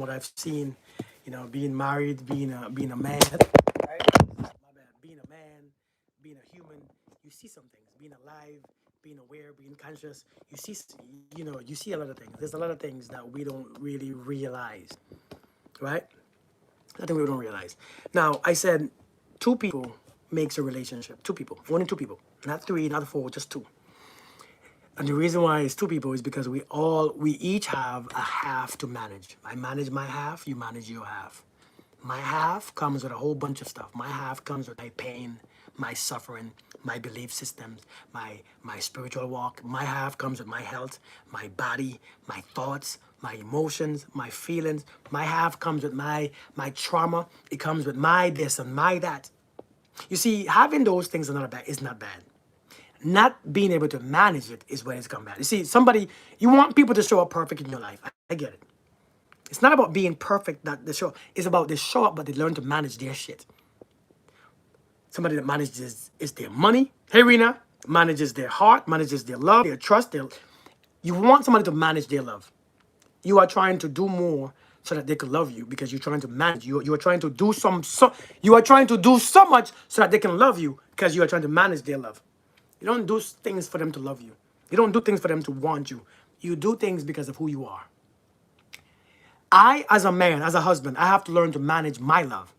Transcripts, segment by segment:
what I've seen, being married, being a man, right? My bad. Being a man, being a human, you see some things. Being alive, being aware, being conscious. You see a lot of things. There's a lot of things that we don't really realize, right? I think we don't realize. Now, I said two people makes a relationship. Two people, only two people, not three, not four, just two. And the reason why it's two people is because we each have a half to manage. I manage my half, you manage your half. My half comes with a whole bunch of stuff. My half comes with my pain, my suffering, my belief systems, my spiritual walk. My half comes with my health, my body, my thoughts, my emotions, my feelings. My half comes with my trauma. It comes with my this and my that. You see, having those things is not bad. Not being able to manage it is when it's come bad. You see, you want people to show up perfect in your life. I get it. It's not about being perfect that they show. It's about they show up, but they learn to manage their shit. Somebody that manages is their money. Hey, Rena, manages their heart, manages their love, their trust. You want somebody to manage their love. You are trying to do more so that they can love you because you're trying to manage. You are trying to do you are trying to do so much so that they can love you because you are trying to manage their love. You don't do things for them to love you. You don't do things for them to want you. You do things because of who you are. I, as a man, as a husband, I have to learn to manage my love.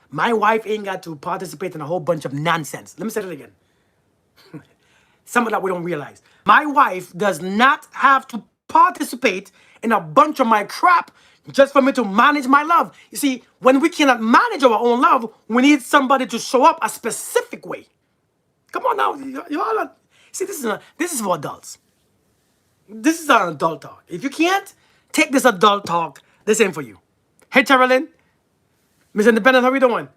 My wife ain't got to participate in a whole bunch of nonsense. Let me say that again. Some of that we don't realize. My wife does not have to participate in a bunch of my crap just for me to manage my love. You see, when we cannot manage our own love, we need somebody to show up a specific way. Come on now, you all are, see, this is for adults. This is an adult talk. If you can't take this adult talk, this ain't for you. Hey, Terrellyn, Miss Independent, how we doing?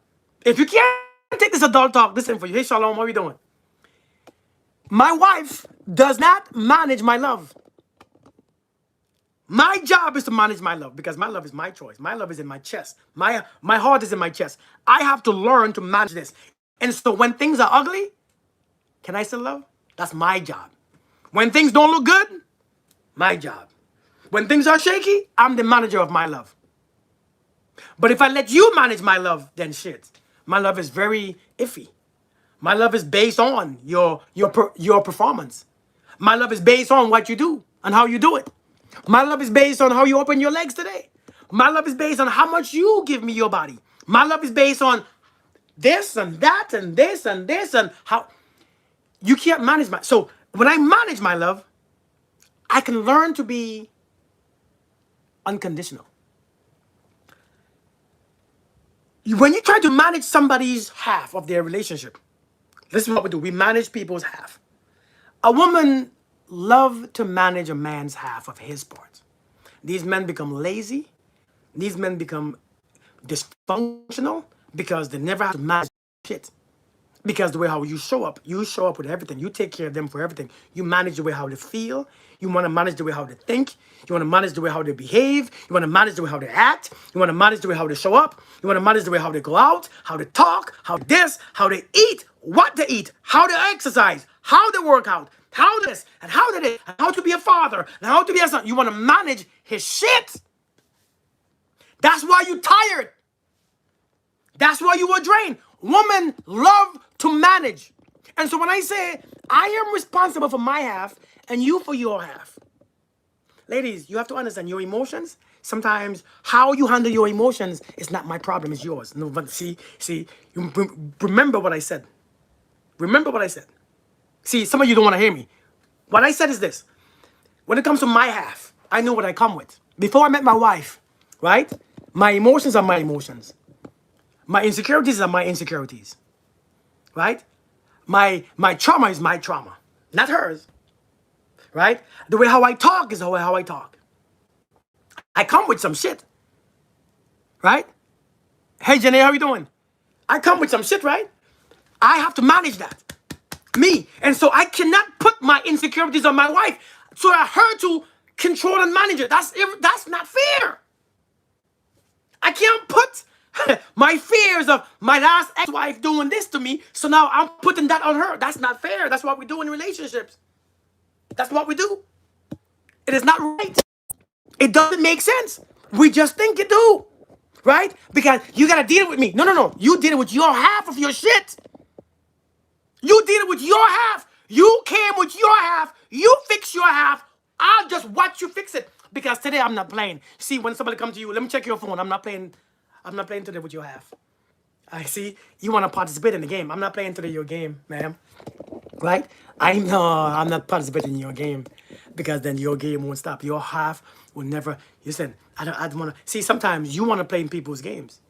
If you can't take this adult talk, this ain't for you. Hey, Shalom, how we doing? My wife does not manage my love. My job is to manage my love because my love is my choice. My love is in my chest. My heart is in my chest. I have to learn to manage this. And so when things are ugly, can I still love? That's my job. When things don't look good, my job. When things are shaky, I'm the manager of my love. But if I let you manage my love, then shit. My love is very iffy. My love is based on your performance. My love is based on what you do and how you do it. My love is based on how you open your legs today. My love is based on how much you give me your body. My love is based on this and that and this and this and how you can't manage my. So when I manage my love, I can learn to be unconditional. When you try to manage somebody's half of their relationship, this is what we do. We manage people's half. A woman loves to manage a man's half of his part. These men become lazy. These men become dysfunctional because they never have to manage shit. Because the way how you show up with everything. You take care of them for everything. You manage the way how they feel. You want to manage the way how they think. You want to manage the way how they behave. You want to manage the way how they act. You want to manage the way how they show up. You want to manage the way how they go out, how they talk, how this, how they eat, what they eat, how they exercise, how they work out, how this, and how they did, and how to be a father, and how to be a son. You want to manage his shit. That's why you tired. That's why you were drained. Women love to manage. And so when I say I am responsible for my half and you for your half, ladies, you have to understand your emotions. Sometimes how you handle your emotions is not my problem, it's yours. No, but remember what I said. Remember what I said. See, some of you don't want to hear me. What I said is this. When it comes to my half, I know what I come with. Before I met my wife, right? My emotions are my emotions. My insecurities are my insecurities, right? My trauma is my trauma, not hers, right? The way how I talk is the way how I talk. I come with some shit, right? Hey, Jenny, how you doing? I come with some shit, right? I have to manage that, me. And so I cannot put my insecurities on my wife so I her to control and manage it. That's not fair. I can't put my fears of my last ex-wife doing this to me, so now I'm putting that on her. That's not fair. That's what we do in relationships. That's what we do. It is not right. It doesn't make sense. We just think you do, right? Because you gotta deal with me. No, no, no. You deal with your half of your shit. You deal with your half. You came with your half. You fix your half. I'll just watch you fix it. Because today I'm not playing. See, when somebody comes to you, let me check your phone. I'm not playing. I'm not playing today with your half. I see you want to participate in the game. I'm not playing today your game, ma'am. Right? I know I'm not participating in your game because then your game won't stop. Your half will never. Listen, I don't want to. See, sometimes you want to play in people's games.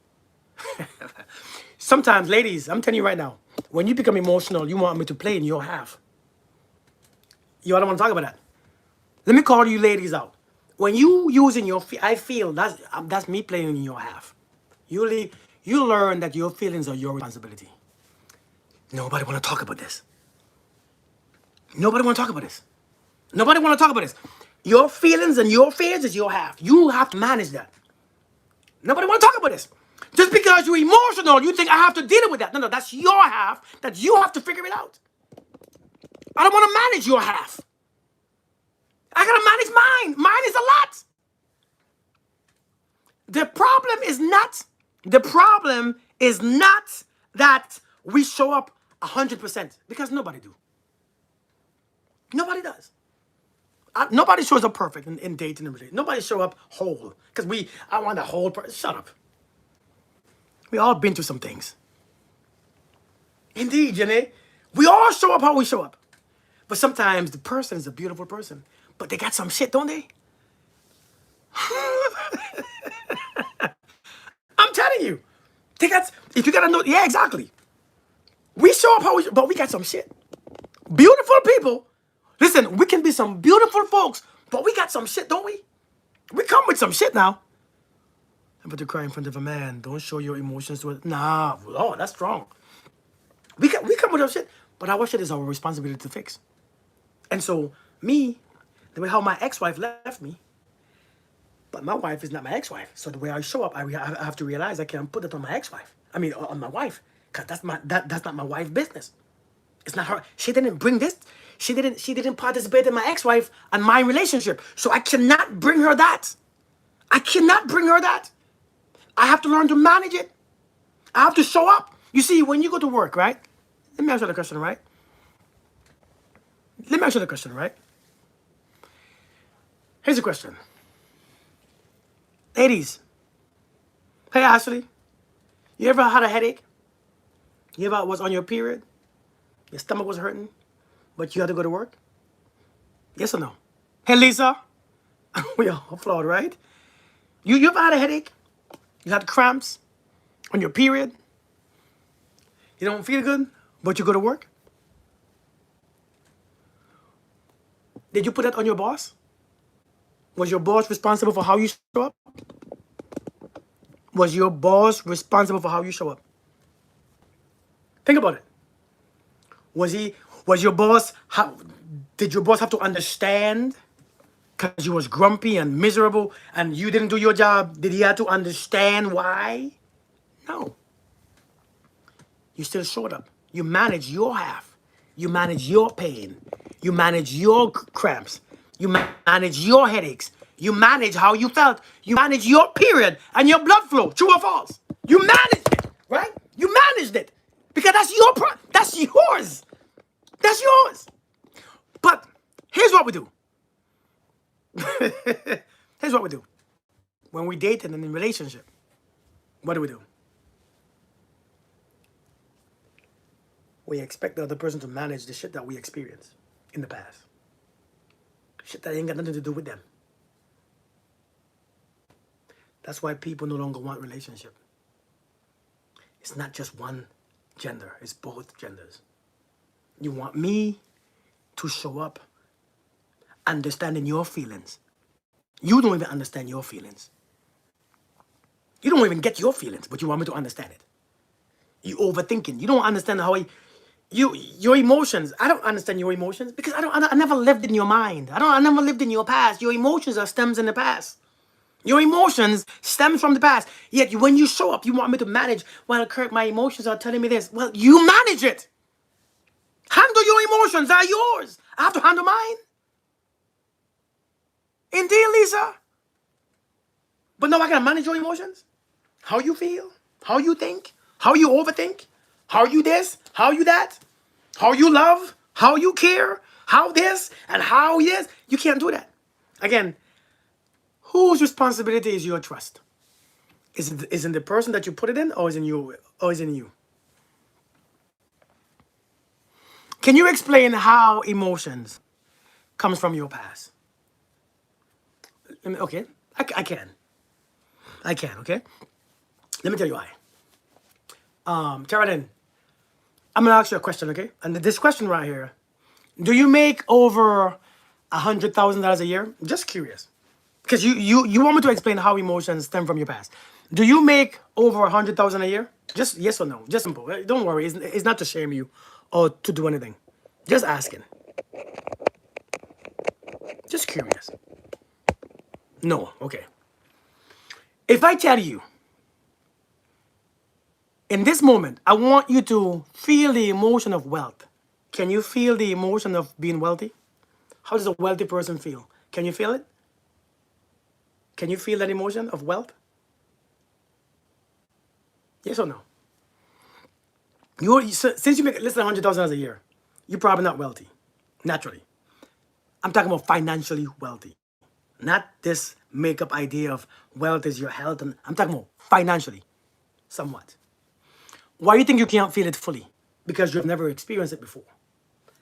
Sometimes, ladies, I'm telling you right now, when you become emotional, you want me to play in your half. You don't want to talk about that. Let me call you ladies out. When you using your, I feel that's me playing in your half. You learn that your feelings are your responsibility. Nobody want to talk about this. Nobody want to talk about this. Nobody want to talk about this. Your feelings and your fears is your half. You have to manage that. Nobody want to talk about this. Just because you're emotional, you think I have to deal with that. No, no, that's your half that you have to figure it out. I don't want to manage your half. I gotta manage mine. Mine is a lot. The problem is not that we show up 100% because nobody do. Nobody does. Nobody shows up perfect in dating and relationship. Nobody show up whole because I want a whole person. Shut up. We all been through some things. Indeed, Jenny. We all show up how we show up. But sometimes the person is a beautiful person, but they got some shit, don't they? I'm telling you. If you gotta know, yeah, exactly. We show up how but we got some shit. Beautiful people. Listen, we can be some beautiful folks, but we got some shit, don't we? We come with some shit now. But to cry in front of a man, don't show your emotions to it. Nah, oh, that's strong. We come with our shit, but our shit is our responsibility to fix. And so, the way how my ex-wife left me, but my wife is not my ex-wife. So the way I show up, I have to realize I can't put it on my ex-wife. I mean, on my wife, because that's not my wife's business. It's not her. She didn't bring this. She didn't participate in my ex-wife and my relationship. So I cannot bring her that. I cannot bring her that. I have to learn to manage it. I have to show up. You see, when you go to work, right? Let me answer the question, right? Let me answer the question, right? Here's the question. Ladies, hey Ashley, you ever had a headache? You ever was on your period? Your stomach was hurting, but you had to go to work? Yes or no? Hey Lisa, we all flawed, right? You ever had a headache? You had cramps on your period? You don't feel good, but you go to work? Did you put that on your boss? Was your boss responsible for how you show up? Was your boss responsible for how you show up? Think about it. Was your boss, did your boss have to understand because you was grumpy and miserable and you didn't do your job? Did he have to understand why? No. You still showed up. You manage your half. You manage your pain. You manage your cramps. You manage your headaches. You manage how you felt. You manage your period and your blood flow. True or false? You managed it, right? You managed it because that's that's yours. That's yours. But here's what we do. Here's what we do. When we date and in a relationship, what do? We expect the other person to manage the shit that we experienced in the past. Shit that ain't got nothing to do with them. That's why people no longer want relationship. It's not just one gender, it's both genders. You want me to show up understanding your feelings. You don't even understand your feelings. You don't even get your feelings, but you want me to understand it. You overthinking. You don't understand how your emotions. I don't understand your emotions because I never lived in your mind. I never lived in your past. Your emotions are stems in the past. Your emotions stem from the past. Yet when you show up, you want me to manage. Well, Kirk, my emotions are telling me this. Well, you manage it. Handle your emotions. They're yours. I have to handle mine. Indeed, Lisa. But now I can manage your emotions. How you feel, how you think, how you overthink, how you this, how you that, how you love, how you care, how this, and how yes. You can't do that. Again, whose responsibility is your trust? Is in the person that you put it in, or is in you, or is in you? Can you explain how emotions comes from your past? Okay, I can. I can, okay? Let me tell you why. Carolyn, I'm gonna ask you a question, okay? And this question right here, do you make over $100,000 a year? Just curious. Because you want me to explain how emotions stem from your past. Do you make over 100,000 a year? Just yes or no. Just simple. Don't worry. It's not to shame you or to do anything. Just asking. Just curious. No. Okay. If I tell you in this moment, I want you to feel the emotion of wealth. Can you feel the emotion of being wealthy? How does a wealthy person feel? Can you feel it? Can you feel that emotion of wealth? Yes or no? Since you make less than $100,000 a year, you're probably not wealthy, naturally. I'm talking about financially wealthy, not this make-up idea of wealth is your health. And I'm talking about financially, somewhat. Why do you think you can't feel it fully? Because you've never experienced it before.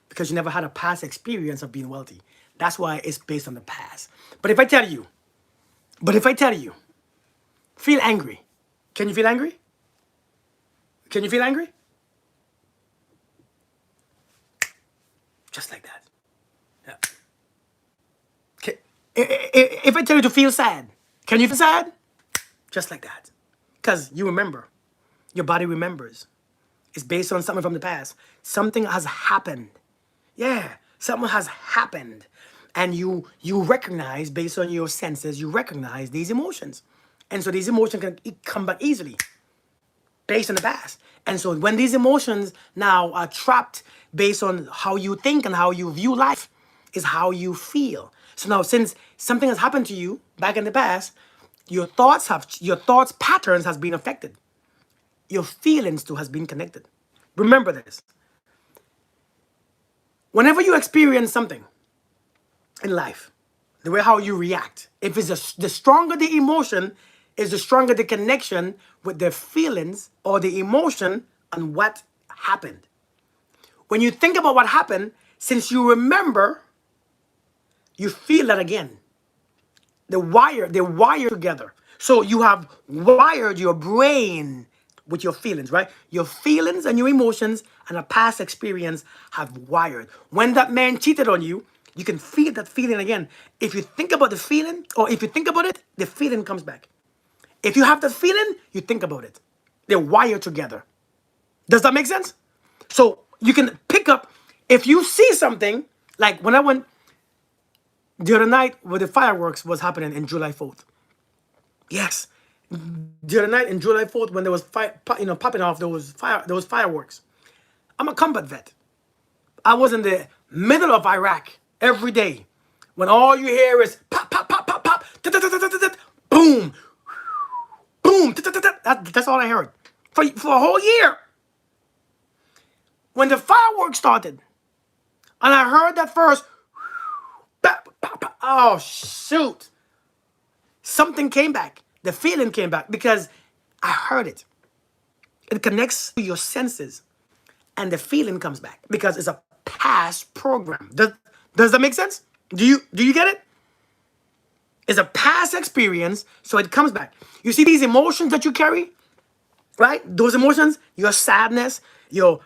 Because you never had a past experience of being wealthy. That's why it's based on the past. But if I tell you, feel angry. Can you feel angry? Can you feel angry? Just like that. Yeah. Okay. If I tell you to feel sad, can you feel sad? Just like that. Because you remember. Your body remembers. It's based on something from the past. Something has happened. Yeah, something has happened. And you recognize, based on your senses, you recognize these emotions. And so these emotions can come back easily based on the past. And so when these emotions now are trapped based on how you think and how you view life, is how you feel. So now since something has happened to you back in the past, your thoughts patterns has been affected. Your feelings too has been connected. Remember this. Whenever you experience something in life, the way how you react, if it's the stronger the emotion, is the stronger the connection with the feelings or the emotion and what happened. When you think about what happened, since you remember, you feel that again. They wire together. So you have wired your brain with your feelings, right? Your feelings and your emotions and a past experience have wired. When that man cheated on you, you can feel that feeling again. If you think about the feeling, or if you think about it, the feeling comes back. If you have the feeling, you think about it. They're wired together. Does that make sense? So you can pick up, if you see something, like when I went the other night where the fireworks was happening in July 4th. Yes. The other night in July 4th when there was popping off those fireworks. I'm a combat vet. I was in the middle of Iraq every day when all you hear is pop, pop, pop, pop, pop, boom, boom. That's all I heard for a whole year. When the fireworks started, and I heard that first, oh shoot, something came back. The feeling came back because I heard it. It connects to your senses, and the feeling comes back because it's a past program. Does that make sense? Do you get it? It's a past experience, so it comes back. You see these emotions that you carry, right? Those emotions, your sadness, your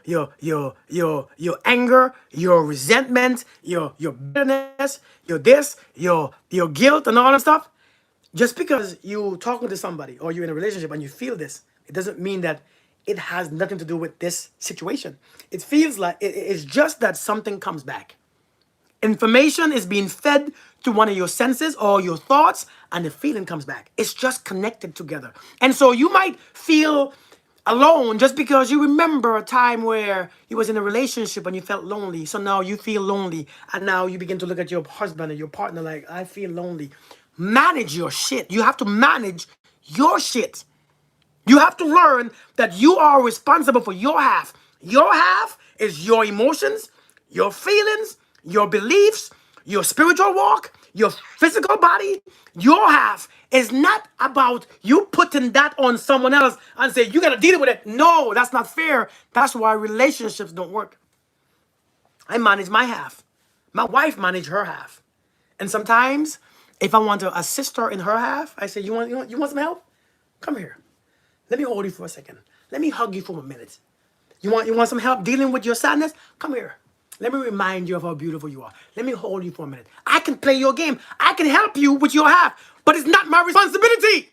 anger, your resentment, your bitterness, your this, your guilt and all that stuff. Just because you talking to somebody or you're in a relationship and you feel this, it doesn't mean that it has nothing to do with this situation. It feels like it's just that something comes back. Information is being fed to one of your senses or your thoughts, and the feeling comes back. It's just connected together. And so you might feel alone just because you remember a time where you was in a relationship and you felt lonely. So now you feel lonely, and now you begin to look at your husband or your partner like, I feel lonely. manage your shit. You have to manage your shit. You have to learn that you are responsible for your half. Your half is your emotions, your feelings, your beliefs, your spiritual walk, your physical body. Your half is not about you putting that on someone else and say, you got to deal with it. No, that's not fair. That's why relationships don't work. I manage my half. My wife manage her half. And sometimes, if I want to assist her in her half, I say, you want some help? Come here. Let me hold you for a second. Let me hug you for a minute. You want some help dealing with your sadness? Come here. Let me remind you of how beautiful you are. Let me hold you for a minute. I can play your game. I can help you with your half, but it's not my responsibility.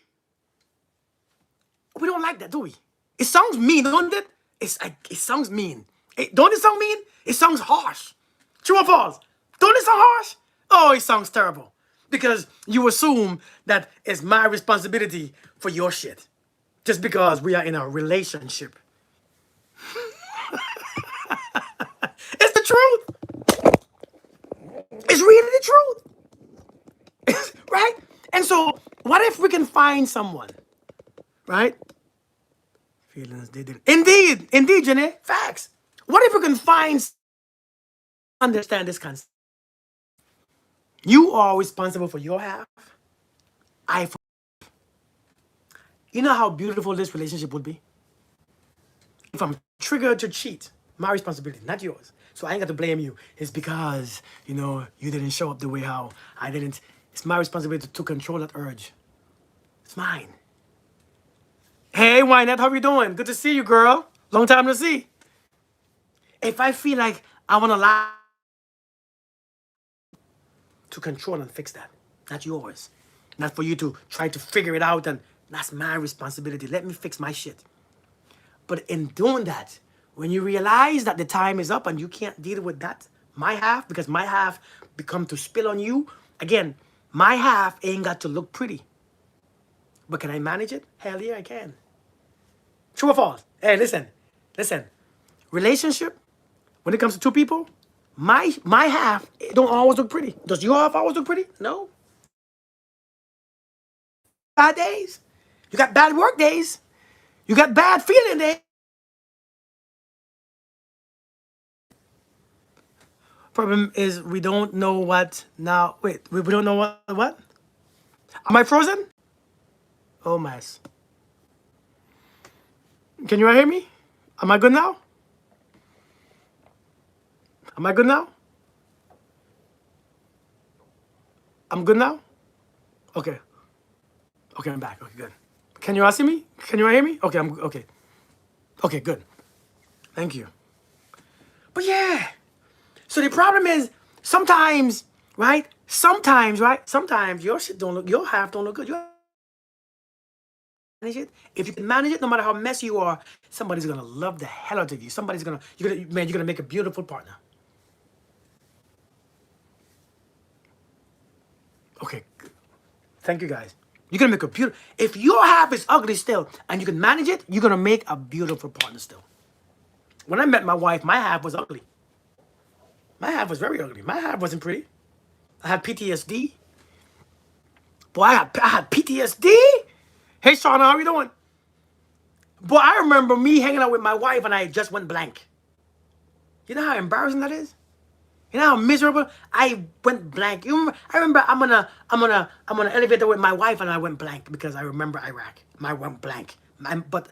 We don't like that, do we? It sounds mean, don't it? It sounds mean. Don't it sound mean? It sounds harsh. True or false? Don't it sound harsh? Oh, it sounds terrible. Because you assume that it's my responsibility for your shit. Just because we are in a relationship. It's the truth. It's really the truth. Right? And so, what if we can find someone? Right? Feelings they did. Indeed, Jenny. Facts. What if we can understand this concept? You are responsible for your half. You know how beautiful this relationship would be? If I'm triggered to cheat, my responsibility, not yours. So I ain't got to blame you. It's because, you didn't show up the way how I didn't. It's my responsibility to control that urge. It's mine. Hey, Wynette, how you doing? Good to see you, girl. Long time to see. If I feel like I want to lie, to control and fix that. Not yours. Not for you to try to figure it out, and that's my responsibility. Let me fix my shit. But in doing that, when you realize that the time is up and you can't deal with that, my half, because my half become to spill on you, again, my half ain't got to look pretty. But can I manage it? Hell yeah, I can. True or false? Hey, listen. Relationship, when it comes to two people, my half it don't always look pretty. Does your half always look pretty? No. Bad days. You got bad work days. You got bad feeling days. Problem is we don't know what now. Wait, we don't know what? Am I frozen? Oh mess. Can you hear me? Am I good now? Am I good now? I'm good now? Okay. Okay, I'm back. Okay, good. Can you all see me? Can you all hear me? Okay, I'm okay. Okay, good. Thank you. But yeah. So the problem is sometimes, right? Sometimes your shit don't look, your half don't look good. You manage it. If you can manage it, no matter how messy you are, somebody's gonna love the hell out of you. You're gonna make a beautiful partner. Okay. Thank you guys. You're gonna make a beautiful. If your half is ugly still and you can manage it, you're gonna make a beautiful partner still. When I met my wife, my half was ugly. My half was very ugly. My half wasn't pretty. I had PTSD. Boy, I had PTSD. Hey, Shauna, how you doing? Boy, I remember me hanging out with my wife and I just went blank. You know how embarrassing that is? You know how miserable? I went blank. I remember I'm on an elevator with my wife and I went blank because I remember Iraq. I went blank. But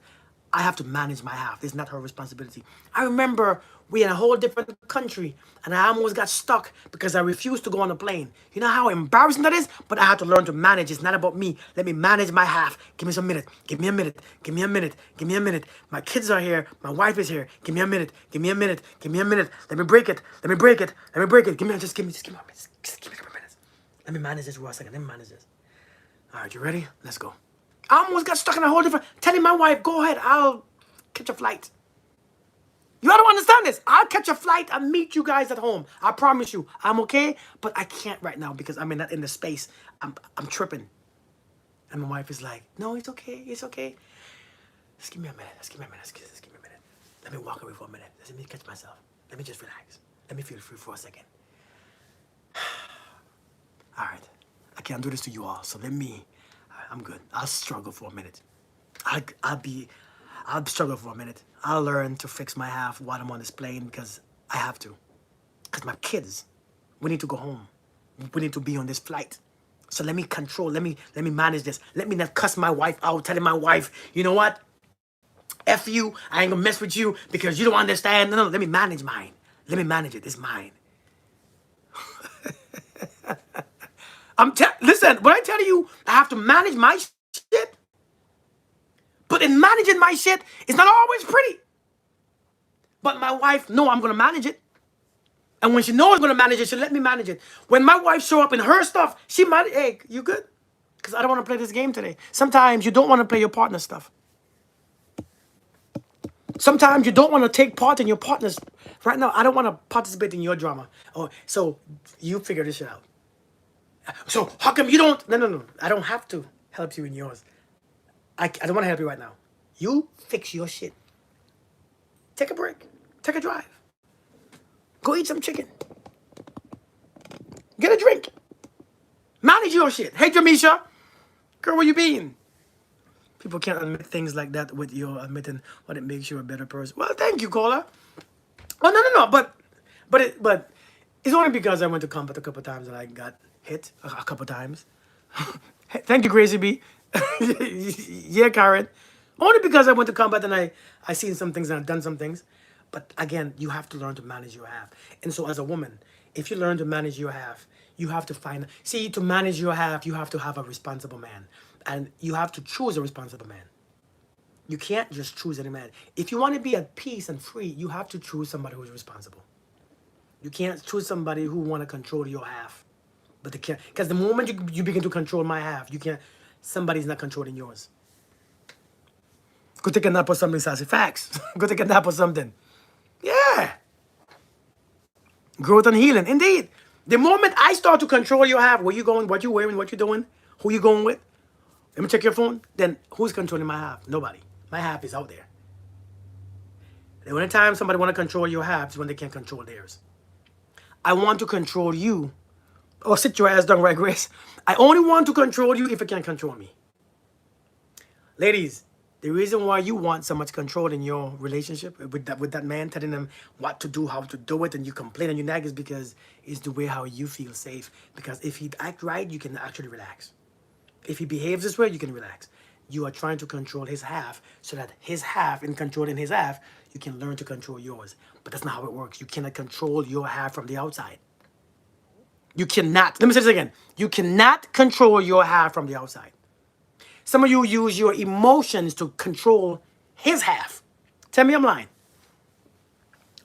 I have to manage my half. It's not her responsibility. I remember we in a whole different country and I almost got stuck because I refused to go on a plane. You know how embarrassing that is? But I had to learn to manage. It's not about me. Let me manage my half. Give me some minute. Give me a minute. Give me a minute. Give me a minute. My kids are here. My wife is here. Give me a minute. Give me a minute. Give me a minute. Let me break it. Let me break it. Let me break it. Just give me a minute. Just give me a couple minutes. Let me manage this for a second. Let me manage this. All right, you ready? Let's go. I almost got stuck in a whole different. Telling my wife, go ahead, I'll catch a flight. You don't understand this. I'll catch a flight and meet you guys at home. I promise you, I'm okay, but I can't right now because I'm in the space. I'm tripping. And my wife is like, no, it's okay, it's okay. Just give me a minute. Just give me a minute. Just give me a minute. Let me walk away for a minute. Let me catch myself. Let me just relax. Let me feel free for a second. All right. I can't do this to you all. So I'm good. I'll struggle for a minute. I'll struggle for a minute. I'll learn to fix my half while I'm on this plane because I have to. Because my kids, we need to go home. We need to be on this flight. So let me control, let me manage this. Let me not cuss my wife out, telling my wife, you know what? F you, I ain't gonna mess with you because you don't understand. No, let me manage mine. Let me manage it. It's mine. Listen, when I tell you I have to manage my shit, but in managing my shit, it's not always pretty. But my wife, no, I'm gonna manage it. And when she knows I'm gonna manage it, she'll let me manage it. When my wife show up in her stuff, she might, hey, you good? Because I don't want to play this game today. Sometimes you don't want to play your partner's stuff. Sometimes you don't want to take part in your partner's. Right now, I don't want to participate in your drama. Oh, so you figure this shit out. So how come you don't? No. I don't have to help you in yours. I don't want to help you right now. You fix your shit. Take a break. Take a drive. Go eat some chicken. Get a drink. Manage your shit. Hey, Jamisha. Girl, where you been? People can't admit things like that with you admitting what it makes you a better person. Well, thank you, caller. Oh, no. But it's only because I went to combat a couple times and I got hit a couple times. Thank you, Gracie B. Yeah, Karen. Only because I went to combat and I seen some things and I've done some things. But again, you have to learn to manage your half. And so as a woman, if you learn to manage your half, you have to to manage your half, you have to have a responsible man. And you have to choose a responsible man. You can't just choose any man. If you want to be at peace and free, you have to choose somebody who's responsible. You can't choose somebody who want to control your half. But they can't, because the moment you begin to control my half, you can't, somebody's not controlling yours. Go take a nap or something, Sassy. Facts. Go take a nap or something. Yeah. Growth and healing. Indeed. The moment I start to control your half, where you going, what you wearing, what you doing, who you going with, let me check your phone, then who's controlling my half? Nobody. My half is out there. The only time somebody want to control your half is when they can't control theirs. I want to control you. Oh, sit your ass down, right, Grace? I only want to control you if it can't control me. Ladies, the reason why you want so much control in your relationship with that man, telling them what to do, how to do it, and you complain and you nag, is because it's the way how you feel safe. Because if he act right, you can actually relax. If he behaves this way, you can relax. You are trying to control his half so that his half, in controlling his half, you can learn to control yours. But that's not how it works. You cannot control your half from the outside. You cannot. Let me say this again. You cannot control your half from the outside. Some of you use your emotions to control his half. Tell me I'm lying.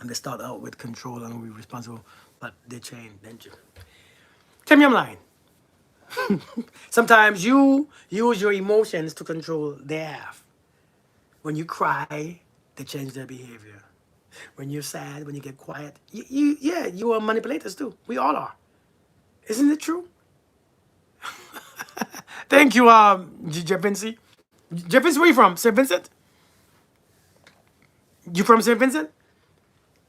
And they start out with control and we responsible, but they change, didn't you? Tell me I'm lying. Sometimes you use your emotions to control their half. When you cry, they change their behavior. When you're sad, when you get quiet, you are manipulators too. We all are. Isn't it true? Thank you, Jeff Vincent. Jeff Vincent, where you from? St. Vincent? You from St. Vincent?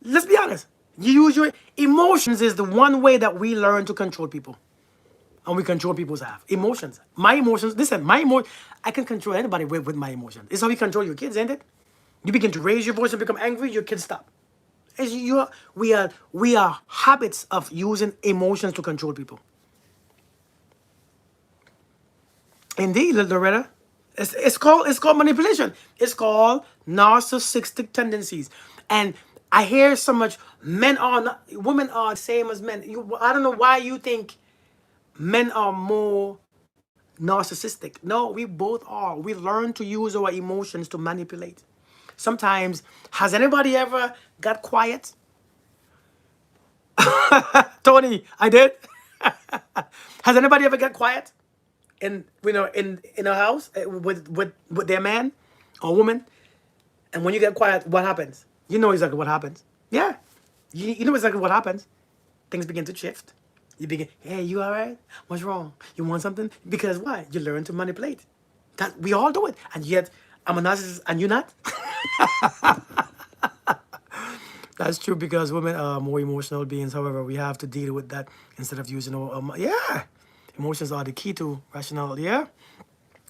Let's be honest. You use your emotions is the one way that we learn to control people. And we control people's half. Emotions. My emotions, listen, I can control anybody with my emotions. It's how you control your kids, ain't it? You begin to raise your voice and become angry, your kids stop. We are habits of using emotions to control people. Indeed, Loretta. It's called manipulation. It's called narcissistic tendencies. And I hear so much women are the same as men. I don't know why you think men are more narcissistic. No, we both are. We learn to use our emotions to manipulate. Sometimes, has anybody ever got quiet? Tony, I did. Has anybody ever got quiet in a house with their man or woman? And when you get quiet, what happens? You know exactly what happens. Yeah, you know exactly what happens. Things begin to shift. You begin, hey, you all right? What's wrong? You want something? Because why? You learn to manipulate. That we all do it, and yet I'm a narcissist, and you're not. That's true because women are more emotional beings. However, we have to deal with that instead of using our yeah. Emotions are the key to rational. Yeah,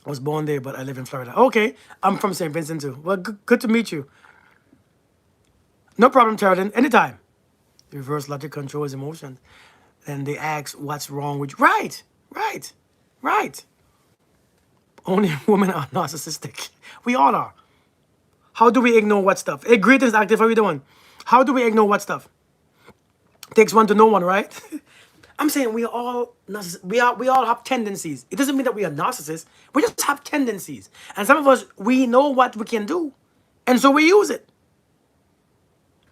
I was born there, but I live in Florida. Okay, I'm from St. Vincent too. Well, good to meet you. No problem, Terran. Anytime. The reverse logic controls emotions. And they ask, what's wrong with you? Right, right, right. Only women are narcissistic. We all are. How do we ignore what stuff? Hey, greetings, active. How you doing? How do we ignore what stuff? Takes one to know one, right? I'm saying we are all we all have tendencies. It doesn't mean that we are narcissists. We just have tendencies, and some of us we know what we can do, and so we use it.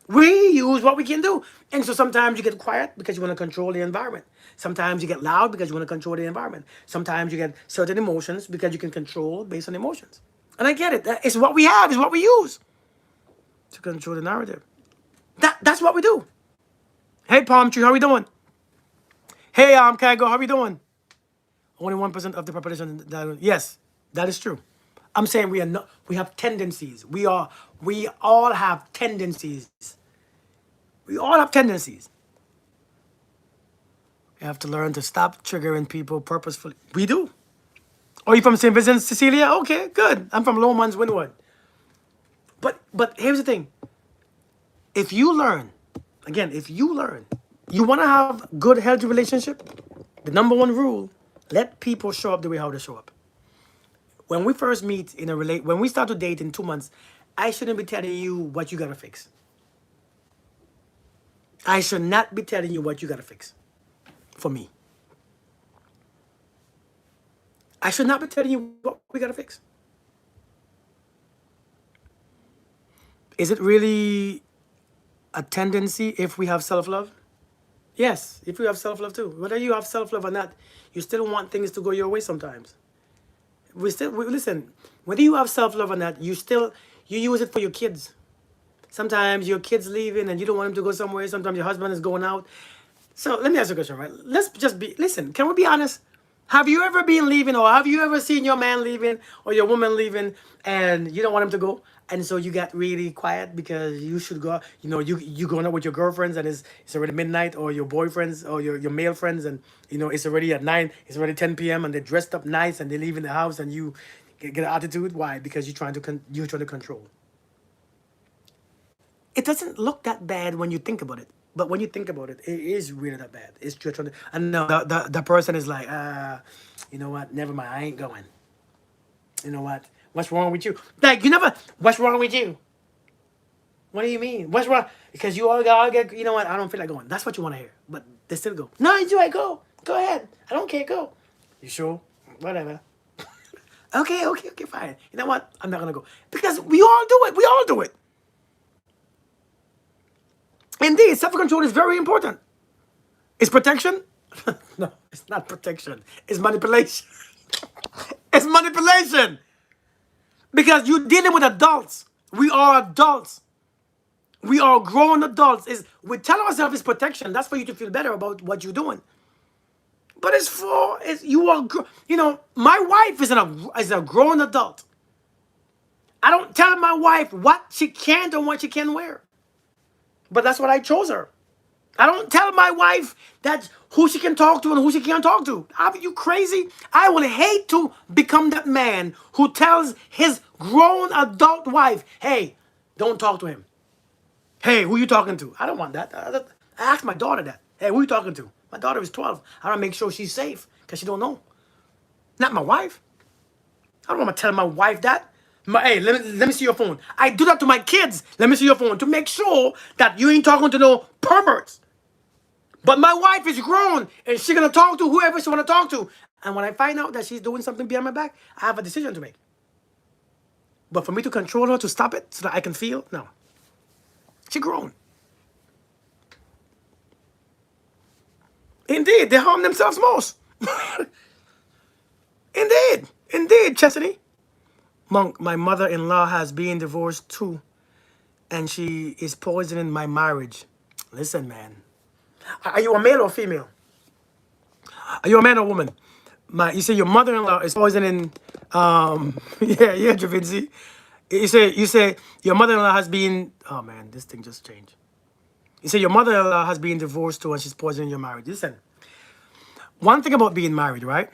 We use what we can do, and so sometimes you get quiet because you want to control the environment. Sometimes you get loud because you want to control the environment. Sometimes you get certain emotions because you can control based on emotions. And I get it. It's what we have. It's what we use to control the narrative. That's what we do. Hey, Palm Tree, how we doing? Hey, Kago, how we doing? Only 1% of the population. Yes, that is true. I'm saying we are not. We have tendencies. We all have tendencies. We all have tendencies. You have to learn to stop triggering people purposefully. We do. Oh, you from St. Vincent, Cecilia? Okay, good. I'm from Lowmans, Wynwood. But here's the thing. If you learn, again, if you learn, you want to have good, healthy relationship, the number one rule, let people show up the way how they show up. When we first meet in a when we start to date in 2 months, I shouldn't be telling you what you gotta fix. I should not be telling you what you gotta fix. For me. I should not be telling you what we gotta fix. Is it really a tendency if we have self-love? Yes, if you have self-love too. Whether you have self-love or not, you still want things to go your way sometimes. Listen, whether you have self-love or not, you use it for your kids. Sometimes your kid's leaving and you don't want him to go somewhere. Sometimes your husband is going out. So let me ask you a question, right? Listen, can we be honest? Have you ever been leaving, or have you ever seen your man leaving or your woman leaving and you don't want him to go? And so you got really quiet because you should go, you going out with your girlfriends and it's already midnight, or your boyfriends or your male friends, and it's already at 9, it's already 10 p.m. and they're dressed up nice and they leave in the house and you get an attitude. Why? Because you're trying to control. It doesn't look that bad when you think about it. But when you think about it, it is really that bad. It's just trying to, and no, the person is like, you know what? Never mind. I ain't going. You know what? What's wrong with you? Like, what's wrong with you? What do you mean? What's wrong? Because you all get, you know what? I don't feel like going. That's what you want to hear. But they still go. No, you do. I go. Go ahead. I don't care. Go. You sure? Whatever. Okay, fine. You know what? I'm not going to go. Because we all do it. We all do it. Indeed, self-control is very important. It's protection? No, it's not protection. It's manipulation. It's manipulation. Because you're dealing with adults. We are adults. We are grown adults. We tell ourselves it's protection. That's for you to feel better about what you're doing. But my wife is a grown adult. I don't tell my wife what she can and what she can wear. But that's what I chose her. I don't tell my wife that who she can talk to and who she can't talk to. Are you crazy? I would hate to become that man who tells his grown adult wife, hey, don't talk to him. Hey, who you talking to? I don't want that. I asked my daughter that. Hey, who you talking to? My daughter is 12. I want to make sure she's safe because she don't know. Not my wife. I don't want to tell my wife that. Hey, let me see your phone. I do that to my kids. Let me see your phone to make sure that you ain't talking to no perverts. But my wife is grown and she's going to talk to whoever she want to talk to. And when I find out that she's doing something behind my back, I have a decision to make. But for me to control her, to stop it so that I can feel, no. She's grown. Indeed, they harm themselves most. Indeed, Chastity. Monk, my mother-in-law has been divorced too, and she is poisoning my marriage. Listen, man. Are you a male or female? Are you a man or woman? You say your mother-in-law is poisoning. Yeah, Javinci. You say your mother-in-law has been. Oh man, this thing just changed. You say your mother-in-law has been divorced too, and she's poisoning your marriage. Listen, one thing about being married, right?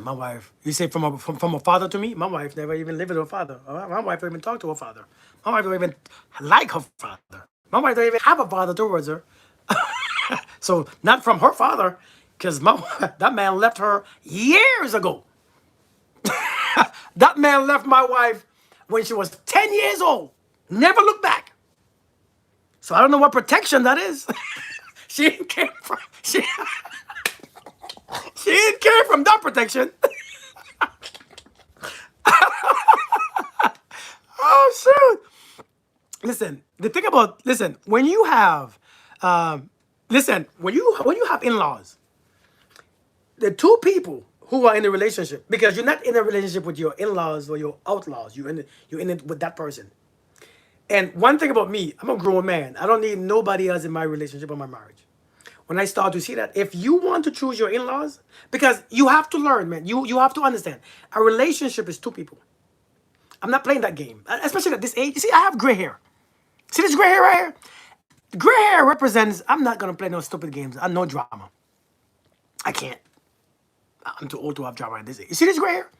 My wife, you say from a father to me, my wife never even lived with her father. My wife don't even talk to her father. My wife don't even like her father. My wife don't even have a father towards her. So not from her father, because that man left her years ago. That man left my wife when she was 10 years old. Never looked back. So I don't know what protection that is. She didn't care from she didn't care from that protection. Oh shoot. Listen, when you have when you have in-laws, the two people who are in a relationship, because you're not in a relationship with your in-laws or your outlaws, you're in it with that person. And one thing about me, I'm a grown man. I don't need nobody else in my relationship or my marriage. When I start to see that, if you want to choose your in-laws, because you have to learn, man, you have to understand, a relationship is two people. I'm not playing that game, especially at this age. You see, I have gray hair. See this gray hair right here? Gray hair represents I'm not gonna play no stupid games. I no drama. I can't. I'm too old to have drama at this age. You see this gray hair?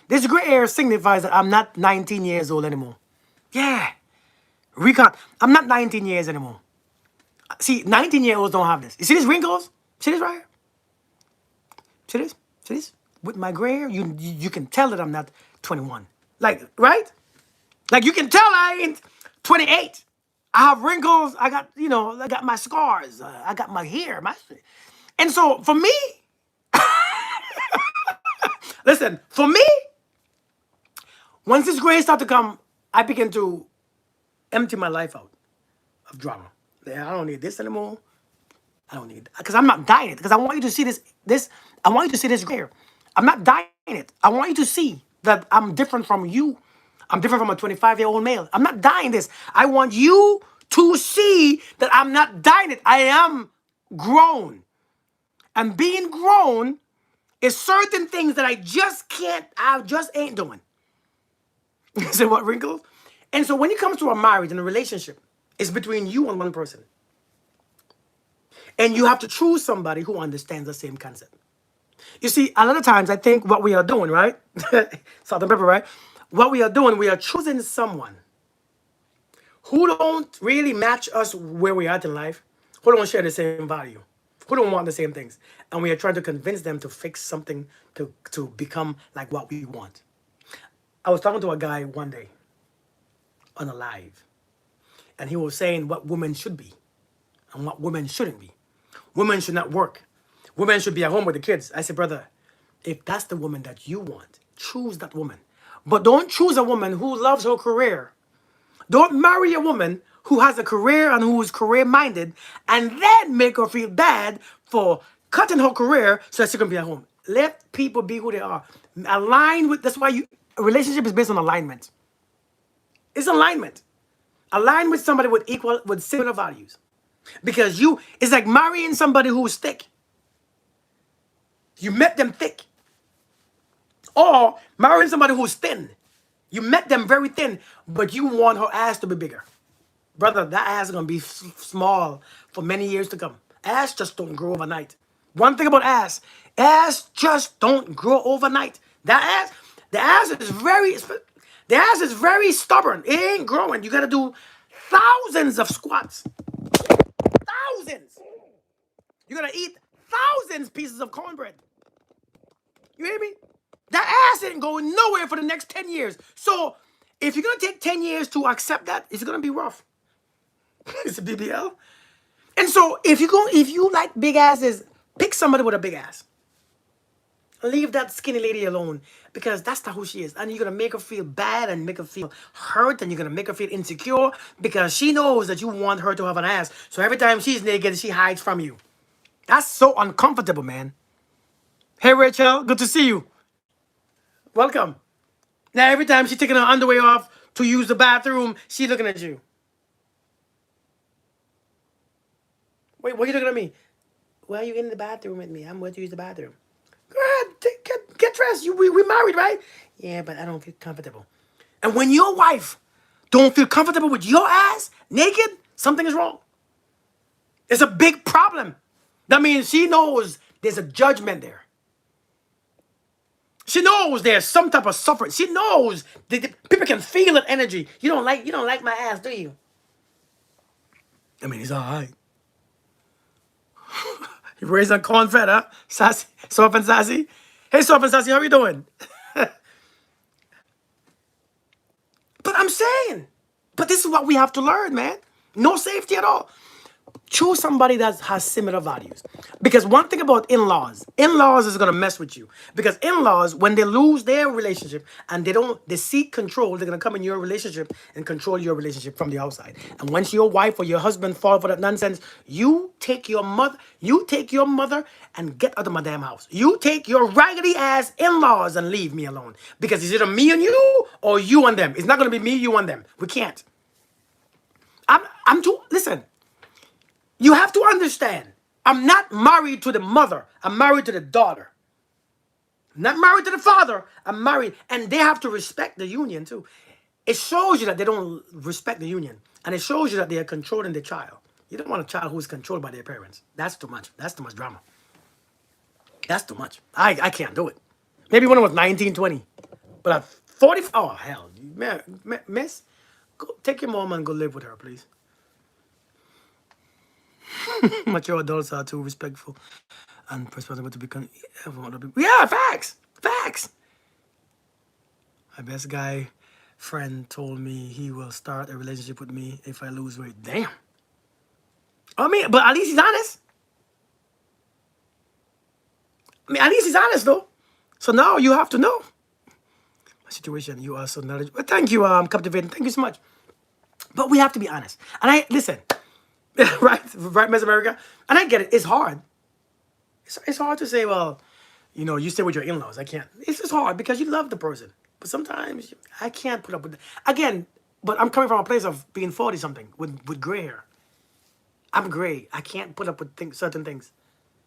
This gray hair signifies that I'm not 19 years old anymore. Yeah. Recon. I'm not 19 years anymore. See, 19-year-olds don't have this. You see these wrinkles? See this right here? See this? See this? With my gray hair, you can tell that I'm not 21. Like, right? Like you can tell I ain't 28. I have wrinkles. I got my scars. I got my hair. And so for me, listen, for me, once this gray start to come, I begin to empty my life out of drama. Yeah, I don't need this anymore. I don't need, because I'm not dying it. Because I want you to see this. I want you to see this gray hair. I'm not dying it. I want you to see that I'm different from you. I'm different from a 25-year-old male. I'm not dying this. I want you to see that I'm not dying it. I am grown. And being grown is certain things that I just ain't doing. You see what wrinkles? And so when it comes to a marriage and a relationship, it's between you and one person. And you have to choose somebody who understands the same concept. You see, a lot of times I think what we are doing, right? Salt and pepper, right? What we are doing, we are choosing someone who don't really match us where we are at in life, who don't share the same value, who don't want the same things. And we are trying to convince them to fix something to become like what we want. I was talking to a guy one day on a live, and he was saying what women should be and what women shouldn't be. Women should not work. Women should be at home with the kids. I said, brother, if that's the woman that you want, choose that woman. But don't choose a woman who loves her career. Don't marry a woman who has a career and who is career minded and then make her feel bad for cutting her career so that she can be at home. Let people be who they are. That's why a relationship is based on alignment. It's alignment. Align with somebody with similar values. Because it's like marrying somebody who's thick. You met them thick. Or marrying somebody who's thin. You met them very thin, but you want her ass to be bigger. Brother, that ass is going to be small for many years to come. Ass just don't grow overnight. One thing about ass just don't grow overnight. The ass is very stubborn. It ain't growing. You got to do thousands of squats. Thousands. You got to eat thousands pieces of cornbread. You hear me? That ass ain't going nowhere for the next 10 years. So if you're going to take 10 years to accept that, it's going to be rough. It's a BBL. And so if you like big asses, pick somebody with a big ass. Leave that skinny lady alone because that's not who she is. And you're going to make her feel bad and make her feel hurt and you're going to make her feel insecure because she knows that you want her to have an ass. So every time she's naked, she hides from you. That's so uncomfortable, man. Hey, Rachel, good to see you. Welcome. Now, every time she's taking her underwear off to use the bathroom, she's looking at you. Wait, what are you looking at me? Why are you in the bathroom with me? I'm going to use the bathroom. Go ahead, get dressed. We married, right? Yeah, but I don't feel comfortable. And when your wife don't feel comfortable with your ass naked, something is wrong. It's a big problem. That means she knows there's a judgment there. She knows there's some type of suffering. She knows that people can feel that energy. You don't like my ass, do you? I mean, it's all right. You raised on corn fed, huh? Sassy, soft and sassy. Hey, soft and sassy, how you doing? But I'm saying, but this is what we have to learn, man. No safety at all. Choose somebody that has similar values. Because one thing about in-laws is gonna mess with you. Because in-laws, when they lose their relationship and they seek control, they're gonna come in your relationship and control your relationship from the outside. And once your wife or your husband fall for that nonsense, you take your mother and get out of my damn house. You take your raggedy ass in-laws and leave me alone. Because it's either me and you or you and them. It's not gonna be me, you and them. We can't. I'm too listen. You have to understand, I'm not married to the mother. I'm married to the daughter. I'm not married to the father. I'm married. And they have to respect the union too. It shows you that they don't respect the union. And it shows you that they are controlling the child. You don't want a child who is controlled by their parents. That's too much. That's too much drama. That's too much. I can't do it. Maybe when I was 19, 20. But at 40, oh, hell. Miss, go take your mom and go live with her, please. Mature adults are too respectful and responsible to become. Yeah, facts, facts. My best guy friend told me he will start a relationship with me if I lose weight. Damn. I mean, but at least he's honest. I mean, at least he's honest though. So now you have to know my situation. You are so knowledgeable. Thank you, captivating. Thank you so much. But we have to be honest. And I listen, right, Miss America. And I get it. It's hard. It's hard to say, well, you stay with your in-laws. I can't. It's just hard because you love the person. But sometimes I can't put up with it. Again, but I'm coming from a place of being 40-something with gray hair. I'm gray. I can't put up with certain things.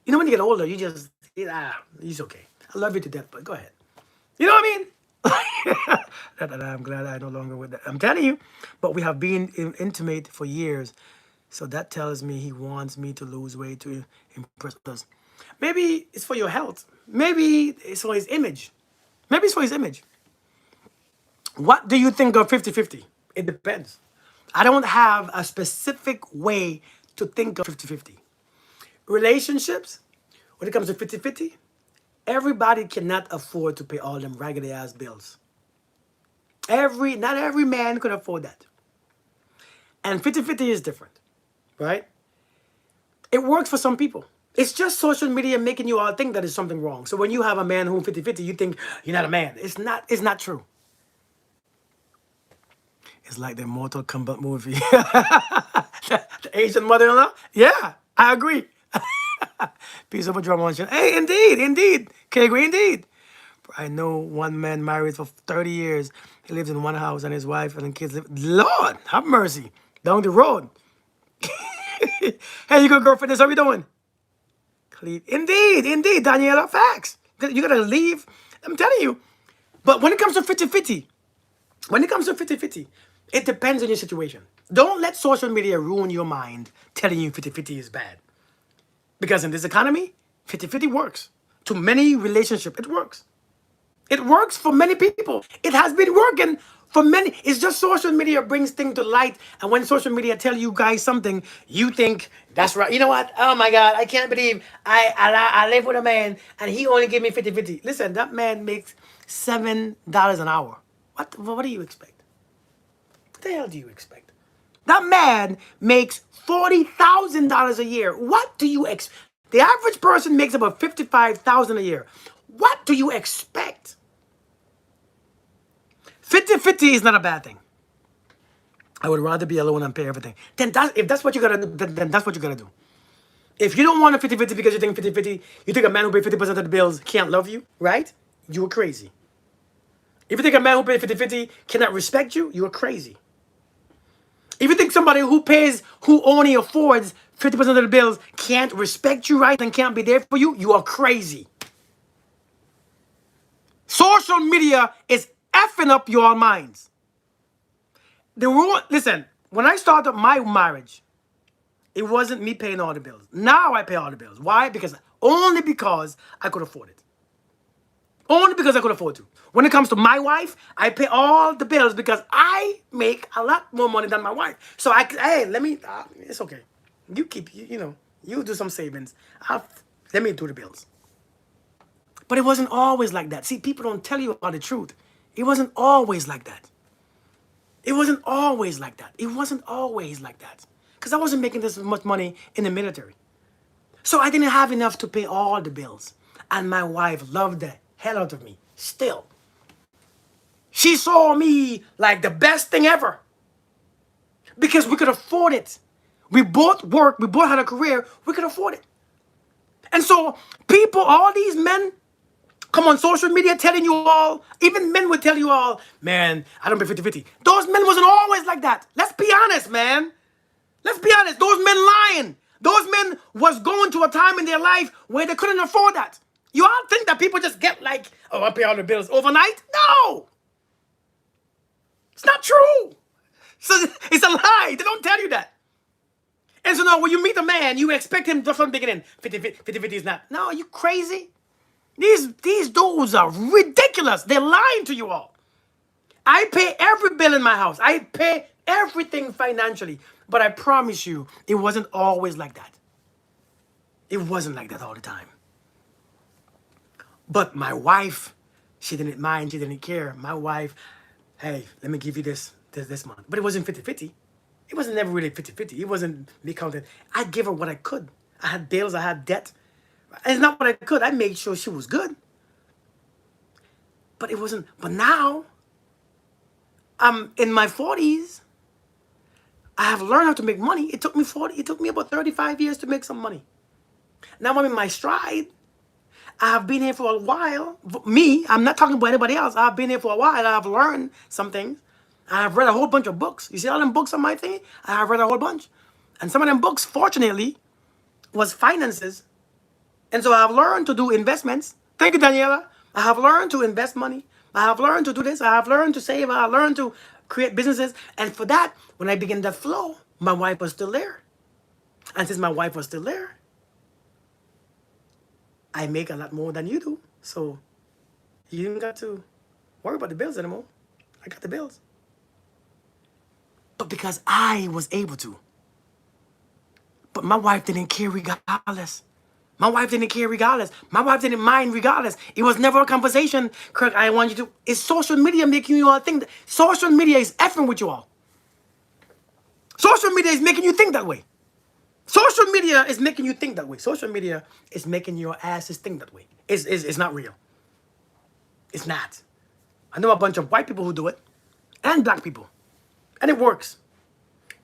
When you get older, you just, it's okay. I love you to death, but go ahead. You know what I mean? I'm glad I no longer with that. I'm telling you. But we have been intimate for years. So that tells me he wants me to lose weight to impress us. Maybe it's for your health. Maybe it's for his image. Maybe it's for his image. What do you think of 50-50? It depends. I don't have a specific way to think of 50-50. Relationships, when it comes to 50-50, everybody cannot afford to pay all them raggedy ass bills. Not every man could afford that. And 50-50 is different, right? It works for some people. It's just social media making you all think that there's something wrong. So when you have a man who's 50-50, you think you're not a man. It's not true. It's like the Mortal Kombat movie. The Asian mother-in-law? Yeah, I agree. Piece of a drum on. Hey, indeed. Can agree, indeed. I know one man married for 30 years. He lives in one house and his wife and kids live. Lord, have mercy. Down the road. Hey, you good girlfriend? How we doing? Indeed, Daniela. Facts. You gotta leave. I'm telling you. But when it comes to 50-50, it depends on your situation. Don't let social media ruin your mind telling you 50-50 is bad. Because in this economy, 50-50 works. To many relationships, it works. It works for many people. It has been working for many. It's just social media brings things to light. And when social media tell you guys something, you think that's right. You know what? Oh my God, I can't believe I live with a man and he only gave me 50-50. Listen, that man makes $7 an hour. What do you expect? What the hell do you expect? That man makes $40,000 a year. What do you expect? The average person makes about $55,000 a year. What do you expect? 50-50 is not a bad thing. I would rather be alone and pay everything. If that's what you gotta do, then that's what you gotta do. If you don't want a 50-50 because you think 50-50, you think a man who pays 50% of the bills can't love you, right? You are crazy. If you think a man who pays 50-50 cannot respect you, you are crazy. If you think somebody who only affords 50% of the bills can't respect you, right, and can't be there for you, you are crazy. Social media is effing up your minds. Listen, when I started my marriage, It wasn't me paying all the bills. Now I pay all the bills. Why? Only because I could afford it. Only because I could afford to. When it comes to my wife, I pay all the bills because I make a lot more money than my wife. So hey, let me, it's okay. You keep, you do some savings. Let me do the bills. But it wasn't always like that. See, people don't tell you all the truth. It wasn't always like that. It wasn't always like that. It wasn't always like that. Because I wasn't making this much money in the military. So I didn't have enough to pay all the bills. And my wife loved the hell out of me. Still. She saw me like the best thing ever. Because we could afford it. We both worked. We both had a career. We could afford it. And so people, all these men, come on social media telling you all, even men would tell you all, man, I don't pay 50-50. Those men wasn't always like that. Let's be honest, man. Let's be honest. Those men lying. Those men was going to a time in their life where they couldn't afford that. You all think that people just get like, oh, I pay all the bills overnight? No. It's not true. So it's a lie. They don't tell you that. And so now when you meet a man, you expect him from the beginning. 50-50 is not. No, are you crazy? These dudes are ridiculous. They're lying to you all. I pay every bill in my house. I pay everything financially. But I promise you, it wasn't always like that. It wasn't like that all the time. But my wife, she didn't mind. She didn't care. My wife, hey, let me give you this month. But it wasn't 50-50. It wasn't never really 50-50. It wasn't me counting. I gave her what I could. I had bills. I had debt. It's not what I could. I made sure she was good. But it wasn't. But now, I'm in my 40s. I have learned how to make money. It took me about 35 years to make some money. Now I'm in my stride. I have been here for a while. Me, I'm not talking about anybody else. I've been here for a while. I've learned some things. I have read a whole bunch of books. You see all them books on my thing? I have read a whole bunch. And some of them books, fortunately, was finances. And so I have learned to do investments. Thank you, Daniela. I have learned to invest money. I have learned to do this. I have learned to save. I have learned to create businesses. And for that, when I began that flow, my wife was still there. And since my wife was still there, I make a lot more than you do. So you didn't got to worry about the bills anymore. I got the bills. But because I was able to. But my wife didn't care regardless. My wife didn't care regardless. My wife didn't mind regardless. It was never a conversation. Kirk, I want you to. It's social media making you all think that. Social media is effing with you all. Social media is making you think that way. Social media is making you think that way. Social media is making your asses think that way. It's not real. It's not. I know a bunch of white people who do it. And black people. And it works.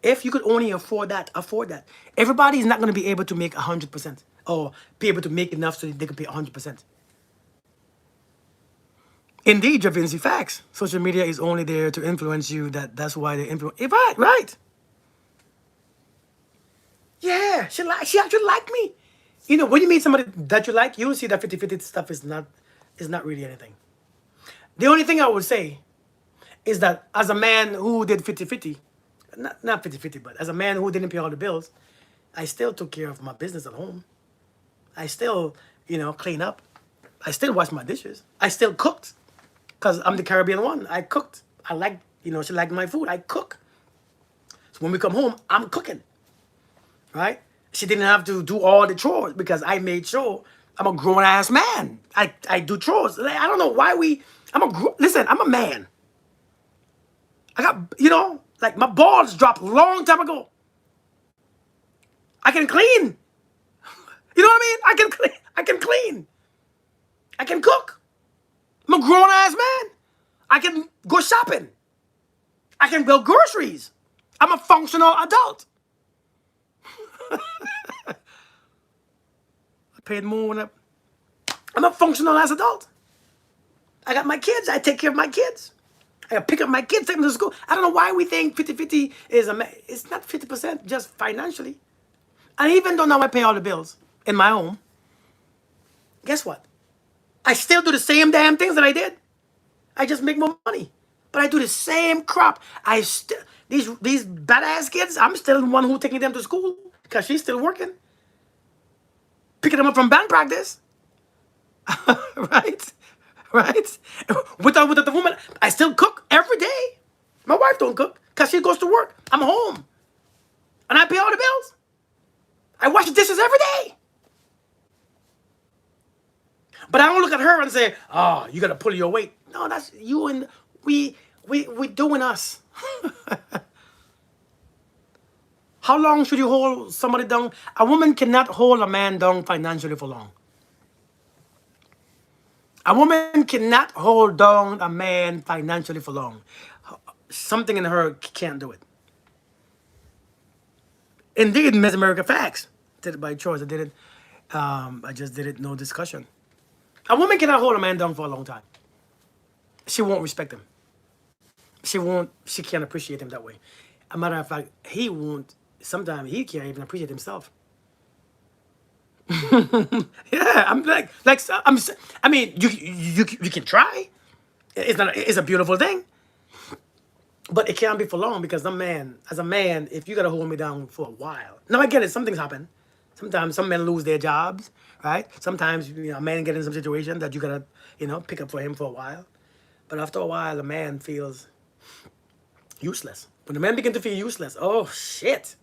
If you could only afford that, afford that. Everybody is not going to be able to make 100% or be able to make enough so they can pay 100%. Indeed, Javinci, facts. Social media is only there to influence you. That's why they influence. Right. Yeah, she actually liked me. You know, when you meet somebody that you like, you'll see that 50-50 stuff is not really anything. The only thing I would say is that as a man who did 50-50, not 50-50, but as a man who didn't pay all the bills, I still took care of my business at home. I still, clean up. I still wash my dishes. I still cooked because I'm the Caribbean one. I cooked. I like, she liked my food. I cook. So when we come home, I'm cooking. Right? She didn't have to do all the chores because I made sure I'm a grown-ass man. I do chores. Like, I don't know why listen, I'm a man. I got, like my balls dropped a long time ago. I can clean. You know what I mean? I can clean. I can cook. I'm a grown-ass man. I can go shopping. I can build groceries. I'm a functional adult. I paid more when I'm a functional ass adult. I got my kids. I take care of my kids. I pick up my kids, take them to school. I don't know why we think 50-50 is it's not 50% just financially. And even though now I pay all the bills in my home, guess what? I still do the same damn things that I did. I just make more money. But I do the same crap. These badass kids, I'm still the one who taking them to school. because she's still working, picking them up from band practice. Right? Right? Without the woman, I still cook every day. My wife don't cook because she goes to work. I'm home. And I pay all the bills. I wash the dishes every day. But I don't look at her and say, oh, you got to pull your weight. No, that's you and we doing us. How long should you hold somebody down? A woman cannot hold a man down financially for long. A woman cannot hold down a man financially for long. Something in her can't do it. Indeed, Miss America Facts. Did it by choice. I did it. I just did it. No discussion. A woman cannot hold a man down for a long time. She won't respect him. She won't. She can't appreciate him that way. A matter of fact, he won't. Sometimes he can't even appreciate himself. Yeah, I'm like I'm. I mean, you can try. It's not. It's a beautiful thing. But it can't be for long because as a man, if you gotta hold me down for a while. Now I get it, some things happen. Sometimes some men lose their jobs, right? Sometimes a man get in some situation that you gotta, pick up for him for a while. But after a while, a man feels useless. When the man begin to feel useless, oh shit.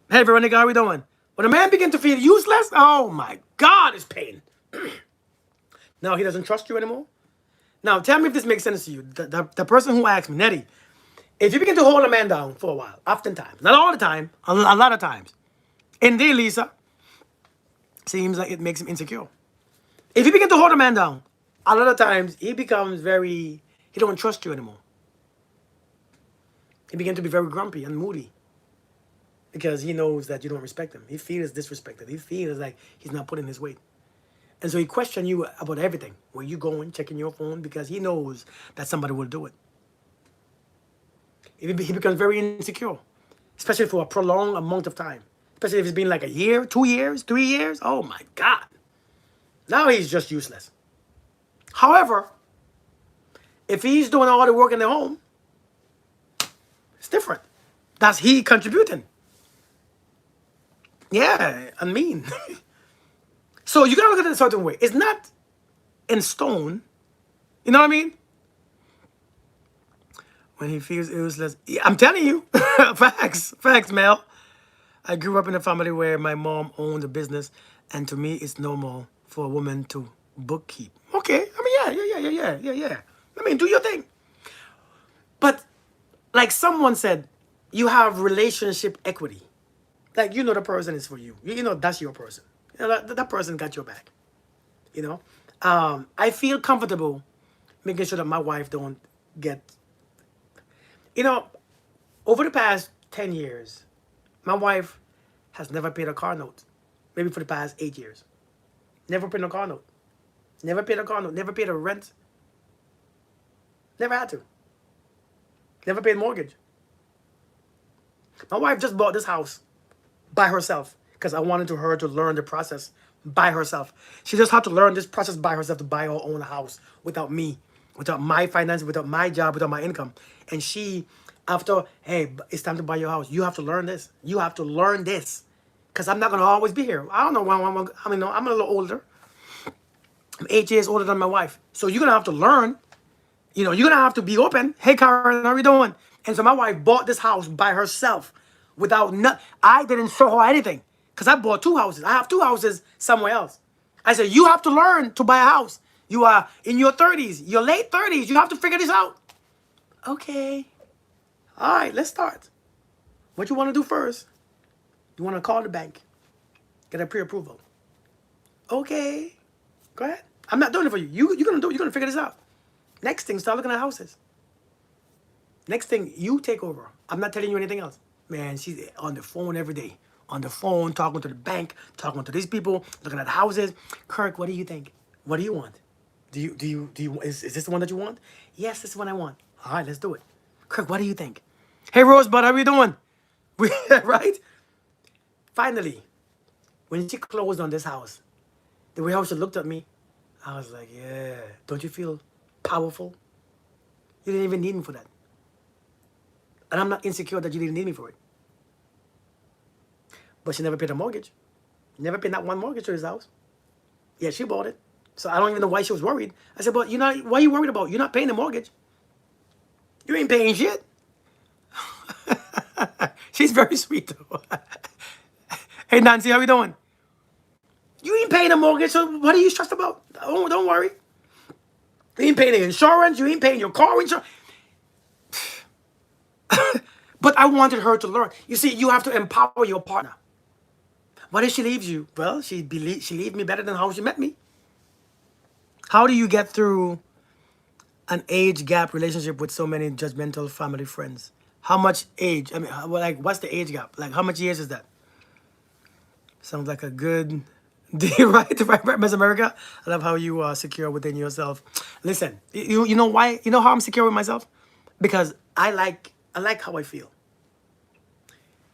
Hey Veronica, how we doing? When a man begin to feel useless, oh my God, it's pain. Now he doesn't trust you anymore. Now, tell me if this makes sense to you. The person who asked me, Nettie, if you begin to hold a man down for a while, oftentimes, not all the time, a lot of times, indeed, Lisa, seems like it makes him insecure. If you begin to hold a man down, a lot of times, he becomes he don't trust you anymore. He begins to be very grumpy and moody because he knows that you don't respect him. He feels disrespected. He feels like he's not putting his weight. And so he questions you about everything. Where you going, checking your phone, because he knows that somebody will do it. He becomes very insecure, especially for a prolonged amount of time. Especially if it's been like a year, 2 years, 3 years. Oh my God. Now he's just useless. However, if he's doing all the work in the home, it's different. That's he contributing. Yeah, I mean. So you gotta look at it a certain way. It's not in stone. You know what I mean? When he feels useless. Yeah, I'm telling you. Facts, Mel. I grew up in a family where my mom owned a business, and to me, it's normal for a woman to bookkeep. Okay. I mean, yeah. I mean, do your thing. But like someone said, you have relationship equity. Like, the person is for you. That's your person. That person got your back. I feel comfortable making sure that my wife don't get, over the past 10 years, my wife has never paid a car note. Maybe for the past 8 years. Never paid a car note. Never paid a car note. Never paid a rent. Never had to. Never paid mortgage. My wife just bought this house by herself because I wanted her to learn the process by herself. She just had to learn this process by herself to buy her own house without me, without my finances, without my job, without my income. And she, hey, it's time to buy your house. You have to learn this. You have to learn this. Because I'm not going to always be here. I don't know when I'm a little older. I'm 8 years older than my wife. So you're going to have to learn. You're going to have to be open. Hey, Karen, how are you doing? And so my wife bought this house by herself I didn't show her anything because I bought 2 houses. I have 2 houses somewhere else. I said, you have to learn to buy a house. You are in your 30s, your late 30s. You have to figure this out. Okay. All right, let's start. What you want to do first? You want to call the bank. Get a pre-approval. Okay. Go ahead. I'm not doing it for you. You're going to figure this out. Next thing, start looking at houses. Next thing, you take over. I'm not telling you anything else. Man, she's on the phone every day. On the phone, talking to the bank, talking to these people, looking at houses. Kirk, what do you think? What do you want? Is this the one that you want? Yes, this is the one I want. All right, let's do it. Kirk, what do you think? Hey, Rosebud, how are you doing? Right? Finally, when she closed on this house, the way how she looked at me, I was like, yeah, don't you feel powerful? You didn't even need me for that. And I'm not insecure that you didn't need me for it. but she never paid a mortgage. Never paid not one mortgage to his house. Yeah, she bought it. So I don't even know why she was worried. I said, but why are you worried about? You're not paying the mortgage. You ain't paying shit. She's very sweet though. Hey Nancy, how you doing? You ain't paying the mortgage, so what are you stressed about? Don't worry. You ain't paying the insurance. You ain't paying your car insurance. But I wanted her to learn. You see, you have to empower your partner. What if she leaves you? Well, she leaves me better than how she met me. How do you get through an age gap relationship with so many judgmental family friends? How much age? I mean, like, what's the age gap? Like, how much years is that? Sounds like a good deal, right? Right, Miss America? I love how you are secure within yourself. Listen, you know why? You know how I'm secure with myself? Because I like how I feel.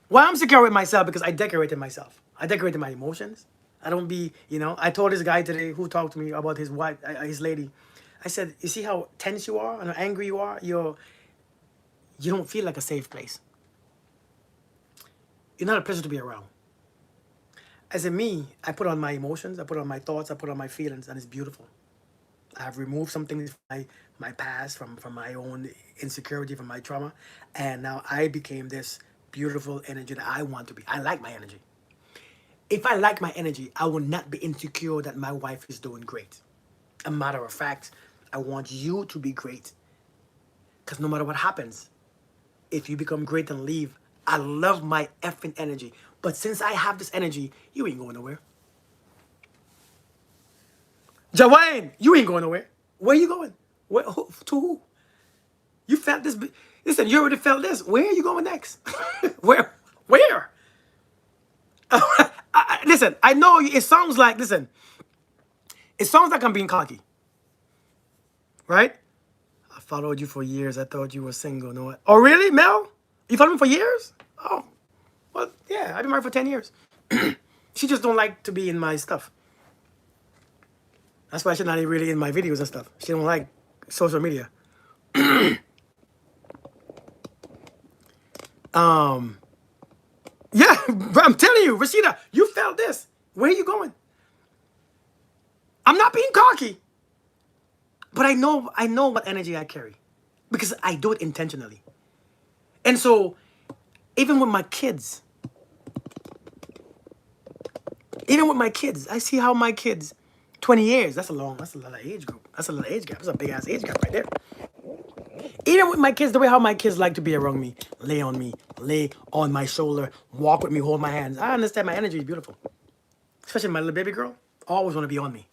Why I'm secure with myself? Because I decorated myself. I decorated my emotions. I don't be, I told this guy today who talked to me about his wife, his lady. I said, you see how tense you are and how angry you are? You don't feel like a safe place. You're not a pleasure to be around. As in me, I put on my emotions, I put on my thoughts, I put on my feelings, and it's beautiful. I've removed some things from my past, from my own insecurity, from my trauma, and now I became this beautiful energy that I want to be. I like my energy. If I like my energy, I will not be insecure that my wife is doing great. A matter of fact, I want you to be great. Because no matter what happens, if you become great and leave, I love my effing energy. But since I have this energy, you ain't going nowhere. Jawain, you ain't going nowhere. Where you going? To who? You felt this. Listen, you already felt this. Where are you going next? Where? Where? Listen, I know it sounds like, listen, it sounds like I'm being cocky. Right? I followed you for years. I thought you were single. No. Oh, really, Mel? You followed me for years? Oh, well, yeah. I've been married for 10 years. She just don't like to be in my stuff. That's why she's not really in my videos and stuff. She don't like social media. Yeah, I'm telling you, Rashida, you felt this. Where are you going? I'm not being cocky, but I know what energy I carry because I do it intentionally. And so, even with my kids, I see how my kids, 20 years, that's a lot of age group. That's a lot of age gap. That's a big ass age gap right there. Even with my kids, the way how my kids like to be around me, lay on my shoulder, walk with me, hold my hands. I understand my energy is beautiful. Especially my little baby girl, always want to be on me.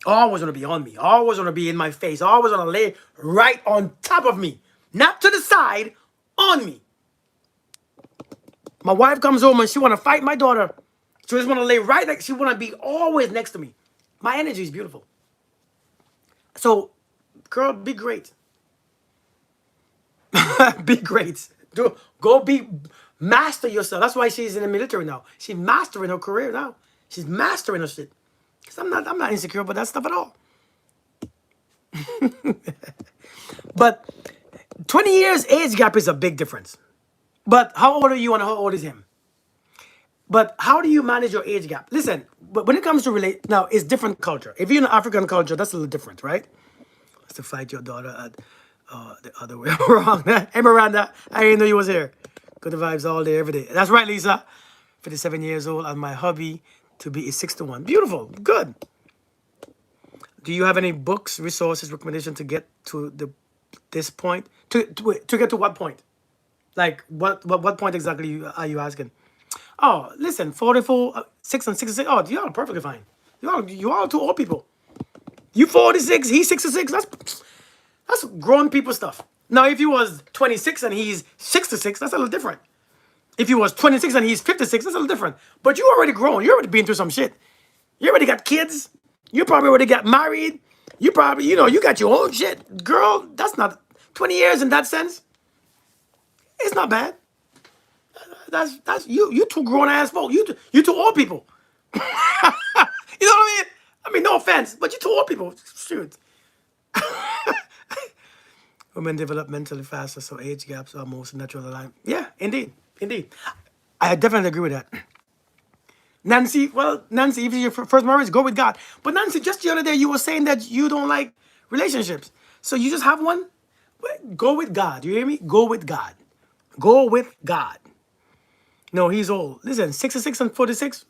Always want to be on me. Always want to be in my face. Always want to lay right on top of me. Not to the side, on me. My wife comes home and she want to fight my daughter. She just want to lay right next. She want to be always next to me. My energy is beautiful. So, girl, be great. Be great. Master yourself. That's why she's in the military now. She's mastering her career now. She's mastering her shit. Cause I'm not insecure about that stuff at all. But 20 years age gap is a big difference. But how old are you and how old is him? But how do you manage your age gap? Listen, but when it comes to now, it's different culture. If you're in an African culture, that's a little different, right? It's to fight your daughter at the other way around. Hey, Miranda, I didn't know you was here. Good vibes all day, every day. That's right, Lisa. 57 years old, and my hubby to be is 6 to 1. Beautiful, good. Do you have any books, resources, recommendation to get to this point? To get to what point? Like what point exactly are you asking? Oh, listen, 44, 6 and 66. Oh, you all perfectly fine. You all two old people. You 46, he's 66. That's grown people stuff. Now, if you was 26 and he's 66, that's a little different. If you was 26 and he's 56, that's a little different. But you already grown. You already been through some shit. You already got kids. You probably already got married. You probably, you got your own shit. Girl, that's not 20 years in that sense. It's not bad. That's you two grown ass folk. You two old people. You know what I mean? I mean, no offense, but you two old people. Shoot. Women develop mentally faster, so age gaps are most natural aligned. Yeah, indeed. I definitely agree with that. Nancy, well, Nancy, if it's your first marriage, go with God. But Nancy, just the other day you were saying that you don't like relationships. So you just have one? Well, go with God. You hear me? Go with God. Go with God. No, he's old. Listen, 66 and 46,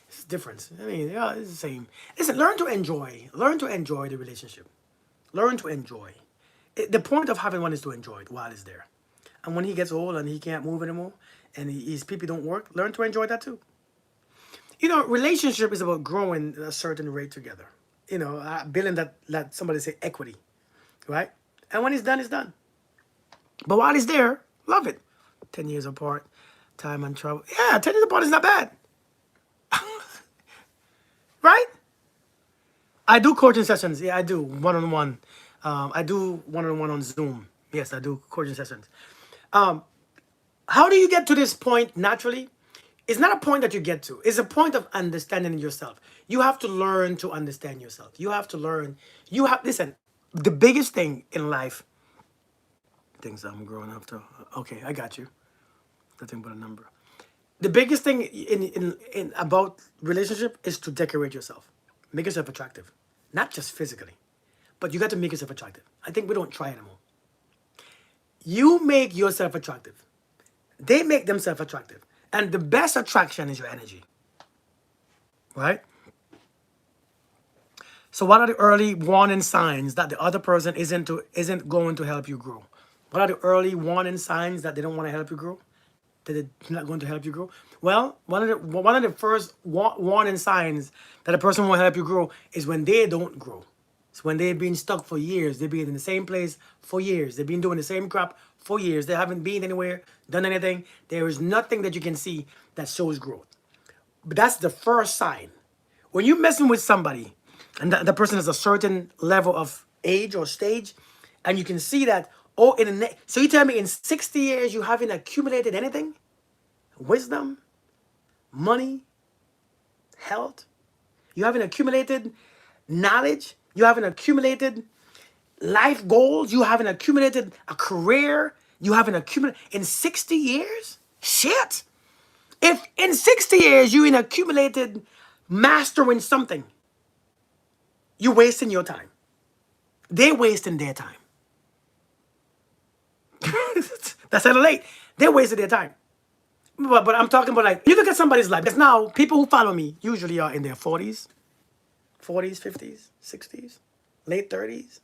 it's different. I mean, yeah, it's the same. Listen, learn to enjoy. Learn to enjoy the relationship. Learn to enjoy. The point of having one is to enjoy it while it's there. And when he gets old and he can't move anymore, and his people don't work, learn to enjoy that too. You know, relationship is about growing at a certain rate together. You know, building that somebody say equity, right? And when it's done, it's done. But while it's there, love it. 10 years apart, time and trouble. Yeah, 10 years apart is not bad, right? I do coaching sessions. Yeah, I do one-on-one. I do one-on-one on Zoom. Yes, I do coaching sessions. How do you get to this point naturally? It's not a point that you get to. It's a point of understanding yourself. You have to learn to understand yourself. You have to learn. Listen, the biggest thing in life, things I'm growing up to. Okay, I got you. Nothing but a number. The biggest thing in about relationship is to decorate yourself. Make yourself attractive. Not just physically, but you got to make yourself attractive. I think we don't try anymore. You make yourself attractive. They make themselves attractive. And the best attraction is your energy. Right? So what are the early warning signs that the other person isn't going to help you grow? What are the early warning signs that they don't want to help you grow? That they're not going to help you grow? Well, one of the first warning signs that a person won't help you grow is when they don't grow. It's when they've been stuck for years. They've been in the same place for years. They've been doing the same crap for years. They haven't been anywhere, done anything. There is nothing that you can see that shows growth. But that's the first sign. When you're messing with somebody and the person has a certain level of age or stage, and you can see that, oh, so you tell me in 60 years you haven't accumulated anything? Wisdom, money, health. You haven't accumulated knowledge. You haven't accumulated life goals. You haven't accumulated a career. You haven't accumulated in 60 years? Shit. If in 60 years you ain't accumulated mastering something, you're wasting your time. They're wasting their time. That's hella late. They're wasting their time. But I'm talking about, like, you look at somebody's life. Because now people who follow me usually are in their 40s, 50s, 60s, late 30s.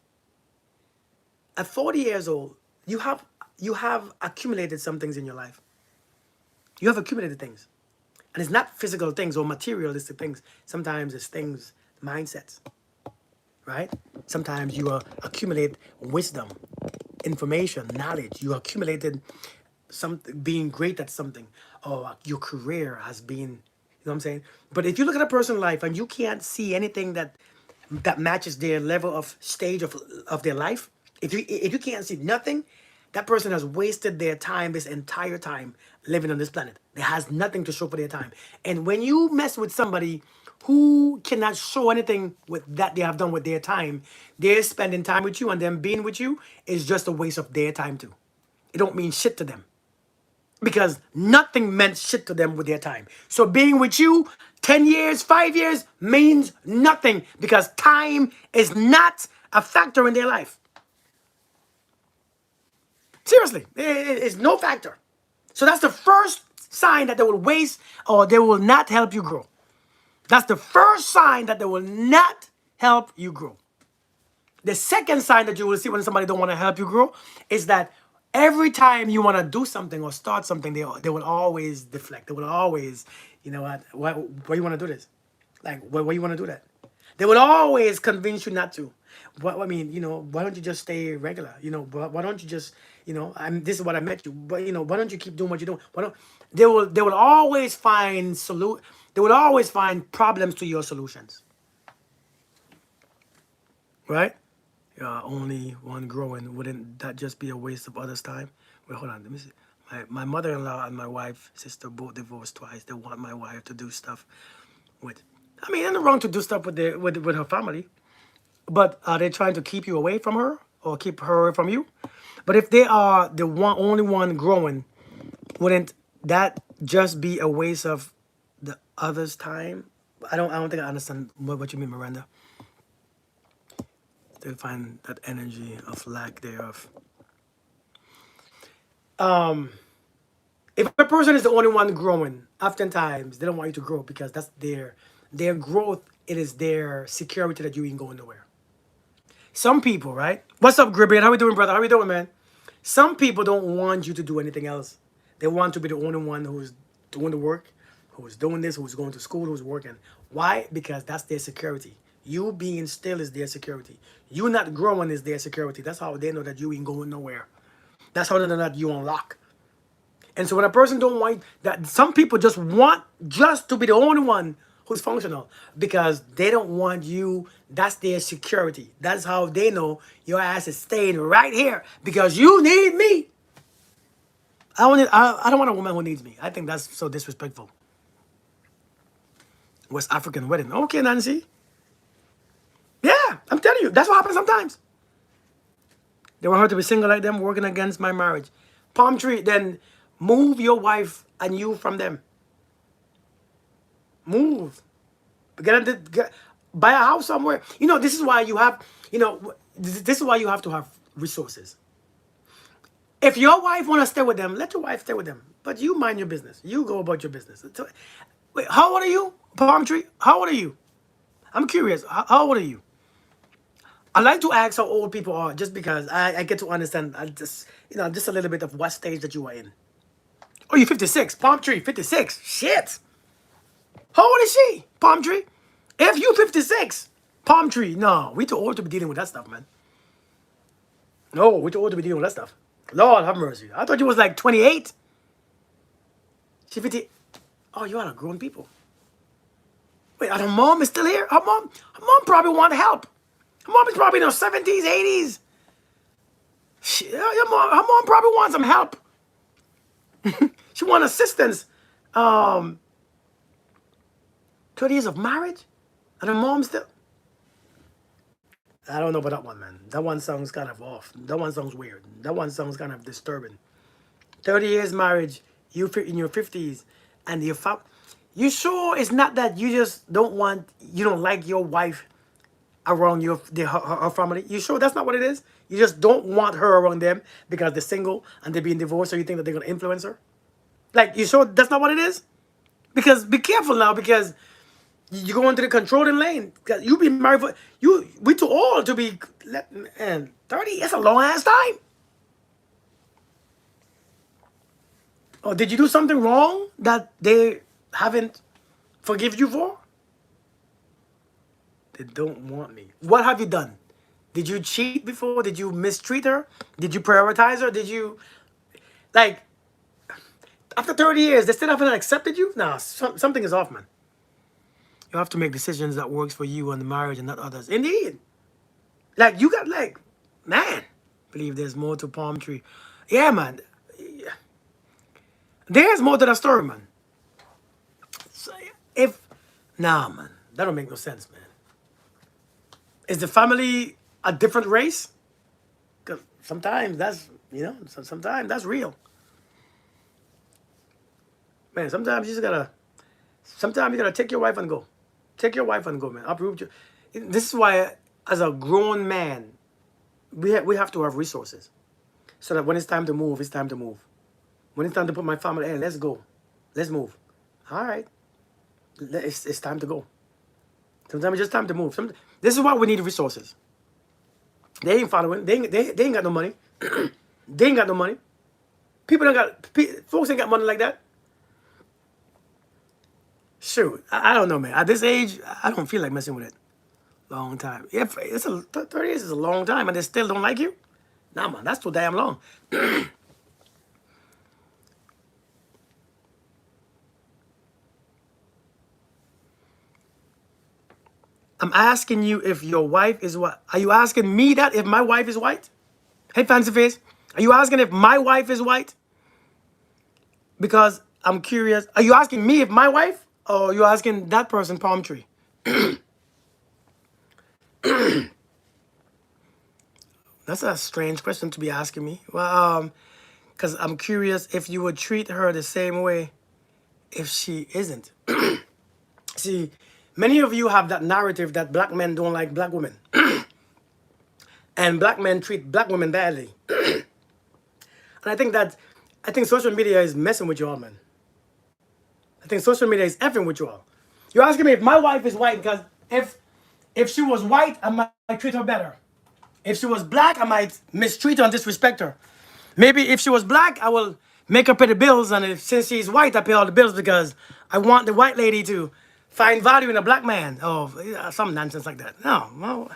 At 40 years old, you have accumulated some things in your life. You have accumulated things. And it's not physical things or materialistic things. Sometimes it's things, mindsets, right? Sometimes you accumulate wisdom, information, knowledge. You accumulated something, being great at something, or your career has been, you know what I'm saying? But if you look at a person's life and you can't see anything that matches their level of stage of their life, if you can't see nothing, that person has wasted their time this entire time living on this planet. There has nothing to show for their time. And when you mess with somebody who cannot show anything with that they have done with their time, they're spending time with you, and them being with you is just a waste of their time too. It don't mean shit to them, because nothing meant shit to them with their time. So being with you 10 years, 5 years means nothing, because time is not a factor in their life. Seriously, it's no factor. So that's the first sign that they will waste or they will not help you grow. That's the first sign that they will not help you grow. The second sign that you will see when somebody don't want to help you grow is that every time you want to do something or start something, they will always deflect. They will always, you know what, why you want to do this? Like, why you want to do that? They will always convince you not to. I mean, you know, why don't you just stay regular? You know, why don't you just, you know, this is what I met you. But, you know, why don't you keep doing what you're doing? They will always find they will always find problems to your solutions. Right? Only one growing. Wouldn't that just be a waste of others' time? Wait, hold on. Let me see. My mother-in-law and my wife, sister, both divorced twice. They want my wife to do stuff with. I mean, nothing wrong to do stuff with her family, but are they trying to keep you away from her or keep her away from you? But if they are only one growing, wouldn't that just be a waste of the other's time. I don't think I understand what you mean, Miranda. Still find that energy of lack thereof. Um, if a person is the only one growing, oftentimes they don't want you to grow because that's their growth. It is their security that you ain't going nowhere. Some people, right? What's up, Gribbin? How we doing, brother? How we doing, man? Some people don't want you to do anything else. They want to be the only one who's doing the work, who's doing this, who's going to school, who's working. Why? Because that's their security. You being still is their security. You not growing is their security. That's how they know that you ain't going nowhere. That's how they know that you unlock. And so when a person don't want that, some people just want just to be the only one who's functional because they don't want you. That's their security. That's how they know your ass is staying right here because you need me. I don't want a woman who needs me. I think that's so disrespectful. West African wedding. Okay, Nancy. Yeah, I'm telling you, that's what happens sometimes. They want her to be single like them, working against my marriage. Palm tree, then move your wife and you from them. Move. Buy a house somewhere. You know, this is why you have, this is why you have to have resources. If your wife want to stay with them, let your wife stay with them. But you mind your business. You go about your business. Wait, how old are you, Palm Tree? How old are you? I'm curious. How old are you? I like to ask how old people are just because I get to understand just a little bit of what stage that you are in. Oh, you're 56. Palm Tree, 56. Shit. How old is she? Palm Tree? If you 56, Palm Tree, no, we too old to be dealing with that stuff, man. No, we too old to be dealing with that stuff. Lord have mercy. I thought you was like 28. She 50. Oh, you are a grown people. Wait, and her mom is still here? Her mom probably want help. Her mom is probably in her 70s, 80s. Her mom probably wants some help. She want assistance. 30 years of marriage? And her mom still... I don't know about that one, man. That one sounds kind of off. That one sounds weird. That one sounds kind of disturbing. 30 years marriage, you in your 50s, and you sure it's not that you don't like your wife around her family? You sure that's not what it is? You just don't want her around them because they're single and they're being divorced, so you think that they're going to influence her? Like, you sure that's not what it is? Because be careful now, because you go into the controlling lane. Cause you been married we too old to be, and 30, that's a long ass time. Or did you do something wrong that they haven't forgive you for? They don't want me. What have you done? Did you cheat before? Did you mistreat her? Did you prioritize her? Did you, like, after 30 years, they still haven't accepted you? Nah, something is off, man. You have to make decisions that works for you and the marriage and not others. Indeed. Like, you got, like, man, believe there's more to Palm Tree. Yeah, man. There's more to the story, man. So, nah, man, that don't make no sense, man. Is the family a different race? Because sometimes that's, sometimes that's real. Man, sometimes you gotta take your wife and go. Take your wife and go, man. Uproot you. This is why, as a grown man, we have to have resources. So that when it's time to move, it's time to move. When it's time to put my family, hey, let's go. Let's move. All right. It's time to go. Sometimes it's just time to move. This is why we need resources. They ain't following. They ain't got no money. They ain't got no money. Folks ain't got money like that. Shoot, I don't know, man. At this age, I don't feel like messing with it. Long time. Yeah, 30 years is a long time, and they still don't like you? Nah, man, that's too damn long. I'm asking you if your wife is what? Are you asking me that if my wife is white? Hey, Fancy Face, are you asking if my wife is white? Because I'm curious. Are you asking me if my wife, or are you asking that person, Palm Tree? That's a strange question to be asking me. Well, because I'm curious if you would treat her the same way if she isn't? See, many of you have that narrative that black men don't like black women, and black men treat black women badly. And I think social media is messing with y'all, man. I think social media is effing with y'all. You're asking me if my wife is white because if she was white, I might treat her better. If she was black, I might mistreat her and disrespect her. Maybe if she was black, I will make her pay the bills, and since she's white, I pay all the bills because I want the white lady to find value in a black man. Oh, yeah, some nonsense like that. No, no.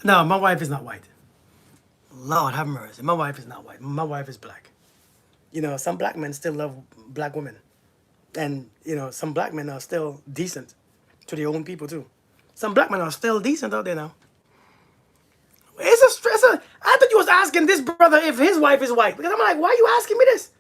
No, my wife is not white. Lord have mercy. My wife is not white. My wife is black. You know, some black men still love black women. And, you know, some black men are still decent to their own people, too. Some black men are still decent out there now. It's a stress. I thought you was asking this brother if his wife is white. Because I'm like, why are you asking me this?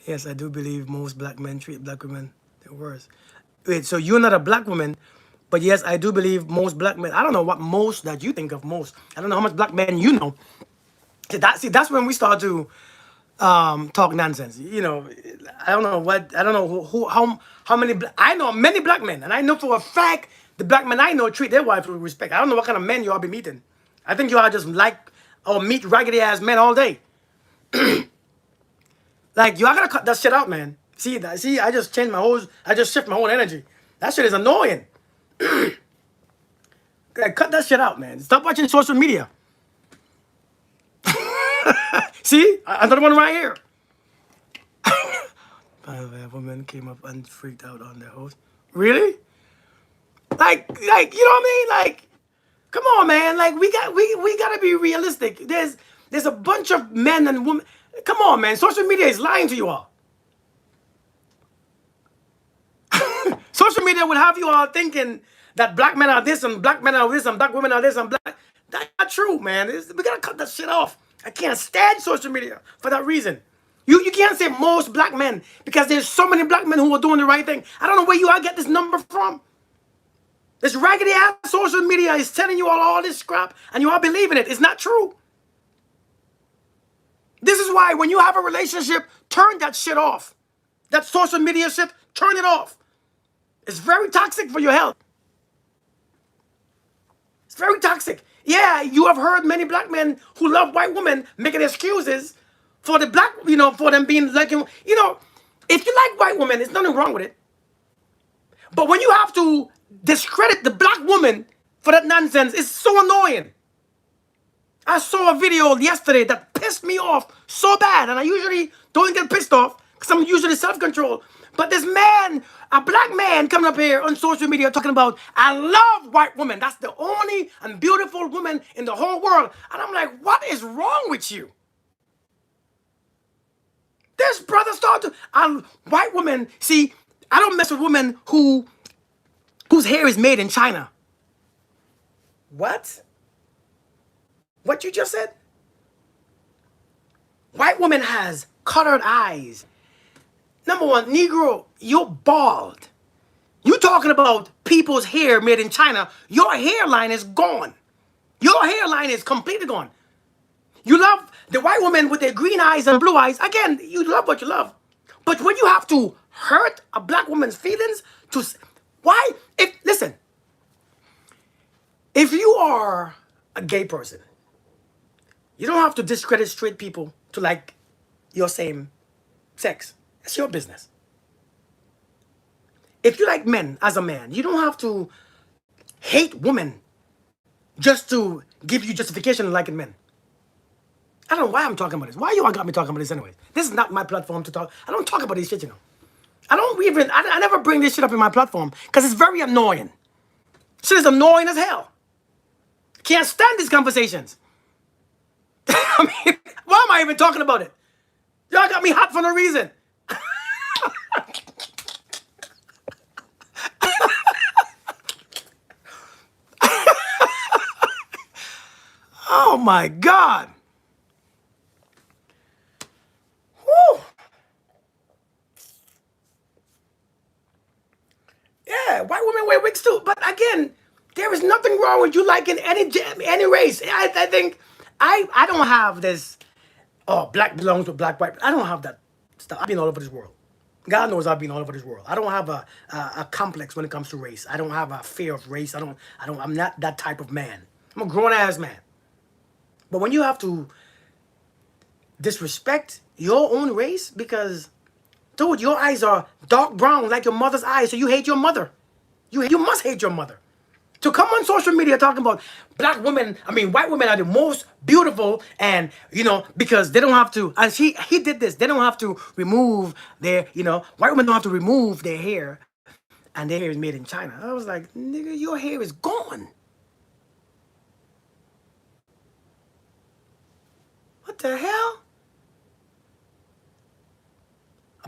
Yes, I do believe most black men treat black women the worse. Wait, so you're not a black woman, but yes, I do believe most black men. I don't know what most that you think of most. I don't know how much black men you know. That's when we start to talk nonsense. You know, I don't know how many. I know many black men, and I know for a fact the black men I know treat their wives with respect. I don't know what kind of men you all be meeting. I think you all just like or meet raggedy ass men all day. Like you all gotta cut that shit out, man. See that? See, I just changed my whole. I just shift my whole energy. That shit is annoying. Like, cut that shit out, man. Stop watching social media. See, another one right here. By the way, a woman came up and freaked out on their host. Really? Like, you know what I mean? Like, come on, man. Like, we gotta be realistic. There's a bunch of men and women. Come on, man. Social media is lying to you all. Social media would have you all thinking that black men are this and black men are this and black women are this and black. That's not true, man. We gotta cut that shit off. I can't stand social media for that reason. You can't say most black men because there's so many black men who are doing the right thing. I don't know where you all get this number from. This raggedy ass social media is telling you all this crap and you all believe in it. It's not true. This is why when you have a relationship, turn that shit off. That social media shit, turn it off. It's very toxic for your health. It's very toxic. Yeah, you have heard many black men who love white women making excuses for the black, you know, for them being like, you know, if you like white women, there's nothing wrong with it. But when you have to discredit the black woman for that nonsense, it's so annoying. I saw a video yesterday that pissed me off so bad, and I usually don't get pissed off because I'm usually self-controlled. But this man, a black man coming up here on social media talking about, I love white women. That's the only and beautiful woman in the whole world. And I'm like, what is wrong with you? This brother started to, white women, see, I don't mess with women whose hair is made in China. What? What you just said? White woman has colored eyes. Number one, Negro, you're bald. You talking about people's hair made in China. Your hairline is gone. Your hairline is completely gone. You love the white woman with their green eyes and blue eyes. Again, you love what you love. But when you have to hurt a black woman's feelings, why? Listen, if you are a gay person, you don't have to discredit straight people to like your same sex. It's your business. If you like men as a man, you don't have to hate women just to give you justification in liking men. I don't know why I'm talking about this. Why you all got me talking about this anyways? This is not my platform to talk. I don't talk about this shit, you know. I never bring this shit up in my platform because it's very annoying. Shit is annoying as hell. Can't stand these conversations. I mean, why am I even talking about it? Y'all got me hot for no reason. Oh my God. Whew. Yeah. white women wear wigs too. But again, there is nothing wrong with you liking any race. I think I don't have this. Oh, black belongs to black, white. I don't have that stuff. I've been all over this world. God knows I've been all over this world. I don't have a complex when it comes to race. I don't have a fear of race. I'm not that type of man. I'm a grown ass man. But when you have to disrespect your own race because, dude, your eyes are dark brown like your mother's eyes, so you hate your mother. You must hate your mother. To come on social media talking about black women, I mean, white women are the most beautiful, and because they don't have to. And he did this. They don't have to remove their, white women don't have to remove their hair, and their hair is made in China. I was like, nigga, your hair is gone. What the hell?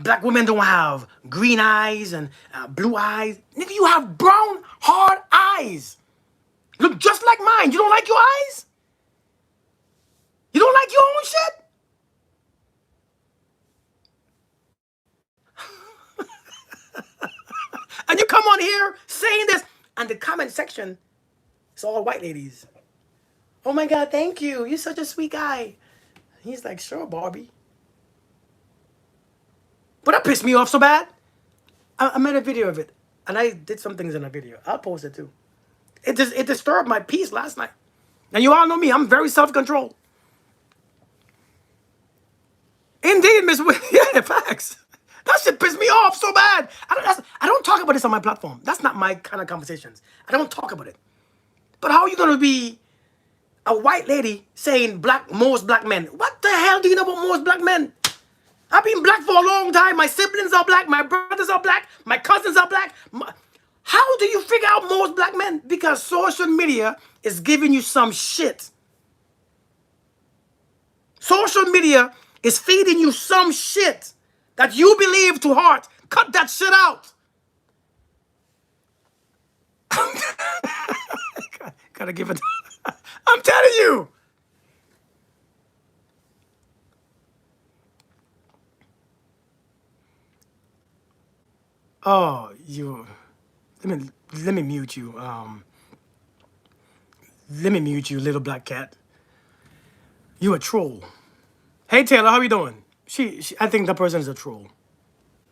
Black women don't have green eyes and blue eyes. Nigga, you have brown, hard eyes. Look just like mine. You don't like your eyes? You don't like your own shit? And you come on here saying this. And the comment section, it's all white ladies. Oh my God, thank you. You're such a sweet guy. He's like, sure, Barbie. But that pissed me off so bad. I made a video of it. And I did some things in a video. I'll post it too. It disturbed my peace last night. And you all know me. I'm very self-controlled. Indeed, Miss Willie. Yeah, facts. That shit pissed me off so bad. I don't talk about this on my platform. That's not my kind of conversations. I don't talk about it. But how are you going to be a white lady saying most black men? What the hell do you know about most black men? I've been black for a long time. My siblings are black. My brothers are black. My cousins are black. How do you figure out most black men? Because social media is giving you some shit. Social media is feeding you some shit that you believe to heart. Cut that shit out. Gotta give it. I'm telling you. Oh, you. Let me mute you. Let me mute you, little black cat. You a troll. Hey Taylor, how you doing? I think that person is a troll.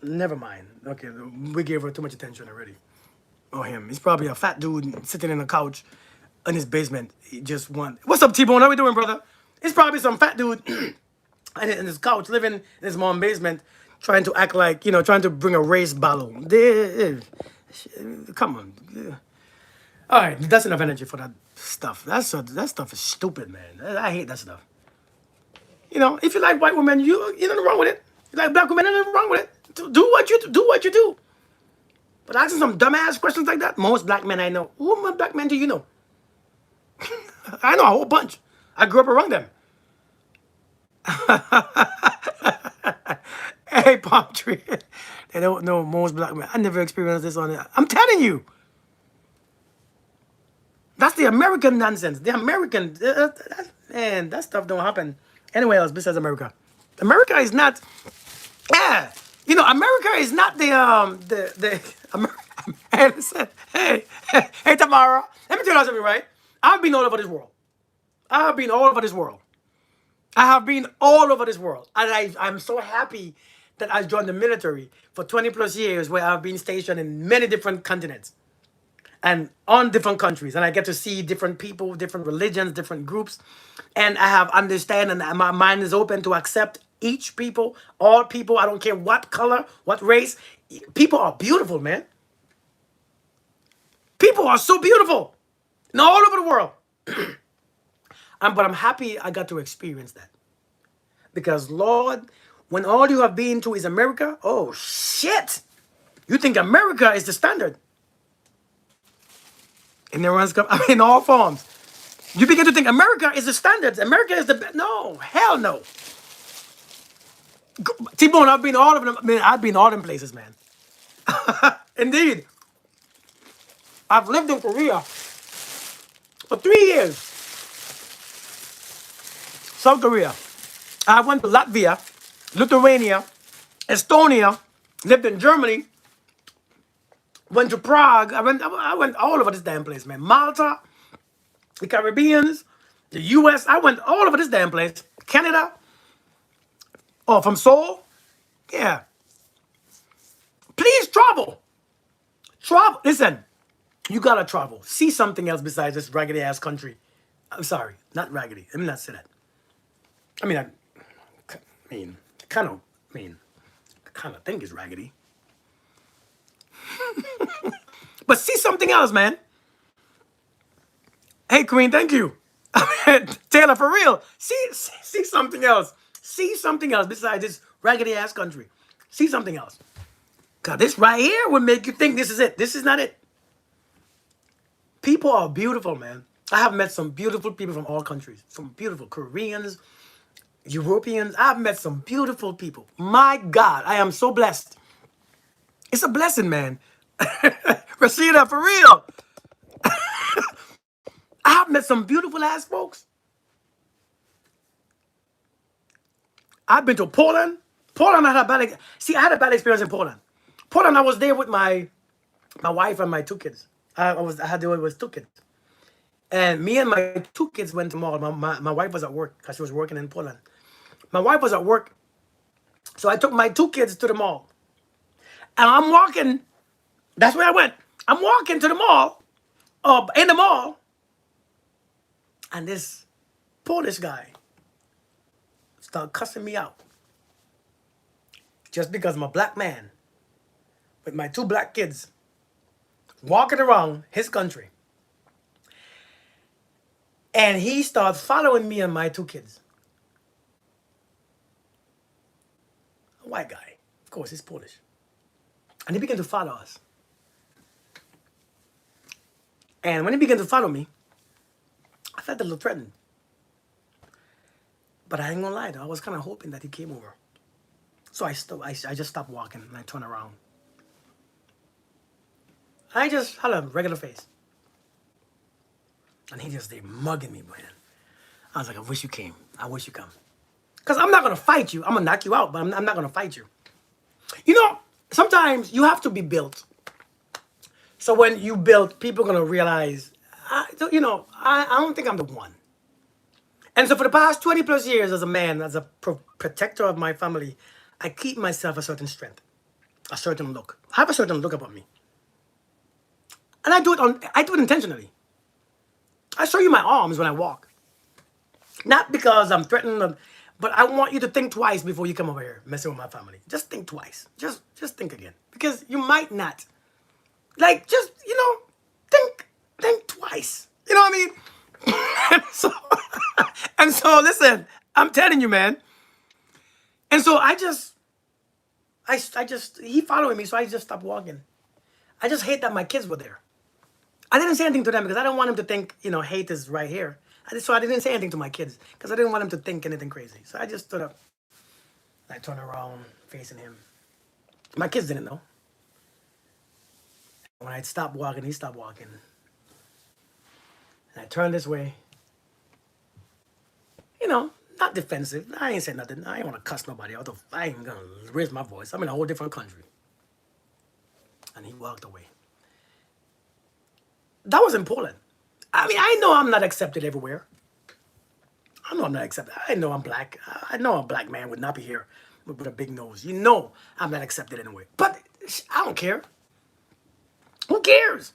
Never mind. Okay, we gave her too much attention already. Or him. He's probably a fat dude sitting in a couch in his basement. He just want. What's up, T-Bone? How we doing, brother? It's probably some fat dude in his couch, living in his mom's basement, trying to act like, trying to bring a race battle. Come on. All right, that's enough energy for that stuff. That stuff is stupid, man. I hate that stuff. If you like white women, you nothing wrong with it. You like black women, nothing wrong with it. Do what you do. But asking some dumbass questions like that, most black men I know. Who black men do you know? I know a whole bunch. I grew up around them. Hey, palm tree. They don't know most black men. I never experienced this on it. I'm telling you. That's the American nonsense. The American, man, that stuff don't happen anywhere else besides America. America is not, yeah. America is not hey, listen, hey, Tamara. Let me tell you something, right? I've been all over this world. I have been all over this world. And I'm so happy that I joined the military for 20 plus years, where I've been stationed in many different continents and on different countries. And I get to see different people, different religions, different groups. And I have understanding, and my mind is open to accept each people, all people. I don't care what color, what race. People are beautiful, man. People are so beautiful. And all over the world. But I'm happy I got to experience that. Because, Lord, when all you have been to is America, oh, shit. You think America is the standard. And everyone's in all forms. You begin to think America is the standard. America is the best. No, hell no. T-Bone, I've been all of them. I've been all them places, man. Indeed. I've lived in Korea for 3 years. South Korea. I went to Latvia, Lithuania, Estonia, lived in Germany, Went to Prague. I went all over this damn place, man. Malta, the Caribbeans, the US. I went all over this damn place. Canada. Oh, from Seoul? Yeah. Please travel. Travel. Listen, you gotta travel. See something else besides this raggedy ass country. I'm sorry, not raggedy. Let me not say that. I mean, kind of, I kind of think it's raggedy. But see something else, man. Hey, Queen, thank you. Taylor, for real. See something else. See something else besides this raggedy ass country. See something else. God, this right here would make you think this is it. This is not it. People are beautiful, man. I have met some beautiful people from all countries. Some beautiful Koreans, Europeans. I've met some beautiful people. My God, I am so blessed. It's a blessing, man. Rashida, for real. I've met some beautiful ass folks. I've been to Poland. Poland, I had a bad. See, I had a bad experience in Poland. Poland, I was there with my wife and my two kids. I had there was two kids, and me and my two kids went to mall. My wife was at work because she was working in Poland. My wife was at work, so I took my two kids to the mall, and I'm walking. That's where I went. I'm walking to the mall, in the mall, and this Polish guy started cussing me out just because I'm a black man with my two black kids walking around his country. And he started following me and my two kids. A white guy. Of course, he's Polish. And he began to follow us. And when he began to follow me, I felt a little threatened. But I ain't gonna lie though, I was kind of hoping that he came over. So I just stopped walking and I turned around. I just had a regular face. And he just stayed mugging me, man. I was like, I wish you came. I wish you come. Because I'm not going to fight you. I'm going to knock you out, but I'm not going to fight you. You know, sometimes you have to be built. So when you build, people are going to realize, I don't think I'm the one. And so for the past 20 plus years as a man, as a protector of my family, I keep myself a certain strength, a certain look. I have a certain look about me. And I do it intentionally. I show you my arms when I walk. Not because I'm threatened, but I want you to think twice before you come over here messing with my family. Just think twice. Just think again. Because you might not. Like, just, think twice. You know what I mean? and so, listen, I'm telling you, man. And so I just, he following me, so I just stopped walking. I just hate that my kids were there. I didn't say anything to them because I don't want him to think, hate is right here. So I didn't say anything to my kids because I didn't want him to think anything crazy. So I just stood up. I turned around facing him. My kids didn't know. When I stopped walking, he stopped walking. And I turned this way. Not defensive. I ain't saying nothing. I ain't want to cuss nobody out. I ain't going to raise my voice. I'm in a whole different country. And he walked away. That was in Poland. I mean, I know I'm not accepted everywhere. I know I'm not accepted. I know I'm black. I know a black man would not be here with a big nose. I'm not accepted anywhere. But I don't care. Who cares?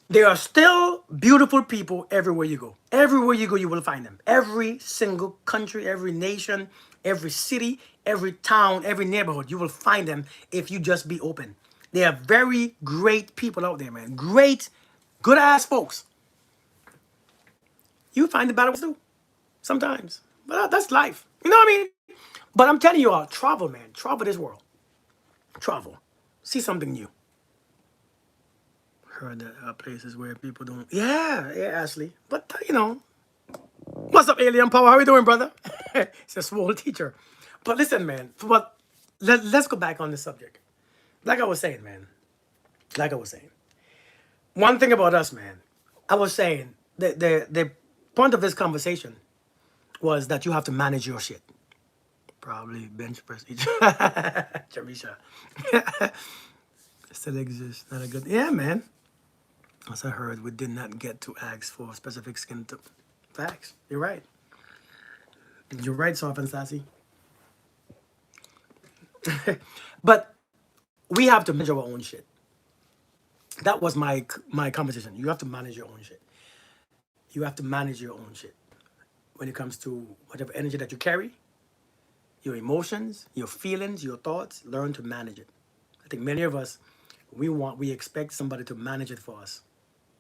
There are still beautiful people everywhere you go. Everywhere you go, you will find them. Every single country, every nation, every city, every town, every neighborhood, you will find them if you just be open. There are very great people out there, man. Great, good-ass folks. You find the bad ones too, sometimes. But that's life. You know what I mean? But I'm telling you all, travel, man. Travel this world. Travel. See something new. Heard that there are places where people don't... Yeah, Ashley. But, what's up, Alien Power? How you doing, brother? It's a swole teacher. But listen, man. But let's go back on this subject. Like I was saying, man. One thing about us, man. I was saying, the point of this conversation was that you have to manage your shit. Probably bench press each. Jarisha. Still exists. Not a good. Yeah, man. As I heard, we did not get to ask for specific skin tone. Facts. You're right. You're right, Soft and Sassy. But we have to manage our own shit. That was my conversation. You have to manage your own shit. You have to manage your own shit when it comes to whatever energy that you carry, your emotions, your feelings, your thoughts. Learn to manage it. I think many of us, we expect somebody to manage it for us.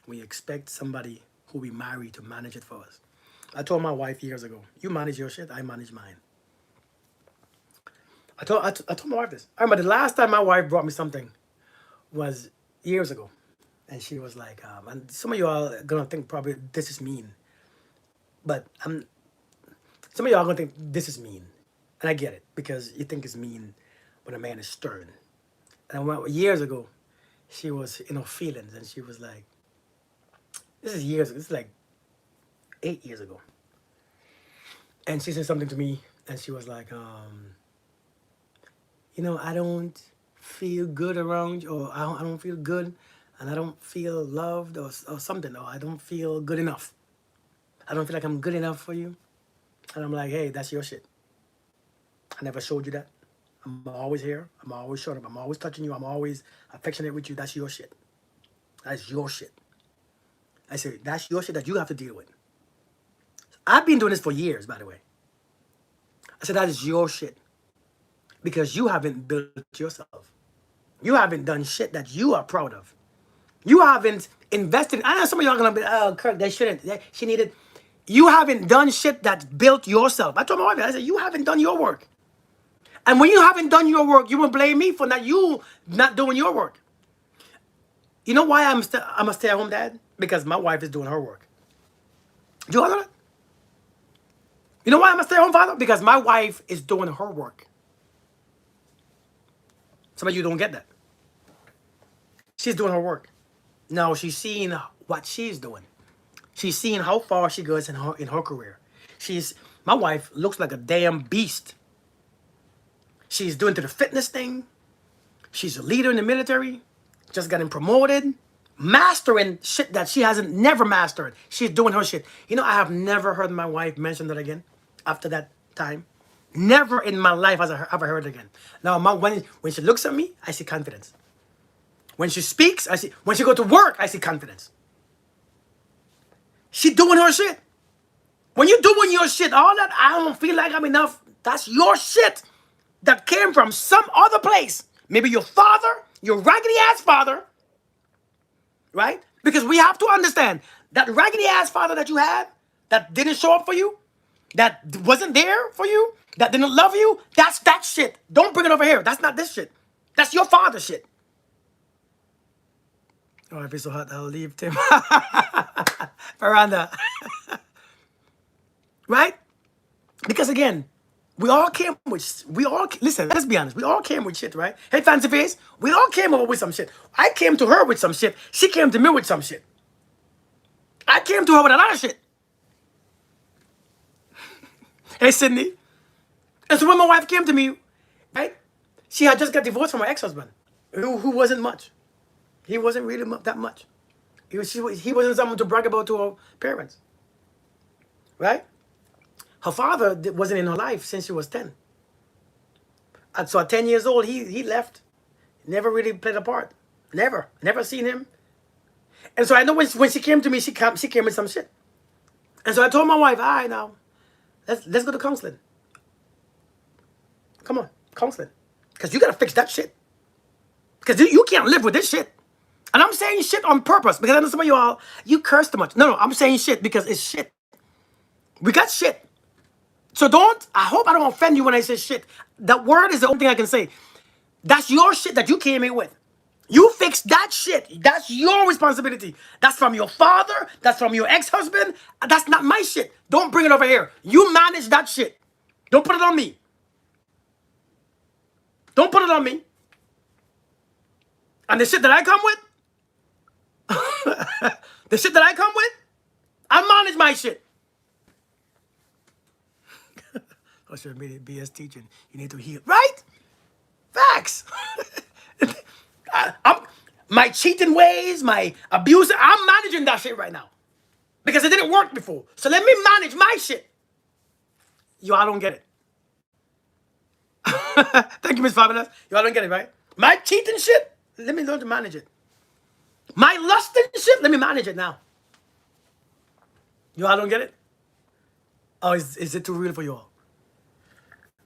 We expect somebody who we marry to manage it for us. I told my wife years ago, you manage your shit, I manage mine. I told my wife this. I remember the last time my wife brought me something was years ago. And she was like, and some of you all are gonna think probably this is mean. But some of y'all are gonna think this is mean. And I get it, because you think it's mean when a man is stern. And I went, years ago, she was in her feelings and she was like, this is years ago, this is like 8 years ago. And she said something to me and she was like, I don't feel good around you, or I don't feel good, and I don't feel loved, or something, or I don't feel good enough. I don't feel like I'm good enough for you. And I'm like, hey, that's your shit. I never showed you that. I'm always here. I'm always showing up. I'm always touching you. I'm always affectionate with you. That's your shit. That's your shit. I said, that's your shit that you have to deal with. I've been doing this for years, by the way. I said, that is your shit. Because you haven't built yourself. You haven't done shit that you are proud of. You haven't invested. I know some of y'all are going to be, oh, Kirk, they shouldn't. She needed. You haven't done shit that built yourself. I told my wife, I said, you haven't done your work. And when you haven't done your work, you will blame me for not doing your work. You know why I'm a stay-at-home dad? Because my wife is doing her work. Do you all know that? You know why I'm a stay-at-home father? Because my wife is doing her work. Some of you don't get that. She's doing her work. Now she's seeing what she's doing. She's seeing how far she goes in her career. My wife looks like a damn beast. She's doing to the fitness thing. She's a leader in the military. Just getting promoted. Mastering shit that she hasn't never mastered. She's doing her shit. I have never heard my wife mention that again after that time. Never in my life has I ever heard it again. Now, when she looks at me, I see confidence. When she speaks, I see. When she go to work, I see confidence. She doing her shit. When you're doing your shit, all that I don't feel like I'm enough, that's your shit that came from some other place. Maybe your father, your raggedy ass father, right? Because we have to understand that raggedy ass father that you had, that didn't show up for you, that wasn't there for you, that didn't love you, that's that shit. Don't bring it over here. That's not this shit. That's your father's shit. Oh, if it's so hot, I'll leave Tim. Veranda. Right? Because again, listen, let's be honest, we all came with shit, right? Hey, Fancy Face, we all came over with some shit. I came to her with some shit. She came to me with some shit. I came to her with a lot of shit. Hey, Sydney. And so when my wife came to me, right, she had just got divorced from her ex-husband, who wasn't much. He wasn't really that much. He wasn't someone to brag about to her parents, right? Her father wasn't in her life since she was 10. And so at 10 years old, he left. Never really played a part. Never seen him. And so I know when she came to me, she came with some shit. And so I told my wife, all right now, let's go to counseling. Come on, counseling. Because you got to fix that shit. Because you can't live with this shit. And I'm saying shit on purpose because I know some of you all, you curse too much. No, I'm saying shit because it's shit. We got shit. So I hope I don't offend you when I say shit. That word is the only thing I can say. That's your shit that you came in with. You fix that shit. That's your responsibility. That's from your father. That's from your ex-husband. That's not my shit. Don't bring it over here. You manage that shit. Don't put it on me. Don't put it on me. And the shit that I come with, I manage my shit. I should have made it BS teaching. You need to heal. Right? Facts. My cheating ways, my abuse, I'm managing that shit right now. Because it didn't work before. So let me manage my shit. You all don't get it. Thank you, Miss Fabulous. You all don't get it, right? My cheating shit, let me learn to manage it. My lusting shit, let me manage it now. You all don't get it? Oh, is it too real for you all?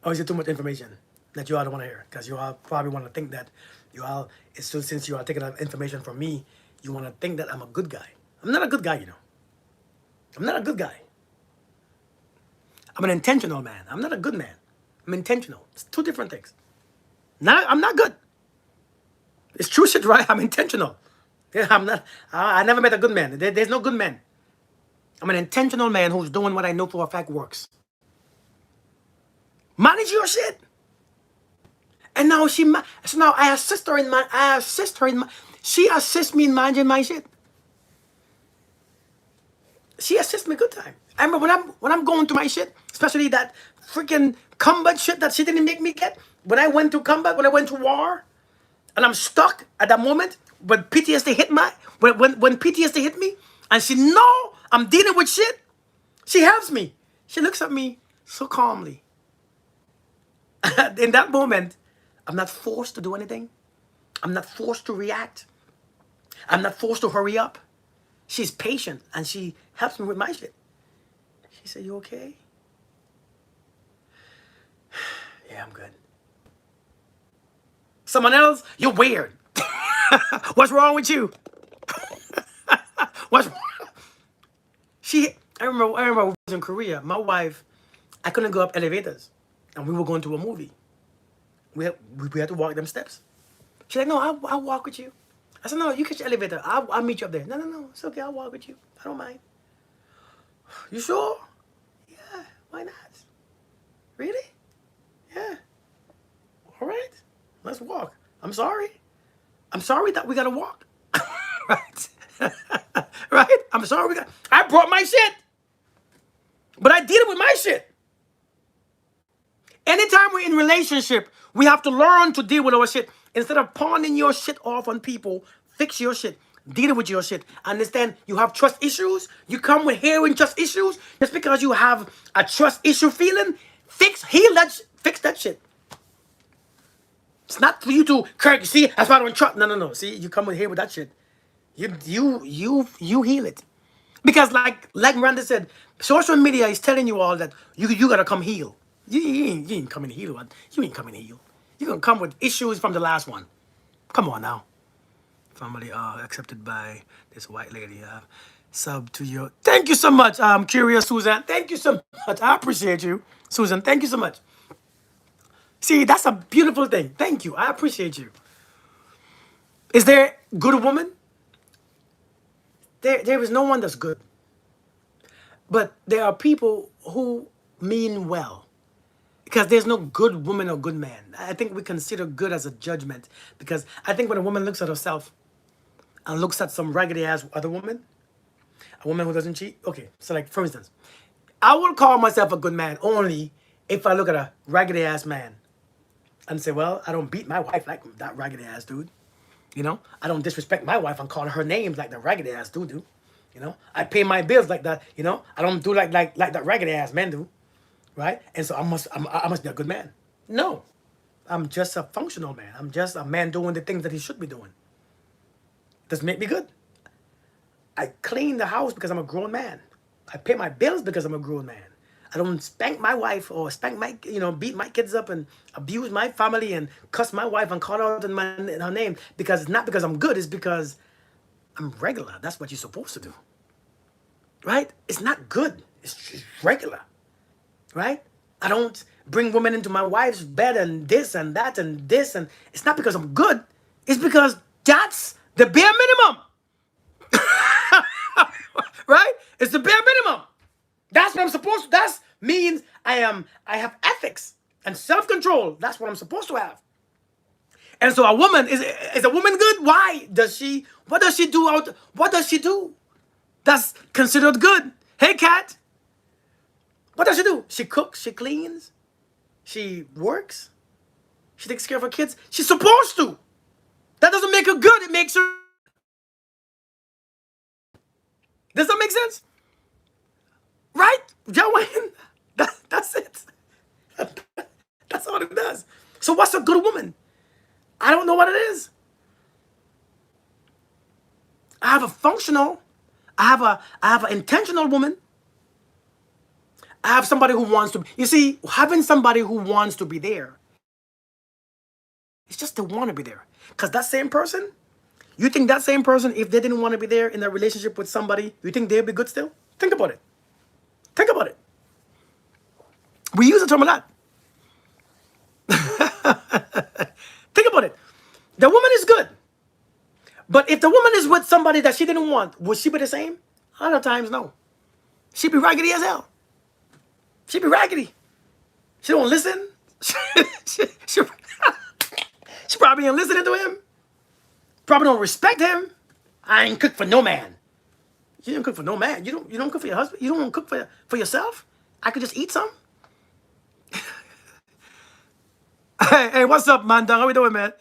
Or is it too much information that you all don't want to hear? Because you all probably want to think that you all, it's still, since you are taking that information from me, you want to think that I'm a good guy. I'm not a good guy, you know. I'm not a good guy. I'm an intentional man. I'm not a good man. I'm intentional. It's two different things. I'm not good. It's true shit, right? I'm intentional. Yeah, I'm not. I never met a good man. There's no good man. I'm an intentional man who's doing what I know for a fact works. Manage your shit. And now so now I assist her in she assists me in managing my shit. She assists me good time. I remember when I'm going through my shit, especially that freaking combat shit that she didn't make me get. When I went to combat, when I went to war, and I'm stuck at that moment when PTSD hit when PTSD hit me, and she know I'm dealing with shit, she helps me. She looks at me so calmly. In that moment, I'm not forced to do anything. I'm not forced to react. I'm not forced to hurry up. She's patient and she helps me with my shit. She said, "You okay?" Yeah, I'm good. Someone else, "You're weird." What's wrong with you? What's I remember I was in Korea. My wife, I couldn't go up elevators. And we were going to a movie. We had to walk them steps. She's like, "No, I'll walk with you." I said, "No, you catch the elevator. I'll meet you up there." "No, no, no. It's okay. I'll walk with you. I don't mind." "You sure?" "Yeah, why not?" "Really?" "Yeah." "All right. Let's walk." I'm sorry that we gotta walk. Right? Right? I'm sorry I brought my shit. But I deal with my shit. Anytime we're in relationship, we have to learn to deal with our shit. Instead of pawning your shit off on people, fix your shit. Deal with your shit. Understand you have trust issues. You come with hearing trust issues. Just because you have a trust issue feeling, fix that shit. It's not for you to correct. See, that's why I don't trust. No, no, no. See, you come with here with that shit. You heal it. Because like Miranda said, social media is telling you all that you gotta come heal. You ain't coming to heal. You ain't coming to heal. You're gonna come with issues from the last one. Come on now. Family accepted by this white lady. Sub to your. Thank you so much. I'm curious, Susan. Thank you so much. I appreciate you, Susan. Thank you so much. See, that's a beautiful thing. Thank you. I appreciate you. Is there good woman? There is no one that's good. But there are people who mean well. Because there's no good woman or good man. I think we consider good as a judgment. Because I think when a woman looks at herself and looks at some raggedy ass other woman, a woman who doesn't cheat. Okay, so like for instance, I will call myself a good man only if I look at a raggedy ass man and say, well, I don't beat my wife like that raggedy ass dude. You know, I don't disrespect my wife and call her names like the raggedy ass dude do. You know, I pay my bills like that. You know, I don't do like that raggedy ass man do. Right? And so I must be a good man. No, I'm just a functional man. I'm just a man doing the things that he should be doing. Doesn't make me good. I clean the house because I'm a grown man. I pay my bills because I'm a grown man. I don't spank my wife or beat my kids up and abuse my family and cuss my wife and call out in her name because it's not because I'm good. It's because I'm regular. That's what you're supposed to do. Right? It's not good. It's just regular. Right? I don't bring women into my wife's bed and this and that and this. And it's not because I'm good. It's because that's the bare minimum. Right? It's the bare minimum. That's what I'm supposed to. That means I have ethics and self-control. That's what I'm supposed to have. And so a woman, is a woman good? Why does she, what does she do what does she do that's considered good? Hey, Kat. What does she do? She cooks, she cleans, she works, she takes care of her kids. She's supposed to. That doesn't make her good. It makes her. Does that make sense? Right? John Wayne? That's it. That's all it does. So what's a good woman? I don't know what it is. I have a functional, I have an intentional woman. I have somebody who wants to. You see, having somebody who wants to be there, it's just they want to be there. Because that same person, you think that same person, if they didn't want to be there in a relationship with somebody, you think they'd be good still? Think about it. Think about it. We use the term a lot. Think about it. The woman is good. But if the woman is with somebody that she didn't want, would she be the same? A lot of times, no. She'd be raggedy as hell. She'd be raggedy. She don't listen. she probably ain't listening to him. Probably don't respect him. I ain't cook for no man. You don't cook for no man. You don't cook for your husband. You don't cook for yourself. I could just eat some. Hey, what's up, man? How we doing, man?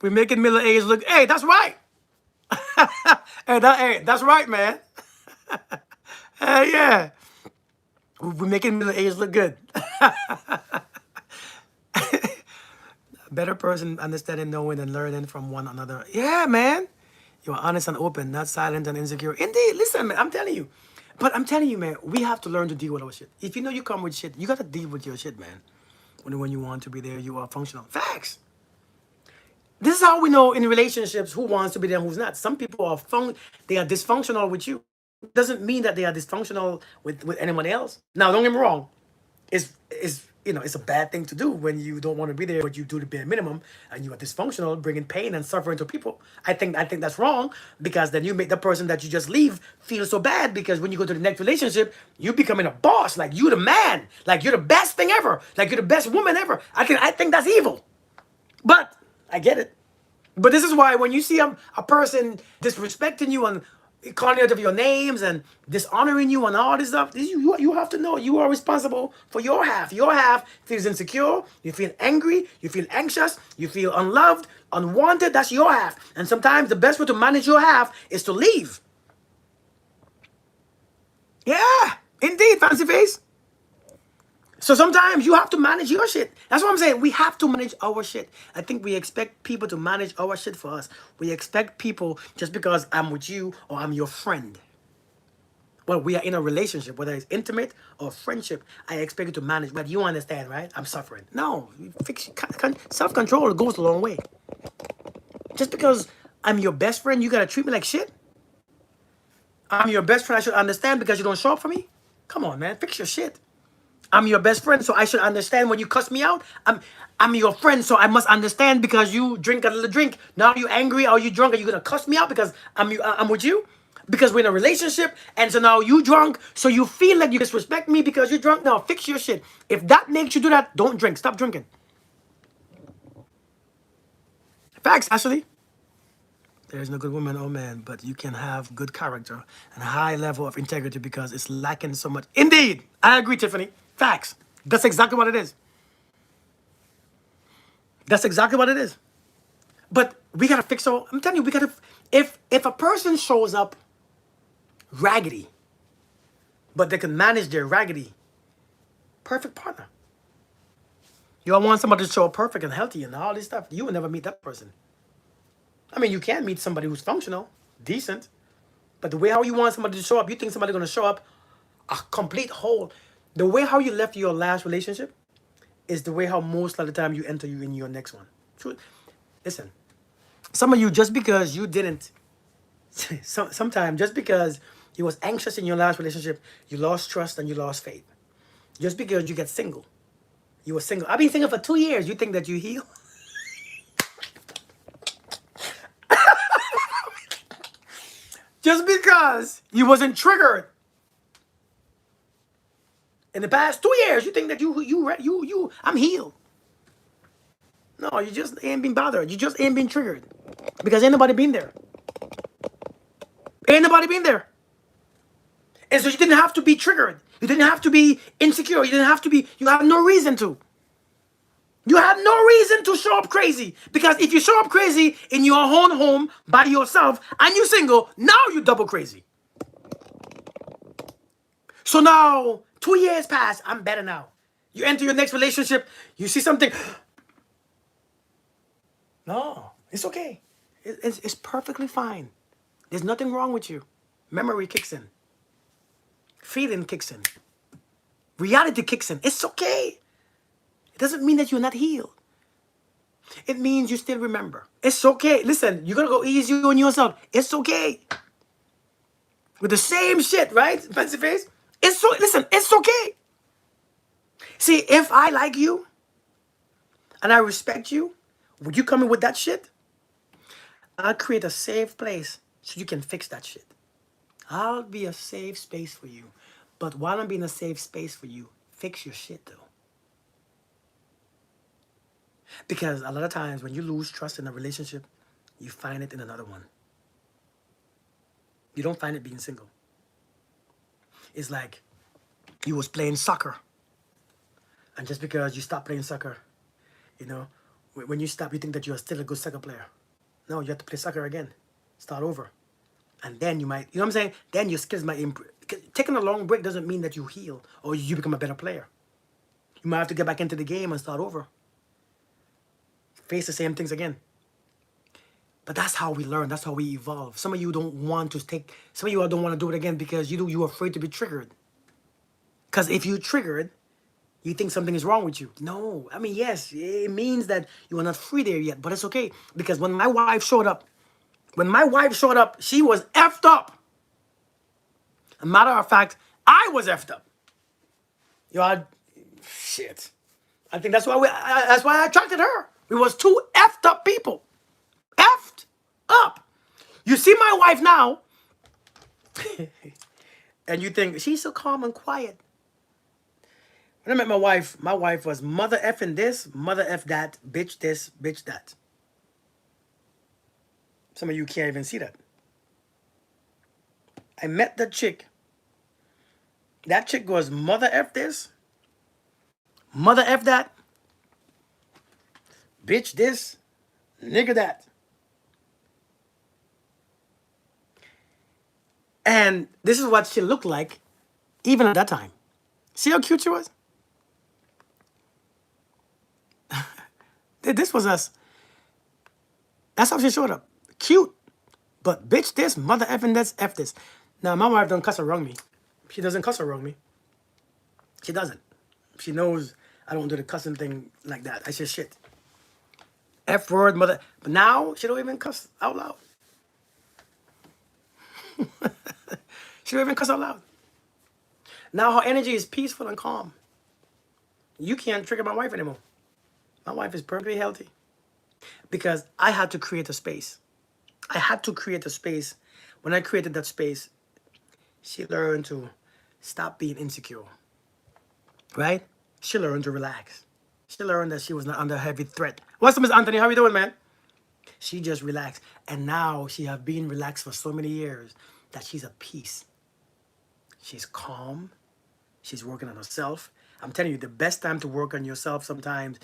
We're making middle age look. Hey, that's right. Hey, that's right, man. Hey, yeah. We're making middle age look good. Better person understanding, knowing, and learning from one another. Yeah, man. You are honest and open, not silent and insecure. Indeed. Listen, man, I'm telling you. But I'm telling you, man, we have to learn to deal with our shit. If you know you come with shit, you got to deal with your shit, man. When you want to be there, you are functional. Facts. This is how we know in relationships who wants to be there and who's not. Some people are they are dysfunctional with you. Doesn't mean that they are dysfunctional with anyone else. Now, don't get me wrong. It's it's a bad thing to do when you don't want to be there, but you do the bare minimum and you are dysfunctional, bringing pain and suffering to people. I think that's wrong, because then you make the person that you just leave feel so bad, because when you go to the next relationship, you becoming a boss, like you the man, like you're the best thing ever, like you're the best woman ever. I think that's evil, but I get it. But this is why when you see a person disrespecting you and calling out of your names and dishonoring you and all this stuff, you have to know you are responsible for your half. Your half feels insecure, you feel angry, you feel anxious, you feel unloved, unwanted. That's your half. And sometimes the best way to manage your half is to leave. Yeah, indeed, fancy face. So sometimes you have to manage your shit. That's what I'm saying. We have to manage our shit. I think we expect people to manage our shit for us. We expect people, just because I'm with you or I'm your friend. Well, we are in a relationship, whether it's intimate or friendship, I expect you to manage. But you understand, right? I'm suffering. No, self-control goes a long way. Just because I'm your best friend, you gotta treat me like shit? I'm your best friend, I should understand because you don't show up for me? Come on, man. Fix your shit. I'm your best friend, so I should understand when you cuss me out. I'm your friend, so I must understand because you drink a little drink. Now you angry or you drunk? Are you gonna cuss me out because I'm with you? Because we're in a relationship, and so now you drunk, so you feel like you disrespect me because you're drunk. Now fix your shit. If that makes you do that, don't drink. Stop drinking. Facts, Ashley. There is no good woman or man, but you can have good character and a high level of integrity because it's lacking so much. Indeed, I agree, Tiffany. Facts. That's exactly what it is. That's exactly what it is. But we gotta fix our. I'm telling you, we gotta. If a person shows up raggedy, but they can manage their raggedy, perfect partner. You don't want somebody to show up perfect and healthy and all this stuff. You will never meet that person. I mean, you can meet somebody who's functional, decent, but the way how you want somebody to show up, you think somebody's gonna show up a complete whole. The way how you left your last relationship is the way how most of the time you enter you in your next one. True. Listen, some of you, just because you didn't, sometimes just because you was anxious in your last relationship, you lost trust and you lost faith. Just because you get single, you were single. I've been single for 2 years. You think that you heal? Just because you wasn't triggered in the past 2 years, you think that I'm healed. No, you just ain't been bothered. You just ain't been triggered. Because ain't nobody been there. Ain't nobody been there. And so you didn't have to be triggered. You didn't have to be insecure. You didn't have to be, you have no reason to. You have no reason to show up crazy. Because if you show up crazy in your own home by yourself and you're single, now you're double crazy. So now, 2 years pass, I'm better now. You enter your next relationship, you see something. No, it's okay. It's perfectly fine. There's nothing wrong with you. Memory kicks in. Feeling kicks in. Reality kicks in. It's okay. It doesn't mean that you're not healed. It means you still remember. It's okay. Listen, you're going to go easy on yourself. It's okay. With the same shit, right? Fancy face. Listen, it's okay. See, if I like you and I respect you, would you come in with that shit? I'll create a safe place so you can fix that shit. I'll be a safe space for you. But while I'm being a safe space for you, fix your shit though. Because a lot of times when you lose trust in a relationship, you find it in another one. You don't find it being single. It's like you was playing soccer. And just because you stop playing soccer, you know, when you stop, you think that you're still a good soccer player. No, you have to play soccer again. Start over. And then you might, you know what I'm saying? Then your skills might improve. Taking a long break doesn't mean that you heal or you become a better player. You might have to get back into the game and start over. Face the same things again. But that's how we learn. That's how we evolve. Some of you don't want to take, some of you don't want to do it again because you're afraid to be triggered. Because if you're triggered, you think something is wrong with you. No, I mean, yes, it means that you are not free there yet, but it's okay. Because when my wife showed up, she was effed up. A matter of fact, I was effed up. Shit. I think that's why I attracted her. We was two effed up people. Effed up. You see my wife now, and you think she's so calm and quiet. When I met my wife was mother effing this, mother eff that, bitch this, bitch that. Some of you can't even see that. I met the chick. That chick was mother eff this, mother eff that, bitch this, nigga that. And this is what she looked like even at that time. See how cute she was? This was us. That's how she showed up. Cute. But bitch this, mother effing this, F this. Now, my wife don't cuss around me. She doesn't cuss around me. She doesn't. She knows I don't do the cussing thing like that. I say shit. F word, mother. But now, she don't even cuss out loud. She don't even cuss out loud. Now her energy is peaceful and calm. You can't trigger my wife anymore. My wife is perfectly healthy. Because I had to create a space. I had to create a space. When I created that space, she learned to stop being insecure. Right? She learned to relax. She learned that she was not under heavy threat. What's up, Miss Anthony? How you doing, man? She just relaxed. And now she has been relaxed for so many years that she's at peace. She's calm. She's working on herself. I'm telling you, the best time to work on yourself sometimes,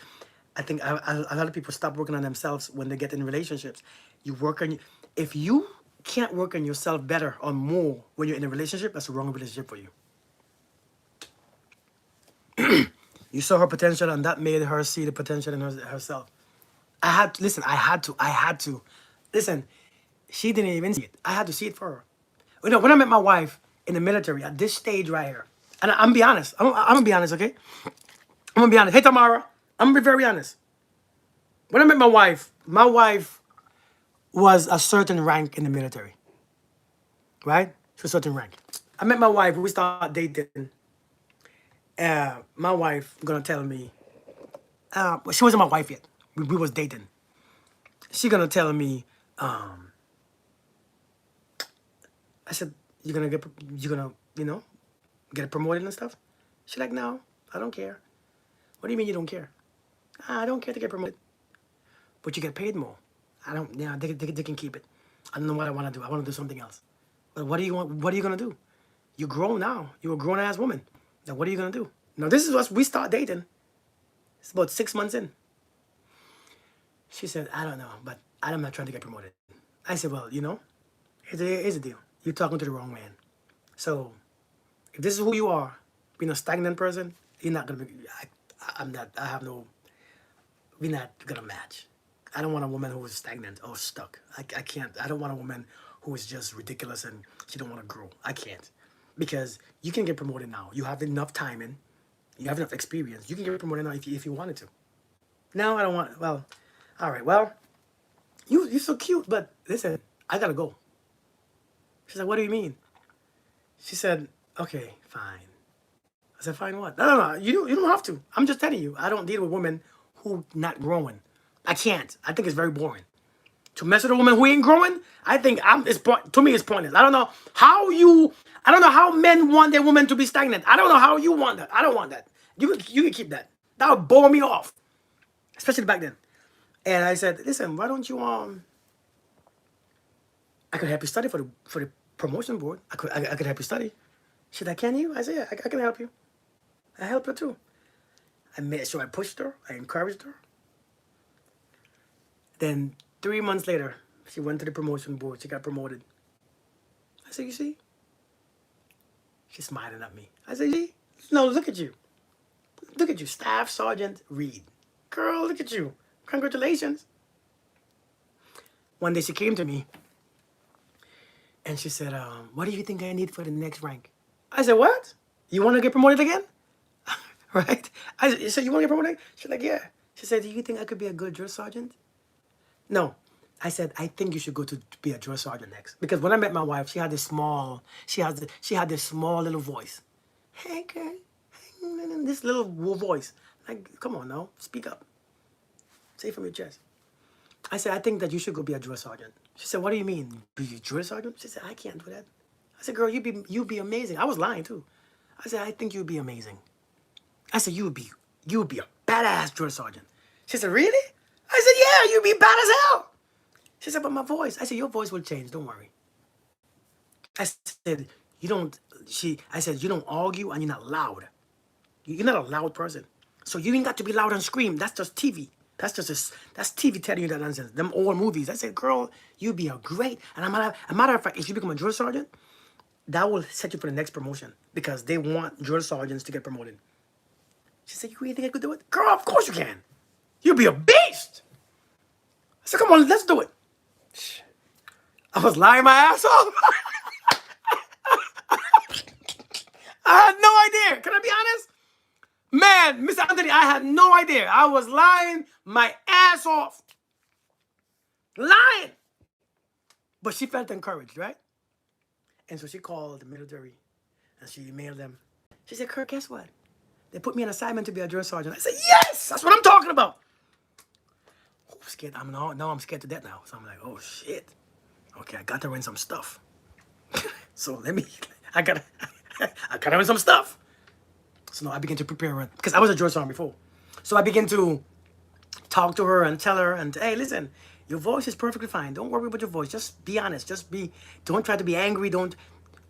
I think a lot of people stop working on themselves when they get in relationships. You work on, if you can't work on yourself better or more when you're in a relationship, that's the wrong relationship for you. You saw her potential and that made her see the potential in herself. I had to, listen, I had to. Listen, she didn't even see it. I had to see it for her. You know, when I met my wife in the military at this stage right here, and I'm gonna be honest, I'm gonna be honest, okay? I'm gonna be honest. Hey, Tamara, I'm gonna be very honest. When I met my wife was a certain rank in the military, right? She was a certain rank. I met my wife, we started dating. My wife gonna tell me, well, she wasn't my wife yet. We was dating. She gonna tell me, I said, you're gonna, you know, get promoted and stuff? She's like, no, I don't care. What do you mean you don't care? I don't care to get promoted. But you get paid more. I don't, yeah, they can keep it. I don't know what I want to do. I want to do something else. But what are you gonna do? You're grown now. You're a grown-ass woman. Now what are you gonna do? Now this is us, we start dating. It's about 6 months in. She said, I don't know, but I'm not trying to get promoted. I said, well, here's the deal. You're talking to the wrong man. So if this is who you are, being a stagnant person, you're not gonna be. I'm not. I have no. We're not gonna match. I don't want a woman who is stagnant or stuck. I can't. I don't want a woman who is just ridiculous and she don't want to grow. I can't, because you can get promoted now. You have enough time in. You have enough experience. You can get promoted now if you wanted to. No, I don't want. Well, all right. Well, you're so cute, but listen, I gotta go. She's like, what do you mean? She said, okay, fine. I said, fine what? No. You don't have to. I'm just telling you. I don't deal with women who not growing. I can't. I think it's very boring. To mess with a woman who ain't growing, I think to me it's pointless. I don't know how men want their woman to be stagnant. I don't know how you want that. I don't want that. You can keep that. That would bore me off. Especially back then. And I said, listen, why don't you I could help you study for the promotion board. I could help you study. She said, can you? I said, yeah, I can help you. I helped her too. I made sure I pushed her. I encouraged her. Then 3 months later, she went to the promotion board. She got promoted. I said, you see? She's smiling at me. I said, see? No, look at you. Look at you, Staff Sergeant Reed. Girl, look at you. Congratulations. One day she came to me and she said, what do you think I need for the next rank? I said, what? You want to get promoted again? Right? I said, you want to get promoted? She's like, yeah. She said, do you think I could be a good drill sergeant? No. I said, I think you should go to be a drill sergeant next. Because when I met my wife, she had this small little voice. Hey, girl. This little voice. Like, come on now, speak up. Say it from your chest. I said, I think that you should go be a drill sergeant. She said, what do you mean? Be a drill sergeant? She said, I can't do that. I said, girl, you'd be amazing. I was lying too. I said, I think you'd be amazing. I said, you would be a badass drill sergeant. She said, really? I said, yeah, you'd be bad as hell. She said, but my voice. I said, your voice will change, don't worry. I said, I said, you don't argue and you're not loud. You're not a loud person. So you ain't got to be loud and scream. That's just TV. That's TV telling you that nonsense. Them old movies. I said, girl, you'd be a great. And a matter of fact, if you become a drill sergeant, that will set you for the next promotion because they want drill sergeants to get promoted. She said, you really think I could do it? Girl, of course you can. You'll be a beast. I said, come on, let's do it. I was lying my ass off. I had no idea. Can I be honest? Man, Mr. Anthony, I had no idea. I was lying my ass off. Lying. But she felt encouraged, right? And so she called the military and she emailed them. She said, Kirk, guess what? They put me on assignment to be a drill sergeant. I said, yes, that's what I'm talking about. Oh, I'm scared. Now I'm scared to death now. So I'm like, oh, shit. Okay, I got to win some stuff. So I got to win some stuff. So now I begin to prepare her because I was a drill sergeant before. So I begin to talk to her and tell her, and hey, listen, your voice is perfectly fine. Don't worry about your voice. Just be honest. Don't try to be angry.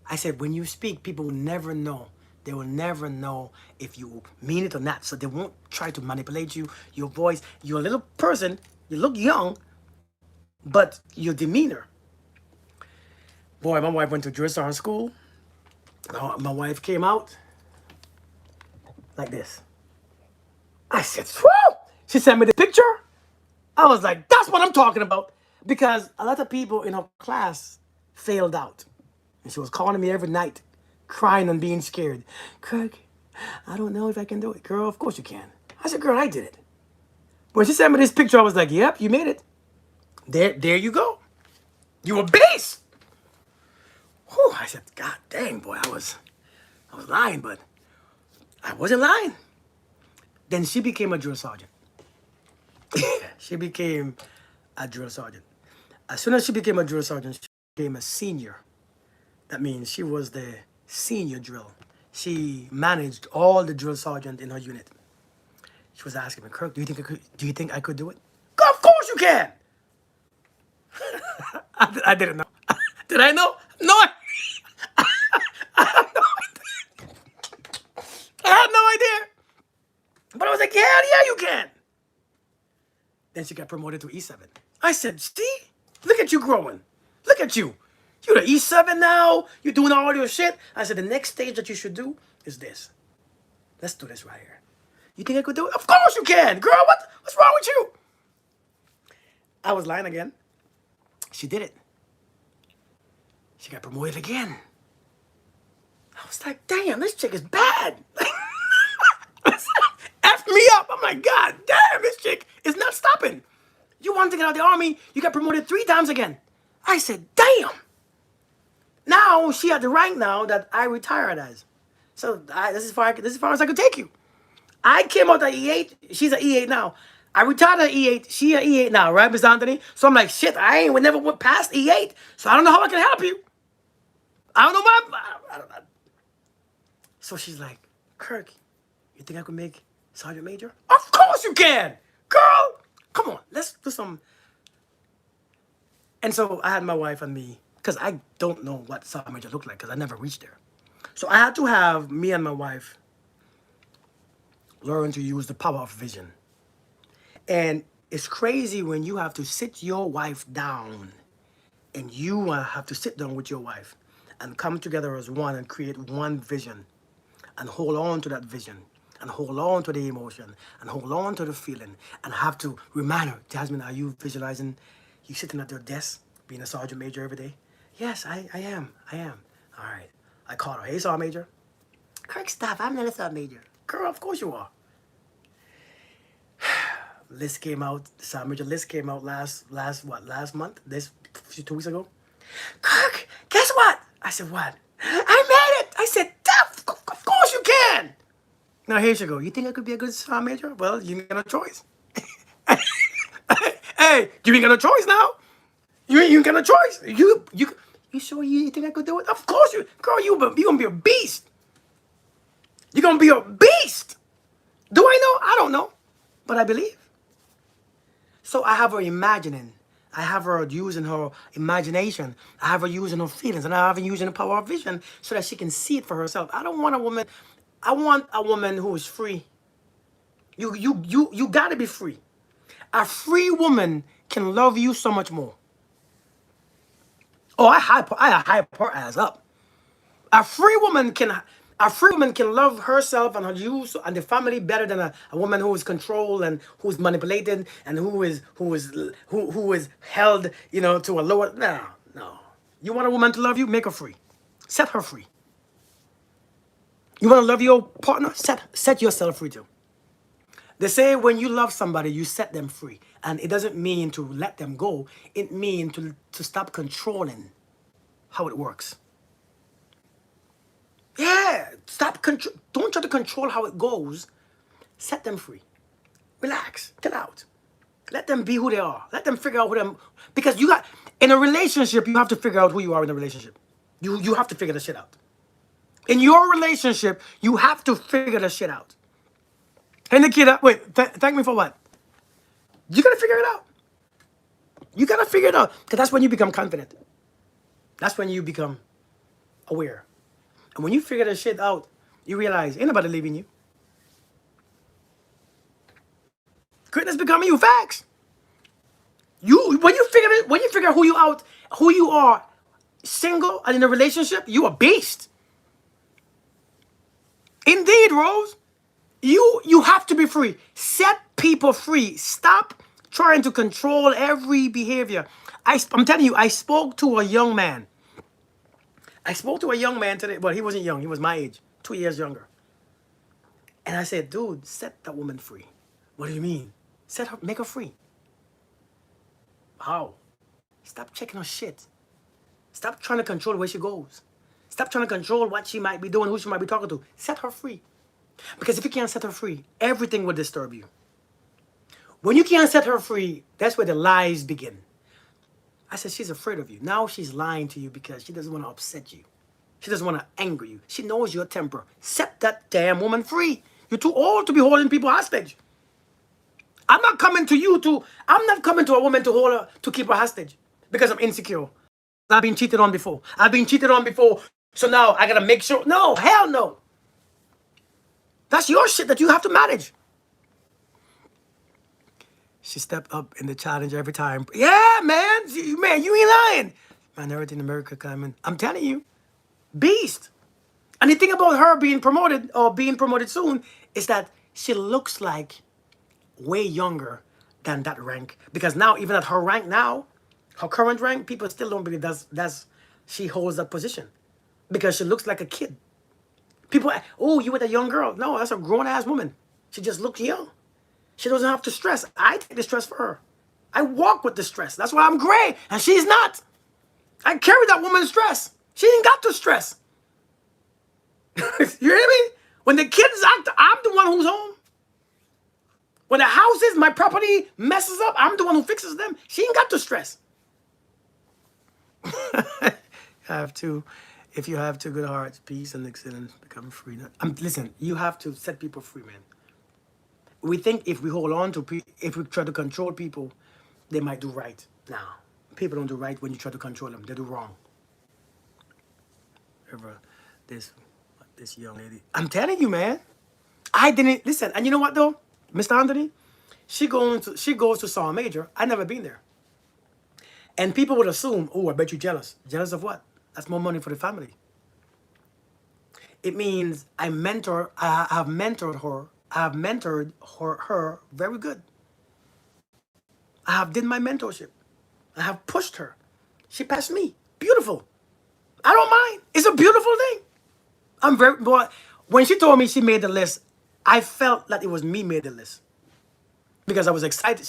I said, when you speak, people will never know. They will never know if you mean it or not. So they won't try to manipulate you. Your voice, you're a little person. You look young, but your demeanor. Boy, my wife went to drill sergeant school. My wife came out like this. I said, whew! She sent me the picture. I was like, that's what I'm talking about. Because a lot of people in her class failed out. And she was calling me every night, crying and being scared. Kirk, I don't know if I can do it. Girl, of course you can. I said, girl, I did it. When she sent me this picture, I was like, yep, you made it. There you go. You a beast. Whew, I said, God dang, boy, I was lying, but I wasn't lying. Then she became a drill sergeant. She became a drill sergeant. As soon as she became a drill sergeant, she became a senior. That means she was the senior drill. She managed all the drill sergeant in her unit. She was asking me, Kirk, do you think I could do it? Girl, of course you can. I didn't know. Did I know? No. I had no idea. But I was like, hell yeah, you can. Then she got promoted to E7. I said, see? Look at you growing. Look at you. You're the E7 now. You're doing all your shit. I said, the next stage that you should do is this. Let's do this right here. You think I could do it? Of course you can. Girl, what's wrong with you? I was lying again. She did it. She got promoted again. I was like, damn, this chick is bad. F me up. I'm like, God damn, this chick is not stopping. You want to get out of the army, you got promoted 3 times again. I said, damn. Now she at the rank now that I retired as. So this is far as I could take you. I came out at E8. She's at E8 now. I retired at E8. She at E8 now, right, Miss Anthony? So I'm like, shit, I ain't never went past E8. So I don't know how I can help you. I don't know I don't know. So she's like, Kirk, you think I could make Sergeant Major? Of course you can, girl. Come on, let's do some. And so I had my wife and me, because I don't know what Sergeant Major looked like, because I never reached there. So I had to have me and my wife learn to use the power of vision. And it's crazy when you have to sit your wife down, and you have to sit down with your wife and come together as one and create one vision and hold on to that vision and hold on to the emotion and hold on to the feeling and have to remind her, Jasmine, are you visualizing you sitting at your desk being a sergeant major every day? Yes, I am. All right. I called her, hey, sergeant major. Kirk, stop, I'm not a sergeant major. Girl, of course you are. List came out, the sergeant major list came out last month, 2 weeks ago. Kirk, guess what? I said, what? I made it. I said, of course you can. Now here she go. You think I could be a good sergeant major? Well, you ain't got no choice. Hey, you ain't got no choice now. You ain't got no choice. You sure you think I could do it? Of course you, girl. You gonna be a beast. You're gonna be a beast. Do I know? I don't know, but I believe. So I have her imagining. I have her using her imagination. I have her using her feelings, and I have her using the power of vision so that she can see it for herself. I don't want a woman. I want a woman who is free. You gotta be free. A free woman can love you so much more. Oh, I hype her ass up. A free woman can love herself and her use and the family better than a woman who is controlled and who's manipulated and who is held, to a lower. No. You want a woman to love you? Make her free. Set her free. You want to love your partner? Set yourself free too. They say when you love somebody, you set them free. And it doesn't mean to let them go. It means to stop controlling how it works. Yeah, don't try to control how it goes. Set them free. Relax, chill out. Let them be who they are. Let them figure out who them. Because in a relationship, you have to figure out who you are in a relationship. You have to figure the shit out. In your relationship, you have to figure the shit out. Hey, Nikita, wait, thank me for what? You gotta figure it out. You gotta figure it out. Because that's when you become confident. That's when you become aware. And when you figure that shit out, you realize ain't nobody leaving you. Greatness becoming you. Facts. When you figure who you are, single and in a relationship, you a beast. Indeed, Rose. You have to be free. Set people free. Stop trying to control every behavior. I'm telling you, I spoke to a young man. Today, but he wasn't young. He was my age, 2 years younger. And I said, dude, set that woman free. What do you mean? Make her free. How? Stop checking her shit. Stop trying to control where she goes. Stop trying to control what she might be doing, who she might be talking to. Set her free. Because if you can't set her free, everything will disturb you. When you can't set her free, that's where the lies begin. I said, she's afraid of you. Now she's lying to you because she doesn't want to upset you. She doesn't want to anger you. She knows your temper. Set that damn woman free. You're too old to be holding people hostage. I'm not coming to a woman to keep her hostage because I'm insecure. I've been cheated on before. So now I got to make sure. No, hell no. That's your shit that you have to manage. She stepped up in the challenge every time. Yeah, man. Man, you ain't lying. Minority in America coming. I'm telling you. Beast. And the thing about her being promoted or being promoted soon is that she looks like way younger than that rank. Because now, even at her rank now, her current rank, people still don't believe that's she holds that position. Because she looks like a kid. People, oh, you with a young girl. No, that's a grown-ass woman. She just looks young. She doesn't have to stress. I take the stress for her. I walk with the stress. That's why I'm great, and she's not. I carry that woman's stress. She ain't got to stress. You hear me? When the kids act, I'm the one who's home. When the houses, my property messes up, I'm the one who fixes them. She ain't got to stress. Have to, if you have two good hearts, peace and excellence become free. Listen, you have to set people free, man. We think if we hold on to if we try to control people, they might do right. Now, people don't do right when you try to control them. They do wrong. Ever, this young lady. I'm telling you, man. I didn't listen. And you know what though, Mr. Anthony, she goes to Saw Major. I never been there. And people would assume, oh, I bet you jealous. Jealous of what? That's more money for the family. It means I have mentored her. I have mentored her very good. I have did my mentorship. I have pushed her. She passed me. Beautiful. I don't mind. It's a beautiful thing. I'm very, but when she told me she made the list, I felt that it was me made the list. Because I was excited.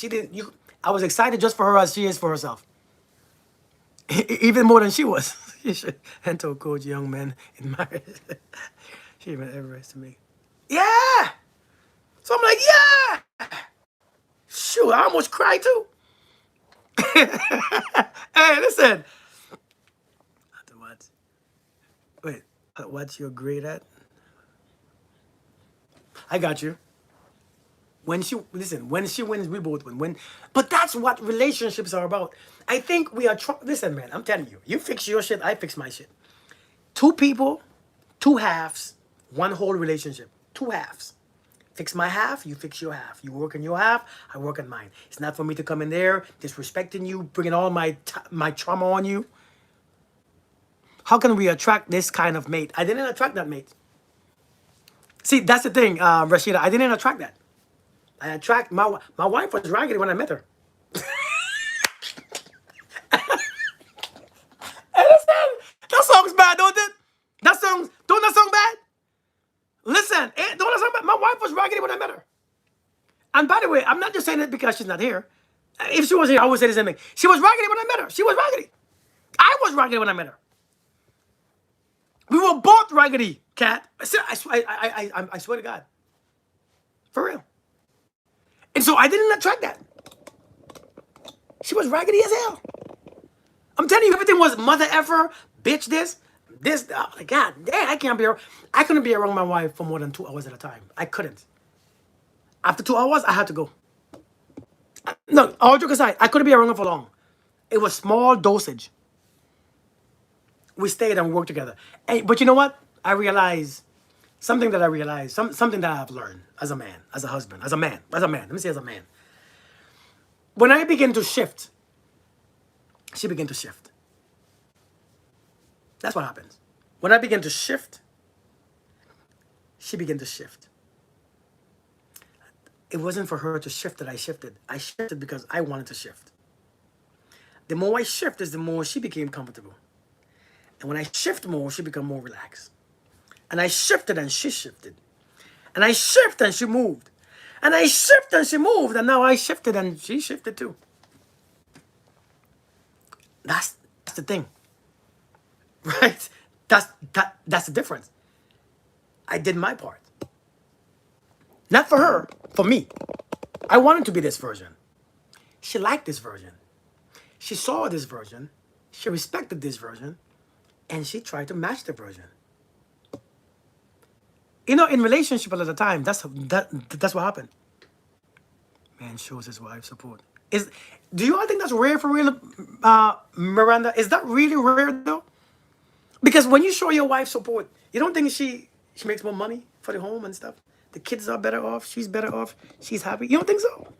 I was excited just for her as she is for herself. Even more than she was. She should enter coach young men in marriage. She even Everest to me. Yeah. So I'm like, yeah. Shoot, I almost cried too. Hey, listen. Wait, what you're great at? I got you. When she wins, we both win. But that's what relationships are about. I think we are listen, man, I'm telling you. You fix your shit, I fix my shit. Two people, two halves, one whole relationship. Two halves. Fix my half, you fix your half. You work on your half, I work on mine. It's not for me to come in there disrespecting you, bringing all my trauma on you. How can we attract this kind of mate? I didn't attract that mate. See, that's the thing, Rashida. I didn't attract that. I attract my wife was raggedy when I met her. Hey, listen, that song's bad, don't it? Don't that song bad? Listen, don't that song bad? My wife was raggedy when I met her. And by the way, I'm not just saying it because she's not here. If she was here, I would say the same thing. She was raggedy when I met her. She was raggedy. I was raggedy when I met her. We were both raggedy, Kat. I swear to God. For real. And so I didn't attract that. She was raggedy as hell. I'm telling you, everything was mother effer, bitch this. Oh my God, damn, I couldn't be around my wife for more than 2 hours at a time. I couldn't. After 2 hours, I had to go. No, all joke aside, I couldn't be around her for long. It was small dosage. We stayed and we worked together. But you know what? I realized something that something that I've learned as a man, as a husband, as a man. Let me say as a man. When I begin to shift, she began to shift. That's what happens. When I begin to shift, she began to shift. It wasn't for her to shift that I shifted. I shifted because I wanted to shift. The more I shifted, the more she became comfortable. And when I shift more, she became more relaxed. And I shifted and she shifted. And I shifted and she moved. And I shifted and she moved. And now I shifted and she shifted too. That's the thing. Right? That's the difference. I did my part. Not for her, for me. I wanted to be this version. She liked this version. She saw this version. She respected this version. And she tried to match the version. You know, in relationship a lot of time, that's what happened. Man shows his wife support. Do you all think that's rare for real, Miranda? Is that really rare though? Because when you show your wife support, you don't think she makes more money for the home and stuff? The kids are better off. She's better off. She's happy. You don't think so?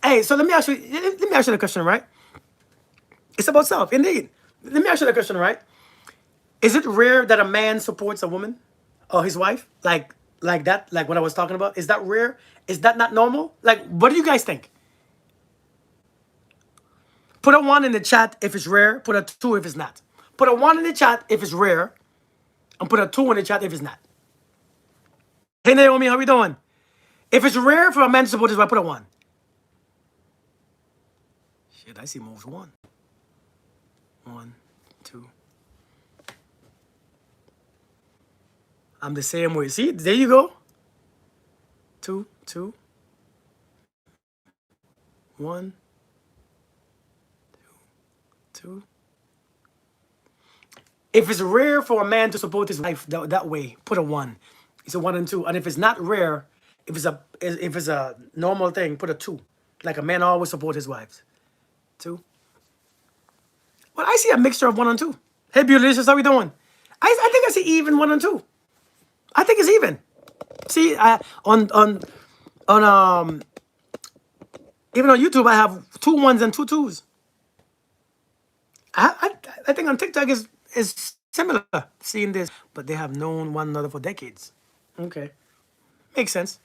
Hey, so let me ask you the question, right? It's about self, indeed. Let me ask you the question, right? Is it rare that a man supports a woman or his wife? Like that, like what I was talking about? Is that rare? Is that not normal? Like, what do you guys think? Put a one in the chat if it's rare, put a two if it's not. Put a one in the chat if it's rare, and put a two in the chat if it's not. Hey Naomi, how we doing? If it's rare for a man to support his wife, put a one. Shit, I see most one. One, two. I'm the same way. See, there you go. Two, two, one, two. If it's rare for a man to support his wife that way, put a one. It's a one and two. And if it's not rare, if it's a normal thing, put a two. Like a man always support his wives. Two. Well, I see a mixture of one and two. Hey, Beauticious, how we doing? I think I see even one and two. I think it's even. See, on even on YouTube, I have two ones and two twos. I think on TikTok is similar seeing this, but they have known one another for decades. Okay, makes sense.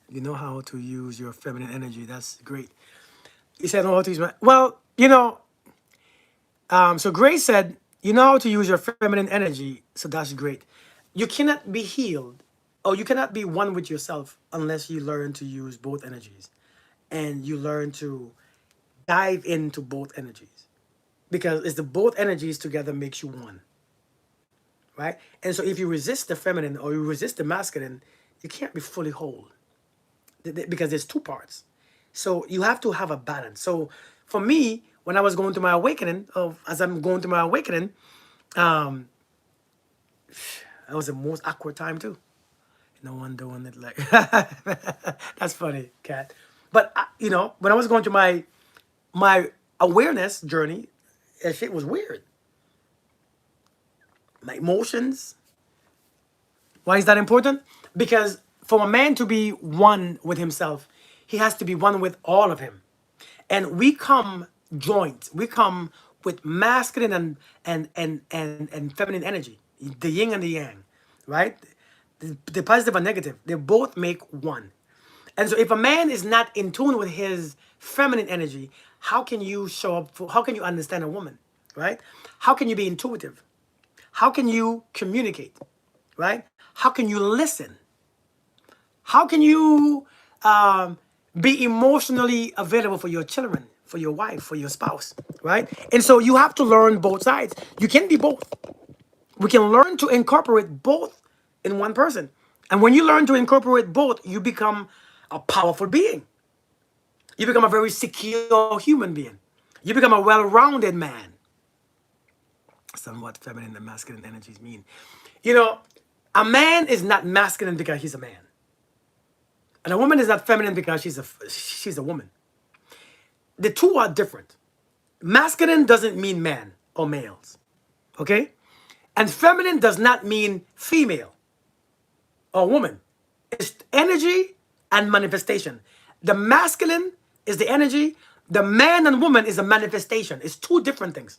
You know how to use your feminine energy. That's great. You said know how to use my well. So Grace said you know how to use your feminine energy. So that's great. You cannot be healed, or you cannot be one with yourself unless you learn to use both energies, and you learn to dive into both energies because it's the both energies together makes you one, right? And so if you resist the feminine or you resist the masculine, you can't be fully whole because there's two parts. So you have to have a balance. So for me, when I was going through my awakening, as I'm going through my awakening, um, that was the most awkward time too. No one doing it like that's funny, Cat. But when I was going through my awareness journey, that shit was weird. My emotions. Why is that important? Because for a man to be one with himself, he has to be one with all of him. And we come joint. We come with masculine and feminine energy, the yin and the yang, right? The positive and negative, they both make one. And so if a man is not in tune with his feminine energy, how can you show up how can you understand a woman, right? How can you be intuitive? How can you communicate, right? How can you listen? How can you be emotionally available for your children, for your wife, for your spouse, right? And so you have to learn both sides. You can be both. We can learn to incorporate both in one person. And when you learn to incorporate both, you become a powerful being. You become a very secure human being. You become a well-rounded man. Somewhat feminine and masculine energies mean. A man is not masculine because he's a man. And a woman is not feminine because she's a woman. The two are different. Masculine doesn't mean man or males. Okay? And feminine does not mean female or woman. It's energy and manifestation. The masculine is the energy. The man and woman is a manifestation. It's two different things.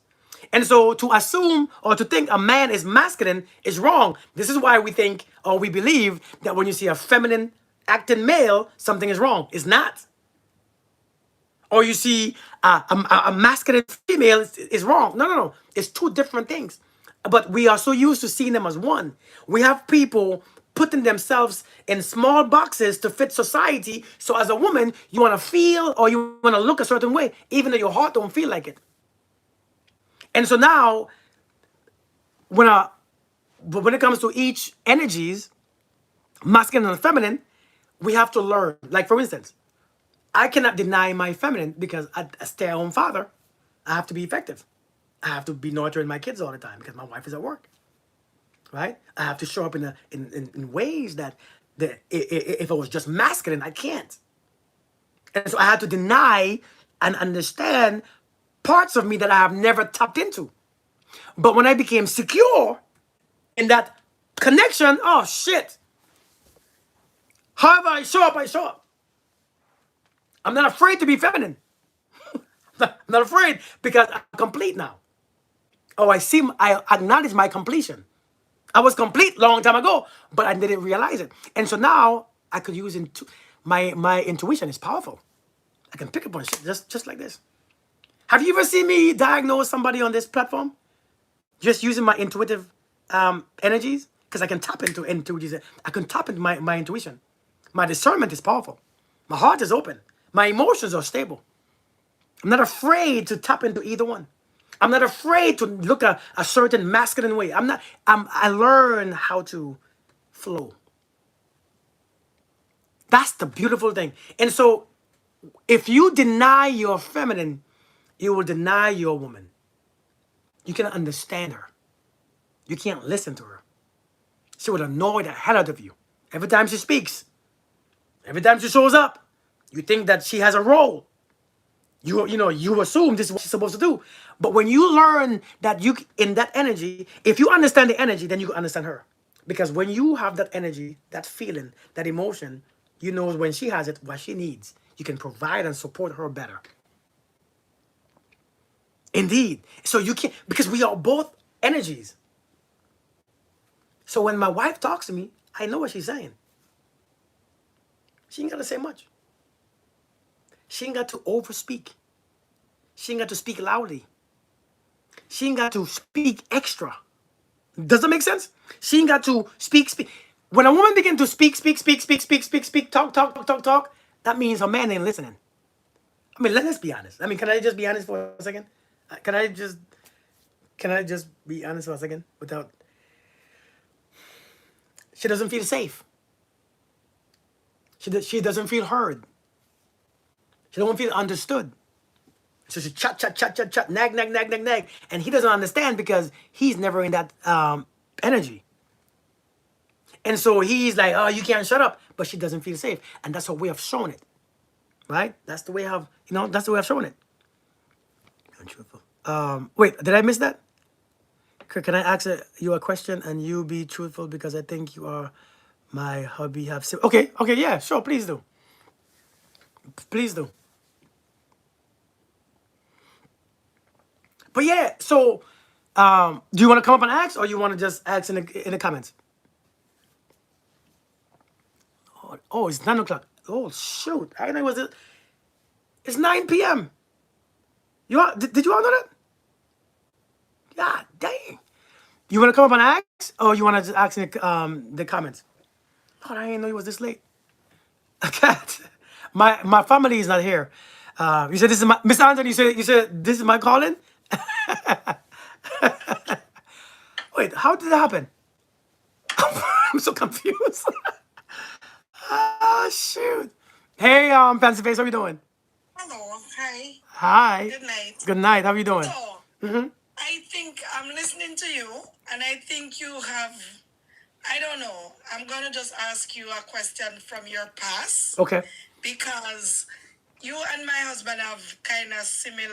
And so to assume or to think a man is masculine is wrong. This is why we think or we believe that when you see a feminine acting male, something is wrong. It's not. Or you see a masculine female is wrong. No. It's two different things. But we are so used to seeing them as one. We have people putting themselves in small boxes to fit society. So as a woman, you want to feel or you want to look a certain way, even though your heart don't feel like it. And so now, when it comes to each energies, masculine and feminine, we have to learn. Like for instance, I cannot deny my feminine because as a stay-at-home father, I have to be effective. I have to be nurturing my kids all the time because my wife is at work, right? I have to show up in ways that if I was just masculine, I can't. And so I had to deny and understand parts of me that I have never tapped into. But when I became secure in that connection, oh shit. However I show up, I show up. I'm not afraid to be feminine. I'm not afraid because I'm complete now. Oh, I acknowledge my completion. I was complete long time ago, but I didn't realize it. And so now I could use my intuition is powerful. I can pick up on shit just like this. Have you ever seen me diagnose somebody on this platform? Just using my intuitive energies? Because I can tap into intuition. I can tap into my intuition. My discernment is powerful. My heart is open. My emotions are stable. I'm not afraid to tap into either one. I'm not afraid to look at a certain masculine way. I learn how to flow. That's the beautiful thing. And so if you deny your feminine, you will deny your woman. You cannot understand her. You can't listen to her. She will annoy the hell out of you. Every time she speaks, every time she shows up, you think that she has a role. You assume this is what she's supposed to do. But when you learn that you in that energy, if you understand the energy, then you can understand her. Because when you have that energy, that feeling, that emotion, you know when she has it, what she needs. You can provide and support her better. Indeed. So you can't, because we are both energies. So when my wife talks to me, I know what she's saying. She ain't got to say much. She ain't got to overspeak. She ain't got to speak loudly. She ain't got to speak extra. Does that make sense? She ain't got to speak. When a woman begins to speak, talk, that means her man ain't listening. I mean, let's be honest. I mean, can I just be honest for a second? Can I just be honest for a second without? She doesn't feel safe. She doesn't feel heard. She don't feel understood. So she chat, nag. And he doesn't understand because he's never in that energy. And so he's like, oh, you can't shut up. But she doesn't feel safe. And that's her way of showing it. Right? That's the way that's the way of showing it. Untruthful. Wait, did I miss that? Can I ask you a question and you be truthful because I think you are my hubby okay, yeah, sure, please do. Please do. But yeah, so do you want to come up and ask or you want to just ask in the comments? Oh, it's 9 o'clock. Oh shoot. I know it's 9 p.m. Did you all know that? God dang. You want to come up and ask or you want to just ask in the comments? Oh, I didn't know it was this late. Cat. My family is not here. You said this is my Mr. Anthony. You said this is my calling. Wait, how did that happen? I'm so confused. Oh shoot. Hey, Fancy Face, how you doing? Hello, hi. Hi. Good night. Good night. How you doing? So, I think I'm listening to you, and I think you have, I don't know, I'm going to just ask you a question from your past. Okay. Because you and my husband have kind of similar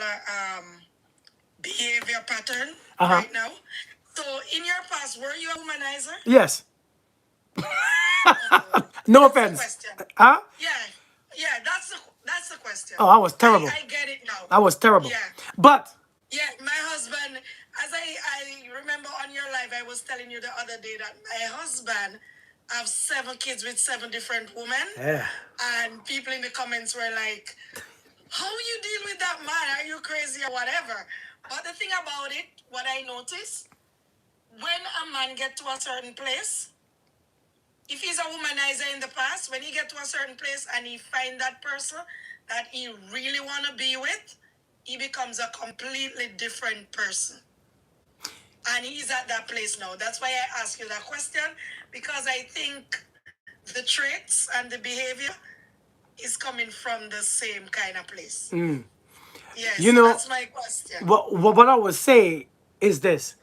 behavior pattern right now. So, in your past, were you a womanizer? Yes. No offense. Question. Huh? Yeah, that's the question. Oh, I was terrible. I get it now. I was terrible. Yeah. But Yeah, my husband, as I remember on your live, I was telling you the other day that my husband have 7 kids with 7 different women. yeah. And people in the comments were like, how you deal with that man? Are you crazy or whatever? But the thing about it, what I noticed, when a man get to a certain place, if he's a womanizer in the past, when he get to a certain place and he find that person that he really want to be with, he becomes a completely different person. And he's at that place now. That's why I ask you that question, because I think the traits and the behavior is coming from the same kind of place. Yes, that's my question. What I would say is this.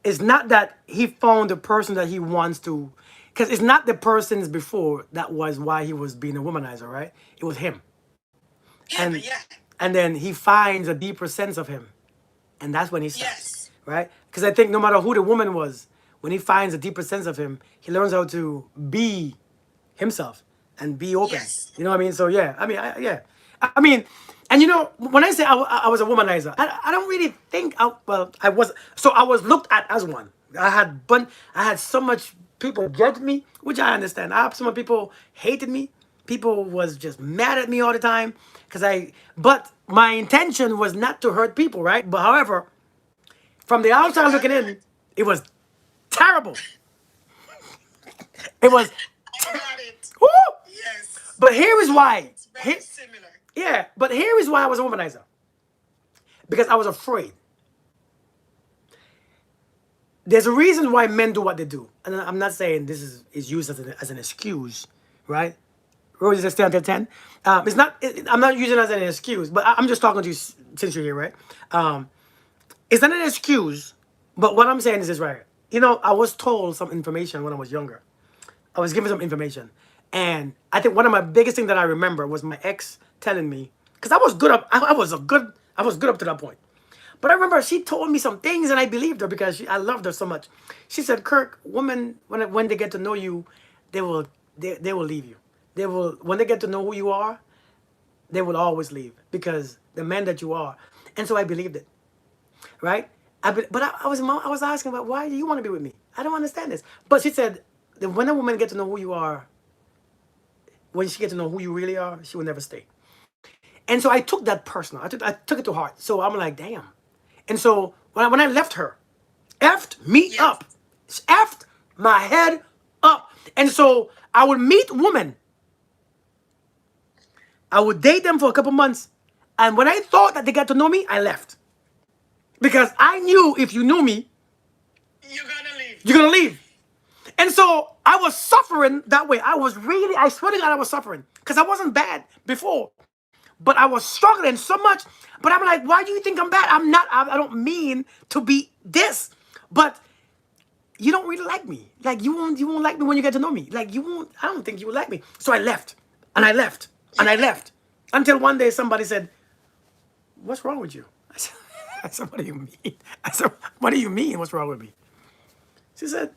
It's not that he found the person that he wants to, because it's not the person's before that was why he was being a womanizer, right? It was him. And then he finds a deeper sense of him. And that's when he stops. Yes. Right? Because I think no matter who the woman was, when he finds a deeper sense of him, he learns how to be himself and be open. Yes. You know what I mean? So yeah, I mean, yeah. I mean, and you know, when I say I was a womanizer, I don't really think well, I was. So I was looked at as one. I had so much people judge me, which I understand. I have some people hated me. People was just mad at me all the time because but my intention was not to hurt people, right? But however, from the outside looking in, it was terrible. It was, I got it. woo! Yes. But here is why. It's very similar. Yeah, but here is why I was a womanizer. Because I was afraid. There's a reason why men do what they do. And I'm not saying this is used as an excuse, right? Rosie says 10 to 10. It's not, I'm not using it as an excuse, but I'm just talking to you since you're here, right? It's not an excuse, but what I'm saying is this right here. You know, I was told some information when I was younger. I was given some information. And I think one of my biggest things that I remember was my ex telling me, because I was good up, I was good up to that point. But I remember she told me some things and I believed her because I loved her so much. She said, Kirk, women, when they get to know you, they will leave you. They will, when they get to know who you are, they will always leave because the man that you are. And so I believed it, right? I was asking about why do you want to be with me? I don't understand this. But she said that when a woman gets to know who you are, when she gets to know who you really are, she will never stay. And so I took that personal. I took it to heart. So I'm like, damn. And so when I left her, effed me Yes. up, effed my head up. And so I would meet women. I would date them for a couple months. And when I thought that they got to know me, I left. Because I knew if you knew me, You're gonna leave. you're going to leave. And so I was suffering that way. I swear to God, I was suffering. Because I wasn't bad before. But I was struggling so much. But I'm like, why do you think I'm bad? I'm not, I don't mean to be this. But you don't really like me. Like you won't like me when you get to know me. Like I don't think you would like me. So I left. And I left. And I left. Until one day somebody said, what's wrong with you? I said, what do you mean? I said, what do you mean? What's wrong with me? She said,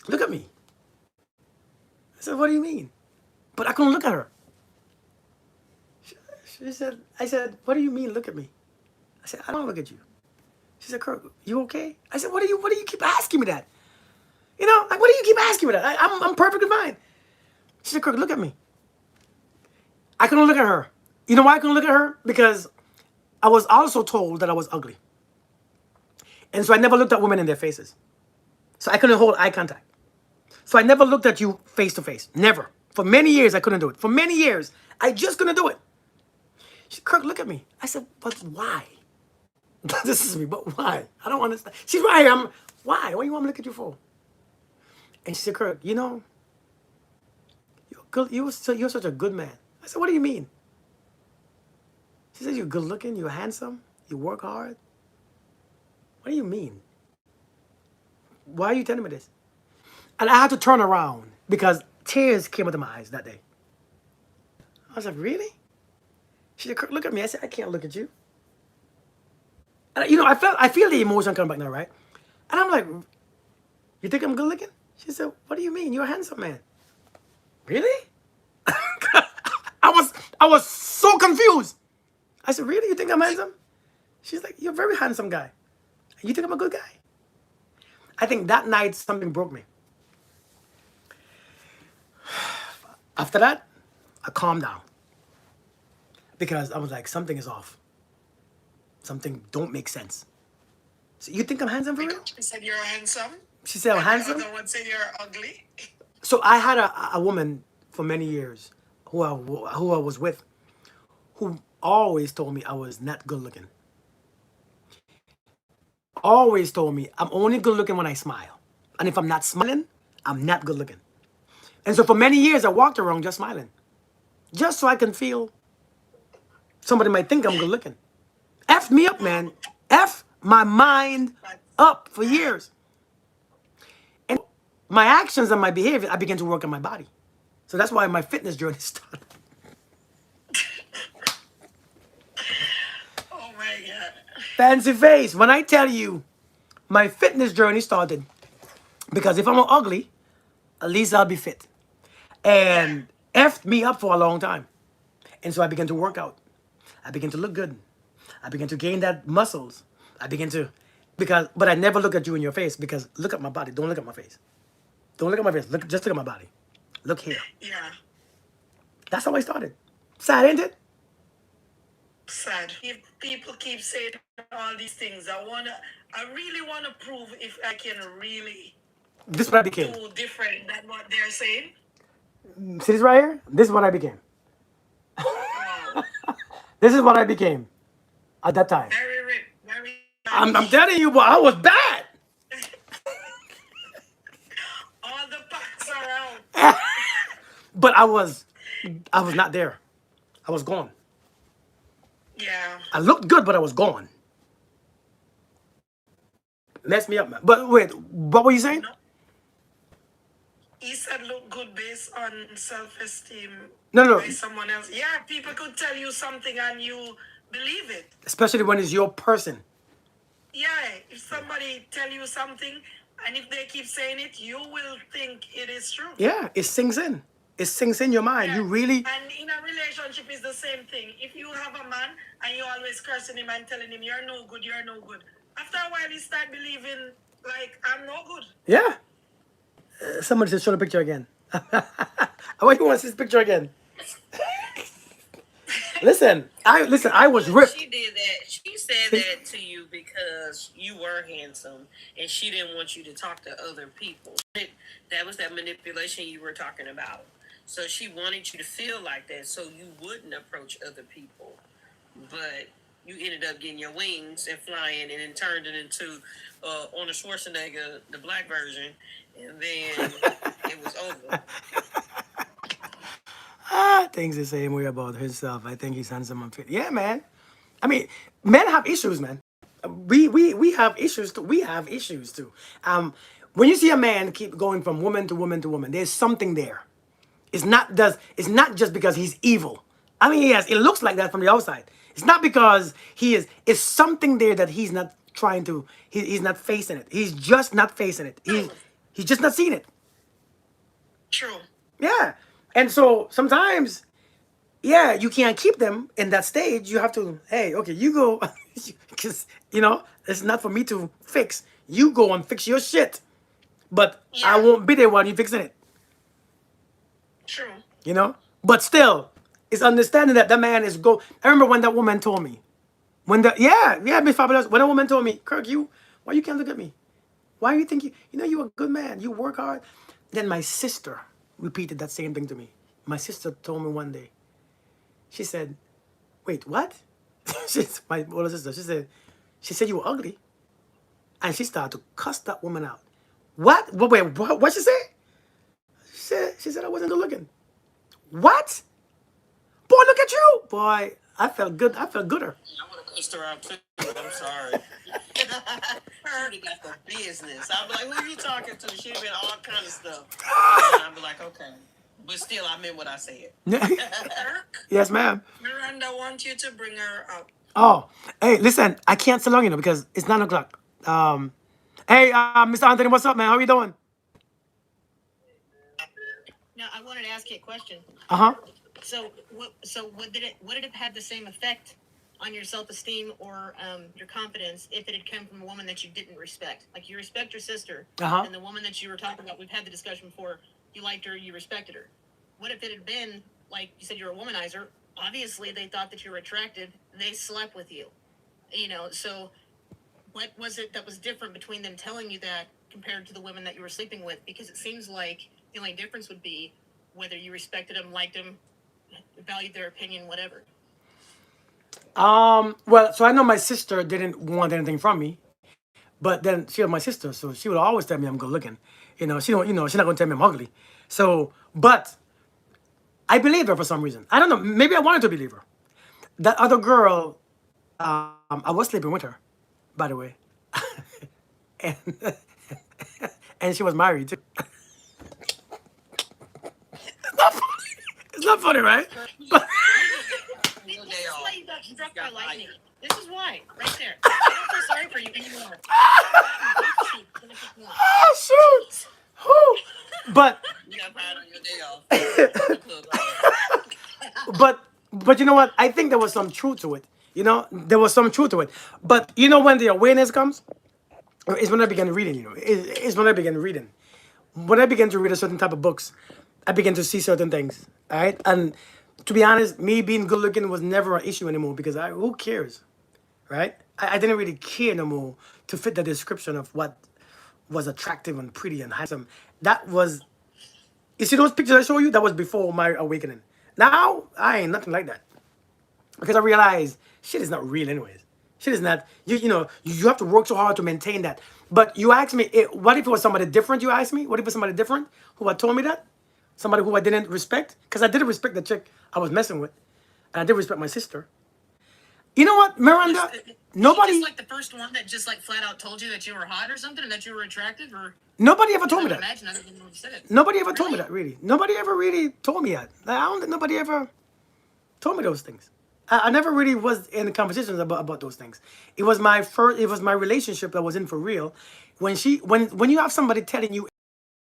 look at me. I said, what do you mean? But I couldn't look at her. I said, what do you mean, look at me? I said, I don't look at you. She said, Kirk, you okay? I said, what do you keep asking me that? You know, like, what do you keep asking me that? I'm perfectly fine. She said, Kirk, look at me. I couldn't look at her. You know why I couldn't look at her? Because I was also told that I was ugly. And so I never looked at women in their faces. So I couldn't hold eye contact. So I never looked at you face to face. Never. For many years, I couldn't do it. For many years, I just couldn't do it. She said, Kirk, look at me. I said, but why? This is me, but why? I don't understand. She's right here. Why? What do you want me to look at you for? And she said, Kirk, you know, you're such a good man. I said, what do you mean? She said, you're good looking, you're handsome, you work hard. What do you mean? Why are you telling me this? And I had to turn around because tears came into my eyes that day. I was like, really? She said, Kirk, look at me. I said, I can't look at you. And, you know, I feel the emotion coming back now, right? And I'm like, you think I'm good looking? She said, what do you mean? You're a handsome man. Really? I was so confused. I said, really? You think I'm handsome? She's like, you're a very handsome guy. You think I'm a good guy? I think that night something broke me. After that, I calmed down. Because I was like, something is off. Something don't make sense. So you think I'm handsome for real? She said you're handsome. She said I'm And handsome? the other one said you're ugly. So I had a woman for many years who I was with who always told me I was not good looking. Always told me I'm only good looking when I smile. And if I'm not smiling, I'm not good looking. And so for many years I walked around just smiling. Just so I can feel somebody might think I'm good looking. F me up, man. F my mind up for years. And my actions and my behavior, I began to work on my body. So that's why my fitness journey started. Oh my God. Fancy face. When I tell you my fitness journey started, because if I'm ugly, at least I'll be fit. And effed me up for a long time. And so I began to work out. I begin to look good. I begin to gain that muscles. I begin to, but I never look at you in your face because look at my body. Don't look at my face. Don't look at my face. Just look at my body. Look here. Yeah. That's how I started. Sad, ain't it? Sad. If people keep saying all these things, I really wanna prove if I can really This is what I became. do different than what they're saying. See this right here? This is what I became. Wow. This is what I became at that time. Very rich. Very I'm telling you, but I was bad. all the packs around. But I was not there. I was gone. Yeah. I looked good, but I was gone. Messed me up, man. But wait, what were you saying? He said look good based on self-esteem No. by someone else. Yeah, people could tell you something and you believe it. Especially when it's your person. Yeah, if somebody tell you something and if they keep saying it, you will think it is true. Yeah, it sinks in. It sinks in your mind. Yeah. You really. And in a relationship, it's the same thing. If you have a man and you're always cursing him and telling him you're no good, you're no good, after a while, he start believing like I'm no good. Yeah. Somebody said, show the picture again. Why you want to see this picture again? Listen, I was ripped. She did that. She said that to you because you were handsome and she didn't want you to talk to other people. That was that manipulation you were talking about. So she wanted you to feel like that so you wouldn't approach other people. But you ended up getting your wings and flying and then turned it into Arnold Schwarzenegger, the black version, and then it was over. Thinks the same way about himself. I think he's handsome and fit. Yeah, man. I mean, men have issues, man. We have issues too. We have issues too. When you see a man keep going from woman to woman to woman, there's something there. It's not just because he's evil. I mean, yes, it looks like that from the outside. It's not because he is. It's something there that he's not trying to. He's not facing it. He's just not facing it. He's just not seeing it. True. Yeah. And so sometimes, yeah, you can't keep them in that stage. You have to, hey, okay, you go, because, it's not for me to fix. You go and fix your shit. But I won't be there while you're fixing it. True. But still, it's understanding that man is go. I remember when that woman told me, Miss Fabulous, when a woman told me, Kirk, why you can't look at me? Why you think you're a good man, you work hard? Then my sister repeated that same thing to me. My sister told me one day, she said, wait, what? She's my older sister. She said you were ugly. And she started to cuss that woman out. What? Wait, what she say? She said I wasn't good looking. What? Boy, look at you. Boy, I felt good. I felt gooder. I would have cussed her out too, but I'm sorry. She would have got the business. I'd be like, who you talking to? She'd have been all kind of stuff. And I'd be like, okay. But still, I meant what I said. Yes, ma'am. Miranda wants you to bring her up. Oh, hey, listen, I can't stay long, because it's 9 o'clock. Hey, Mr. Anthony, what's up, man? How are you doing? Now, I wanted to ask you a question. Uh-huh. So would it have the same effect on your self-esteem or your confidence if it had come from a woman that you didn't respect? Like, you respect your sister, and the woman that you were talking about, we've had the discussion before, you liked her, you respected her. What if it had been, like you said, you're a womanizer? Obviously, they thought that you were attractive. They slept with you. So what was it that was different between them telling you that compared to the women that you were sleeping with? Because it seems like the only difference would be whether you respected them, liked them, valued their opinion, whatever. Well, so I know my sister didn't want anything from me, but then she was my sister, so she would always tell me I'm good looking. She don't, she's not gonna tell me I'm ugly. So, but I believed her for some reason. I don't know. Maybe I wanted to believe her. That other girl, I was sleeping with her, by the way, and and she was married too. It's not funny, right? But This is why you got struck by lightning. This is why, right there. I don't feel sorry for you anymore. oh shoot! Whew. But You got pride on your day off. but But you know what? I think there was some truth to it. You know, there was some truth to it. But you know when the awareness comes, is when I began reading. You know, is when I began reading. When I began to read a certain type of books, I began to see certain things. All right, and to be honest, me being good looking was never an issue anymore because who cares, right? I didn't really care no more to fit the description of what was attractive and pretty and handsome. That was, you see those pictures I show you? That was before my awakening. Now I ain't nothing like that because I realized shit is not real anyways. Shit is not, you know, you have to work so hard to maintain that. But you ask me, what if it was somebody different? You asked me, what if it was somebody different who had told me that? Somebody who I didn't respect? Because I didn't respect the chick I was messing with. And I did respect my sister. You know what, Miranda? Nobody, just like the first one that just like flat out told you that you were hot or something and that you were attractive, or nobody ever told me I that. imagine other than what said it. Nobody ever told me that, really. Nobody ever really told me that. Like, I don't think nobody ever told me those things. I never really was in conversations about those things. It was my relationship that was in for real. When you have somebody telling you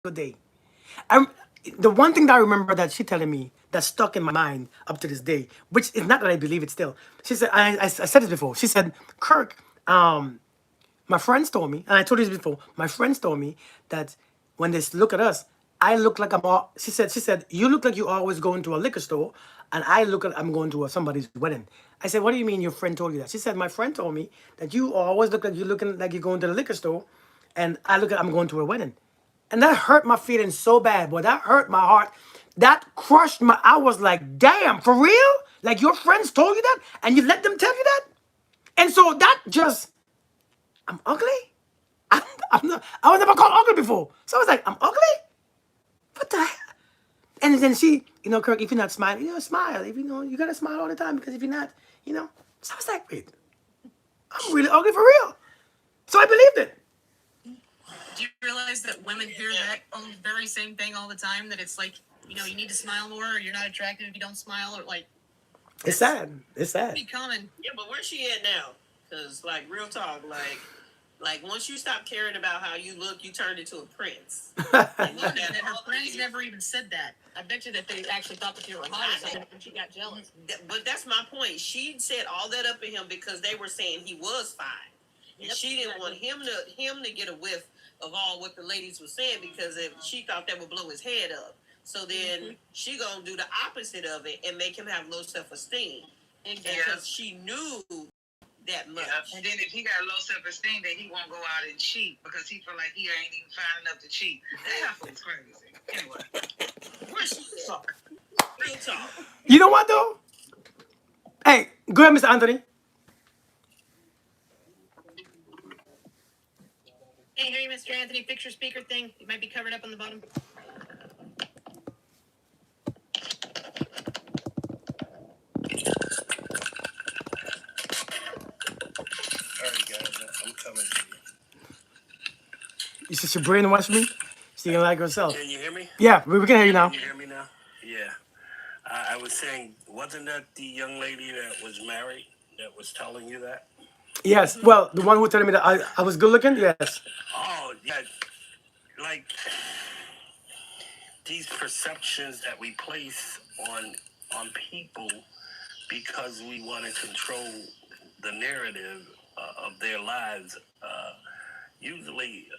every day, I, the one thing that I remember that she telling me that stuck in my mind up to this day, which is not that I believe it still. She said, I said this before. She said, Kirk, my friends told me, and I told you this before, my friends told me that when they look at us, I look like I'm all, she said, you look like you always going to a liquor store, and I look like I'm going to somebody's wedding. I said, what do you mean your friend told you that? She said, my friend told me that you always look like you're looking like you're going to the liquor store, and I look like I'm going to a wedding. And that hurt my feelings so bad, boy. That hurt my heart. That crushed my, I was like, damn, for real? Like your friends told you that, and you let them tell you that? And so that just, I'm ugly? I'm not, I was never called ugly before. So I was like, I'm ugly? What the hell? And then she, you know, Kirk, if you're not smiling, you know, smile. If you know, you gotta smile all the time because if you're not, you know. So I was like, wait, I'm really ugly for real. So I believed it. Do you realize that women hear that very same thing all the time? That it's like, you know, you need to smile more, or you're not attractive if you don't smile, or like. It's sad. It's sad. Pretty common. Yeah, but where's she at now? Because, like, real talk, like once you stop caring about how you look, you turned into a prince. Her friends never even said that. I bet you that they actually thought that you were hot or something, and she got jealous. But that's my point. She said all that up in him because they were saying he was fine, and she didn't want him to get a whiff of all what the ladies were saying because she thought that would blow his head up. So then she gonna do the opposite of it and make him have low self-esteem. Because she knew that much. Yeah. And then if he got low self-esteem, then he won't go out and cheat because he feel like he ain't even fine enough to cheat. That is crazy. Anyway. Where's she at? Real talk. You know what though? Hey, go ahead, Mr. Anthony. Hey, hear you, Mr. Anthony. Fix your speaker thing. It might be covered up on the bottom. Alright guys, I'm coming to you. You said she brainwashed me? She didn't like herself. Can you hear me? Yeah, we can hear you now. Can you hear me now? Yeah. I was saying, wasn't that the young lady that was married that was telling you that? Yes, well, the one who told me that I was good looking, yes. Oh, yeah. Like, these perceptions that we place on people because we want to control the narrative of their lives, usually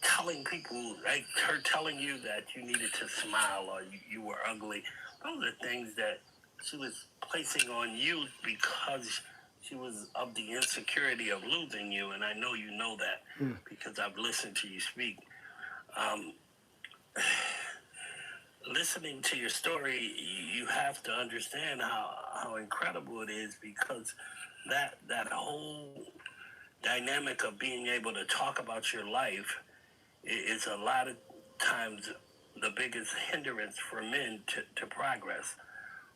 telling people, like her telling you that you needed to smile or you were ugly, those are things that she was placing on you because she was of the insecurity of losing you, and I know you know that because I've listened to you speak. Listening to your story, you have to understand how incredible it is because that whole dynamic of being able to talk about your life is a lot of times the biggest hindrance for men to progress.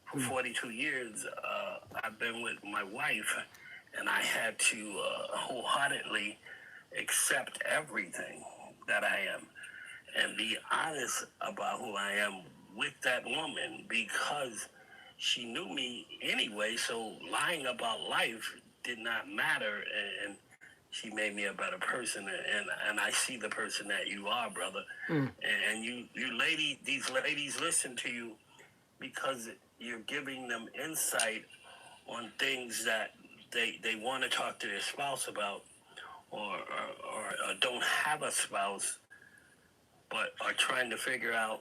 For 42 years, I've been with my wife, and I had to wholeheartedly accept everything that I am and be honest about who I am with that woman because she knew me anyway, so lying about life did not matter, and she made me a better person, and I see the person that you are, brother. And these ladies listen to you because you're giving them insight on things that they want to talk to their spouse about, or don't have a spouse, but are trying to figure out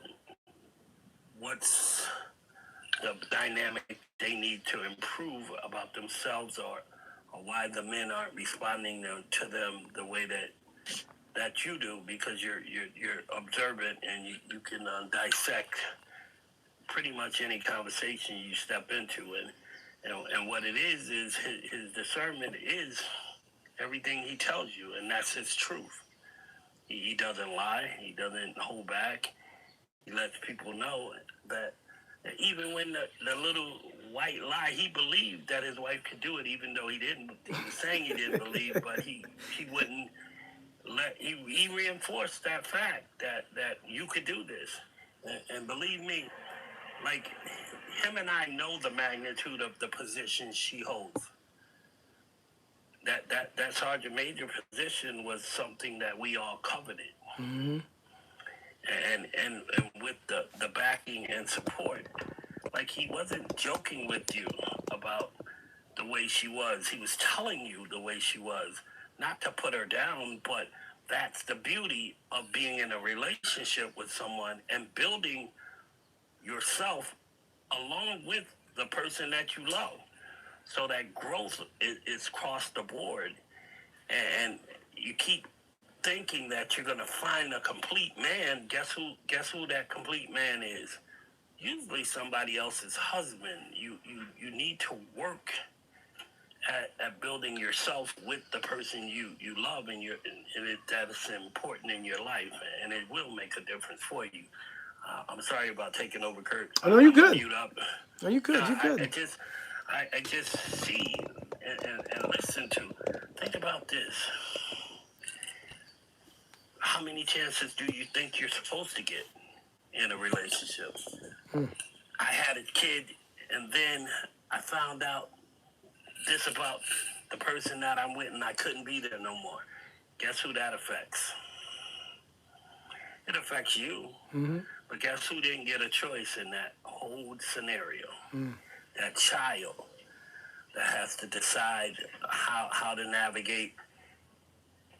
what's the dynamic they need to improve about themselves, or why the men aren't responding to them the way that you do, because you're observant and you can dissect pretty much any conversation you step into, and what it is his discernment is everything he tells you, and that's his truth. He doesn't lie. He doesn't hold back. He lets people know that even when the little white lie, he believed that his wife could do it, even though he didn't. He was saying he didn't believe, but he wouldn't let. He reinforced that fact that you could do this, and believe me, like him and I know the magnitude of the position she holds. That sergeant major position was something that we all coveted. Mm-hmm. And with the backing and support, like he wasn't joking with you about the way she was. He was telling you the way she was, not to put her down, but that's the beauty of being in a relationship with someone and building yourself along with the person that you love. So that growth is across the board, and you keep thinking that you're gonna find a complete man. Guess who that complete man is? Usually somebody else's husband. You need to work at building yourself with the person you love, and that's important in your life, and it will make a difference for you. I'm sorry about taking over, Kurt. I know you're good. Mute up. No, you're good. You're good. I just see and listen to. Think about this. How many chances do you think you're supposed to get in a relationship? I had a kid, and then I found out this about the person that I'm with, and I couldn't be there no more. Guess who that affects? It affects you. Mm-hmm. But guess who didn't get a choice in that whole scenario? That child that has to decide how to navigate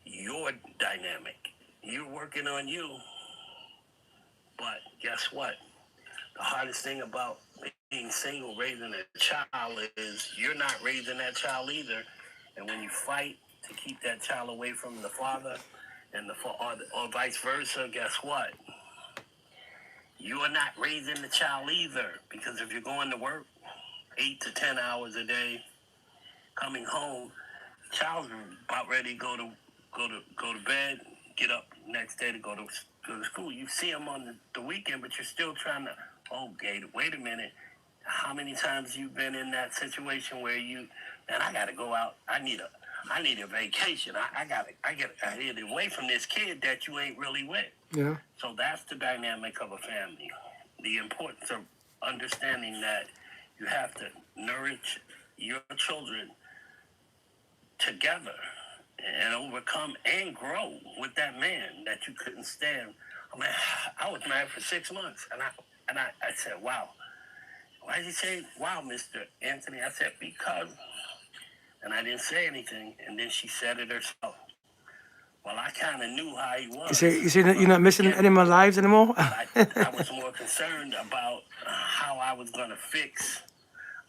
your dynamic. You're working on you. But guess what? The hardest thing about being single, raising a child, is you're not raising that child either. And when you fight to keep that child away from the father, or vice versa, guess what? You are not raising the child either, because if you're going to work 8 to 10 hours a day, coming home, child's about ready to go to bed, get up next day to go to school. You see them on the weekend, but you're still trying to. Okay, wait a minute. How many times you've been in that situation where I got to go out. I need a vacation. I get away from this kid that you ain't really with. Yeah. So that's the dynamic of a family. The importance of understanding that you have to nourish your children together and overcome and grow with that man that you couldn't stand. I mean, I was married for 6 months, and I said, wow. Why did you say, wow, Mr. Anthony? I said, because, and I didn't say anything, and then she said it herself. Well, I kind of knew how he was. You say that you're not missing any of my lives anymore? I was more concerned about how I was going to fix.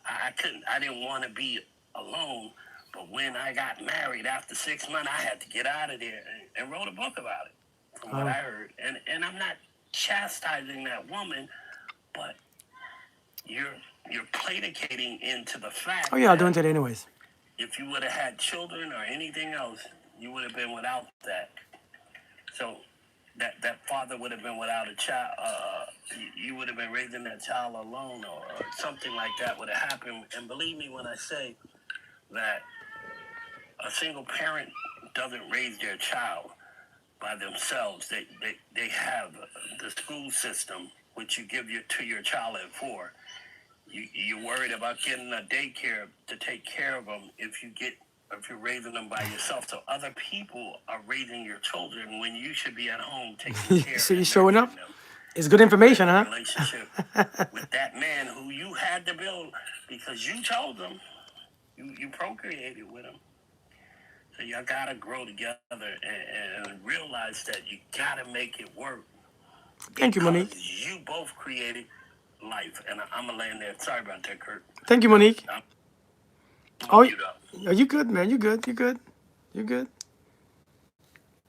I didn't want to be alone, but when I got married after 6 months, I had to get out of there and wrote a book about it, from what I heard. And I'm not chastising that woman, but you're placating into the fact. Oh, yeah, I'll do it anyways. If you would have had children or anything else, you would have been without that. So that father would have been without a child. You would have been raising that child alone, or something like that would have happened. And believe me when I say that a single parent doesn't raise their child by themselves. They have the school system, which you give to your child at 4. You're worried about getting a daycare to take care of them if you're raising them by yourself. So other people are raising your children when you should be at home taking care. So you showing up? Them. It's good information, huh? Relationship with that man who you had to build because you chose him. You procreated with him. So y'all gotta grow together and realize that you gotta make it work. Thank you, Monique. Because you both created life. And I'm gonna land there. Sorry about that, Kurt. Thank you, Monique. Oh, Mute up. you good, man. You good. You good. You good.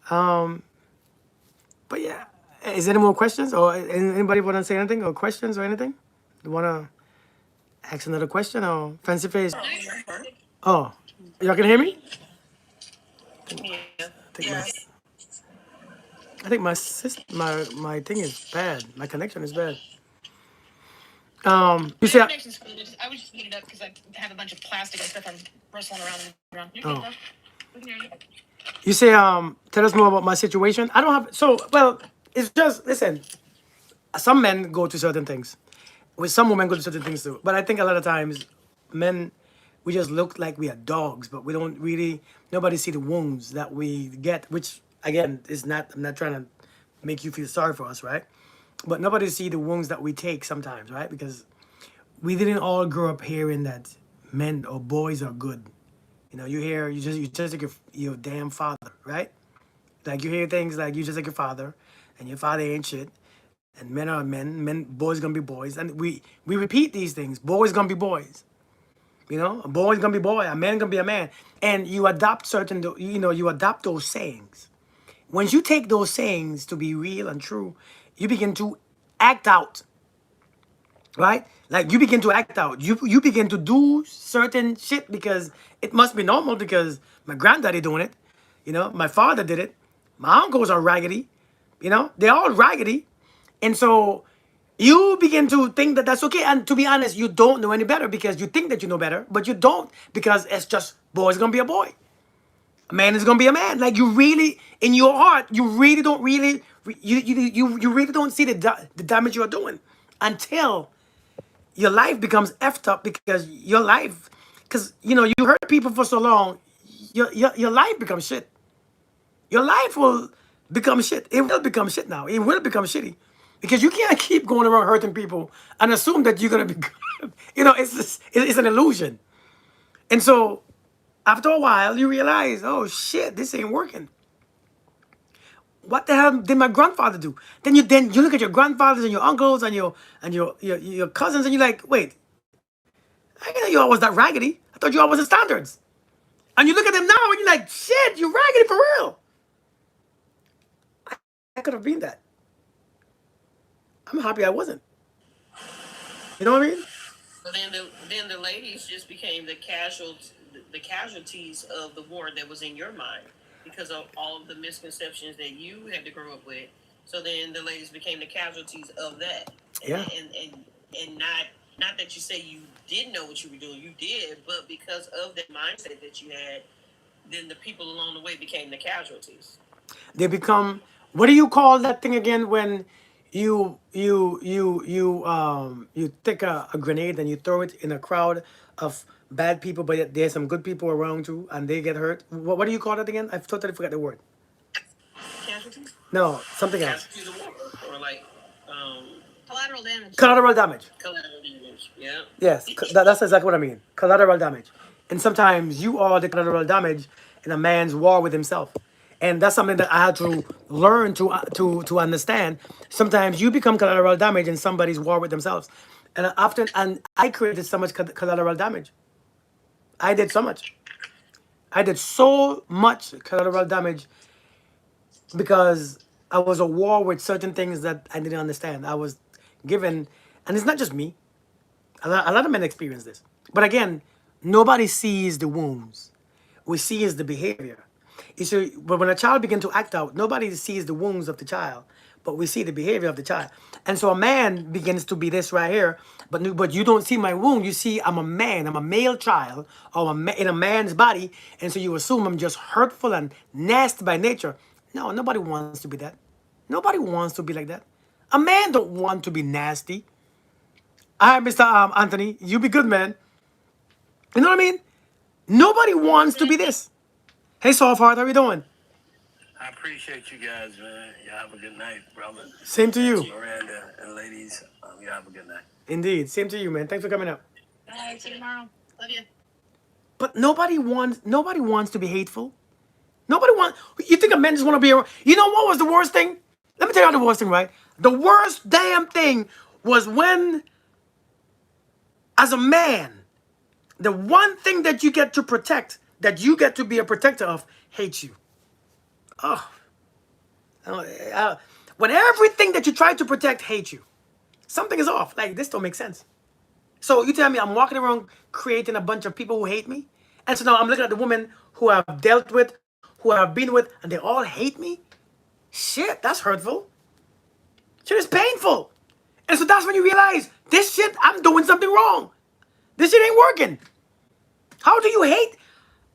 But yeah, is there any more questions or anybody want to say anything or questions or anything? You want to ask another question or fancy face? Oh, y'all can hear me? Yeah. Yes. I think my my thing is bad. My connection is bad. You The say connection's good. I was just getting it up because I have a bunch of plastic and stuff I'm rustling around. You're good, Oh. though. We can hear you. you say tell us more about my situation. I don't have well. It's just listen. Some men go to certain things. With some women go to certain things too. But I think a lot of times men we just look like we are dogs, but we don't really nobody see the wounds that we get, which again is not I'm not trying to make you feel sorry for us, right? But nobody see the wounds that we take sometimes, right? Because we didn't all grow up hearing that men or boys are good. You know, you just like your damn father, right? Like you hear things like you just like your father, and your father ain't shit, and men are men, boys gonna be boys, and we repeat these things. Boys gonna be boys, you know. A boy's gonna be boy, a man gonna be a man, and you adopt you adopt those sayings. Once you take those sayings to be real and true, you begin to act out, right? Like you begin to act out. You begin to do certain shit because it must be normal because my granddaddy doing it, you know, my father did it, my uncles are raggedy, you know, they're all raggedy, and so you begin to think that that's okay. And to be honest, you don't know any better because you think that you know better, but you don't because it's just boy's gonna be a boy, a man is gonna be a man. Like you really, in your heart, you really don't really, you really don't see the damage you're doing until your life becomes effed up because your life, because you know you hurt people for so long, your life becomes shit. Your life will become shit. It will become shit now. It will become shitty because you can't keep going around hurting people and assume that you're gonna be good. You know, it's an illusion. And so after a while, you realize, oh shit, this ain't working. What the hell did my grandfather do? Then you look at your grandfathers and your uncles and your cousins and you're like, wait, I didn't know you all was that raggedy. I thought you all was in standards. And you look at them now and you're like, shit, you raggedy for real. I could have been that. I'm happy I wasn't. You know what I mean? But then the ladies just became the casualties of the war that was in your mind because of all of the misconceptions that you had to grow up with. So then the ladies became the casualties of that. Yeah. And not that you say you didn't know what you were doing, you did, but because of that mindset that you had, then the people along the way became the casualties. They become, what do you call that thing again when you take a grenade and you throw it in a crowd of bad people, but yet there's some good people around you and they get hurt? What do you call it again? I totally forgot the word. Casualties? No, something else. Casualties of war, or like Collateral damage. Collateral damage. collateral damage. Yeah. Yes, that's exactly what I mean. Collateral damage. And sometimes you are the collateral damage in a man's war with himself. And that's something that I had to learn to understand. Sometimes you become collateral damage in somebody's war with themselves. And I created so much collateral damage. I did so much. I did so much collateral damage because I was at war with certain things that I didn't understand. I was given, and it's not just me. A lot of men experience this. But again, nobody sees the wounds. We see is the behavior. You see, but when a child begins to act out, nobody sees the wounds of the child, but we see the behavior of the child. And so a man begins to be this right here, but you don't see my wound. You see I'm a man. I'm a male child, or in a man's body, and so you assume I'm just hurtful and nasty by nature. No, nobody wants to be that. Nobody wants to be like that. A man don't want to be nasty. All right, Mr. Anthony, you be good, man. You know what I mean? Nobody wants to be this. Hey, Soft Heart, how you doing? I appreciate you guys, man. You have a good night, brother. Same to you. Miranda and ladies, you have a good night. Indeed. Same to you, man. Thanks for coming up. Bye. See you tomorrow. Love you. But nobody wants to be hateful. Nobody wants. You think a man just want to be around? You know what was the worst thing? Let me tell you the worst thing, right? The worst damn thing was when, as a man, the one thing that you get to protect, that you get to be a protector of, hates you. Oh. When everything that you try to protect hates you, something is off. Like, this don't make sense. So you tell me I'm walking around creating a bunch of people who hate me? And so now I'm looking at the women who I've dealt with, who I've been with, and they all hate me? Shit, that's hurtful. Shit is painful. And so that's when you realize, this shit, I'm doing something wrong. This shit ain't working. How do you hate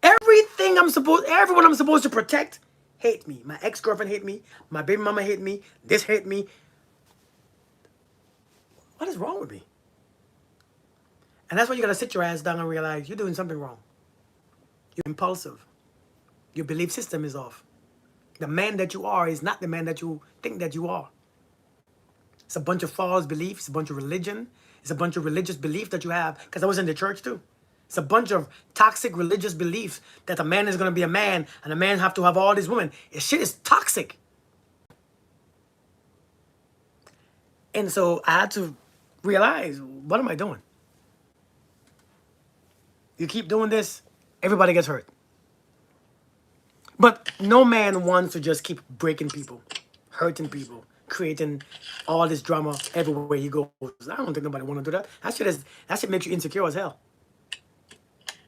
everyone I'm supposed to protect? Hate me. My ex-girlfriend hate me. My baby mama hate me. This hate me. What is wrong with me? And that's when you gotta sit your ass down and realize you're doing something wrong. You're impulsive. Your belief system is off. The man that you are is not the man that you think that you are. It's a bunch of false beliefs, it's a bunch of religion, it's a bunch of religious belief that you have, because I was in the church too. It's a bunch of toxic religious beliefs that a man is gonna be a man and a man have to have all these women. This shit is toxic. And so I had to realize, what am I doing? You keep doing this, everybody gets hurt. But no man wants to just keep breaking people, hurting people, creating all this drama everywhere he goes. I don't think nobody want to do that. That shit makes you insecure as hell.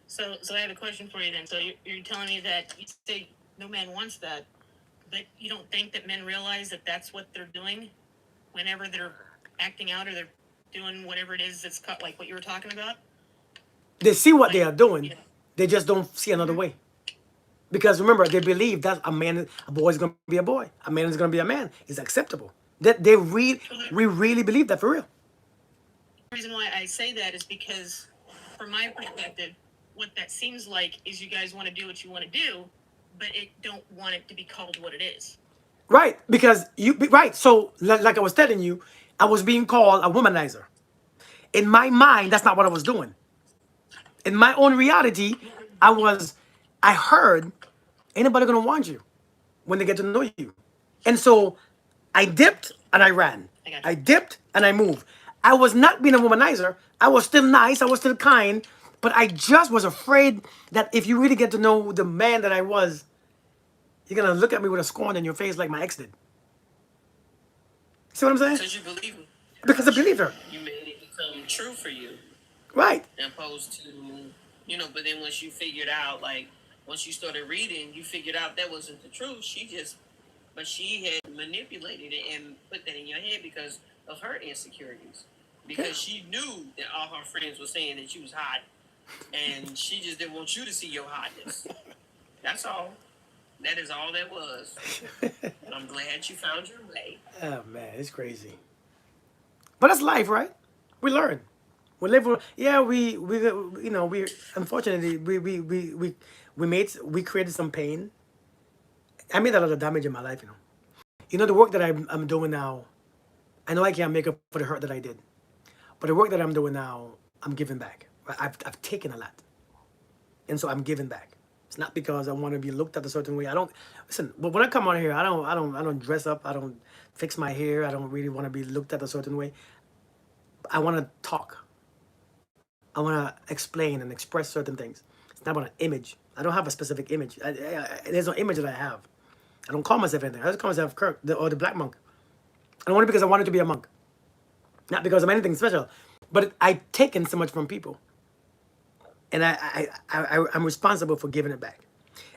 So I have a question for you then. So you're telling me that you say no man wants that, but you don't think that men realize that that's what they're doing whenever they're acting out or they're doing whatever it is that's like what you were talking about? They see what they are doing. They just don't see another way. Because remember, they believe that a boy is going to be a boy. A man is going to be a man. It's acceptable. We really believe that for real. The reason why I say that is because, from my perspective, what that seems like is you guys want to do what you want to do, but it don't want it to be called what it is. Right. Because right. So like I was telling you, I was being called a womanizer. In my mind, that's not what I was doing. In my own reality, I heard, ain't nobody gonna want you when they get to know you. And so I dipped and I ran. I dipped and I moved. I was not being a womanizer. I was still nice. I was still kind. But I just was afraid that if you really get to know the man that I was, you're gonna look at me with a scorn in your face like my ex did. See what I'm saying? Because you believe her. Because I believed her. You made it become true for you. Right. Opposed to, but then once you figured out, like, once you started reading, you figured out that wasn't the truth. She had manipulated it and put that in your head because of her insecurities. Because she knew that all her friends were saying that you was hot. And she just didn't want you to see your hotness. That's all. That is all that was. I'm glad you found your way. Oh man, it's crazy. But that's life, right? We learn. We live. Yeah, we unfortunately we created some pain. I made a lot of damage in my life, the work that I'm doing now. I know I can't make up for the hurt that I did, but the work that I'm doing now, I'm giving back. I've taken a lot, and so I'm giving back. It's not because I want to be looked at a certain way. I don't listen. But when I come on here, I don't dress up. I don't fix my hair. I don't really want to be looked at a certain way. I want to talk. I want to explain and express certain things. It's not about an image. I don't have a specific image. There's no image that I have. I don't call myself anything. I just call myself Kirk, the Black Monk. I want it because I wanted to be a monk. Not because I'm anything special. But I've taken so much from people. And I'm responsible for giving it back.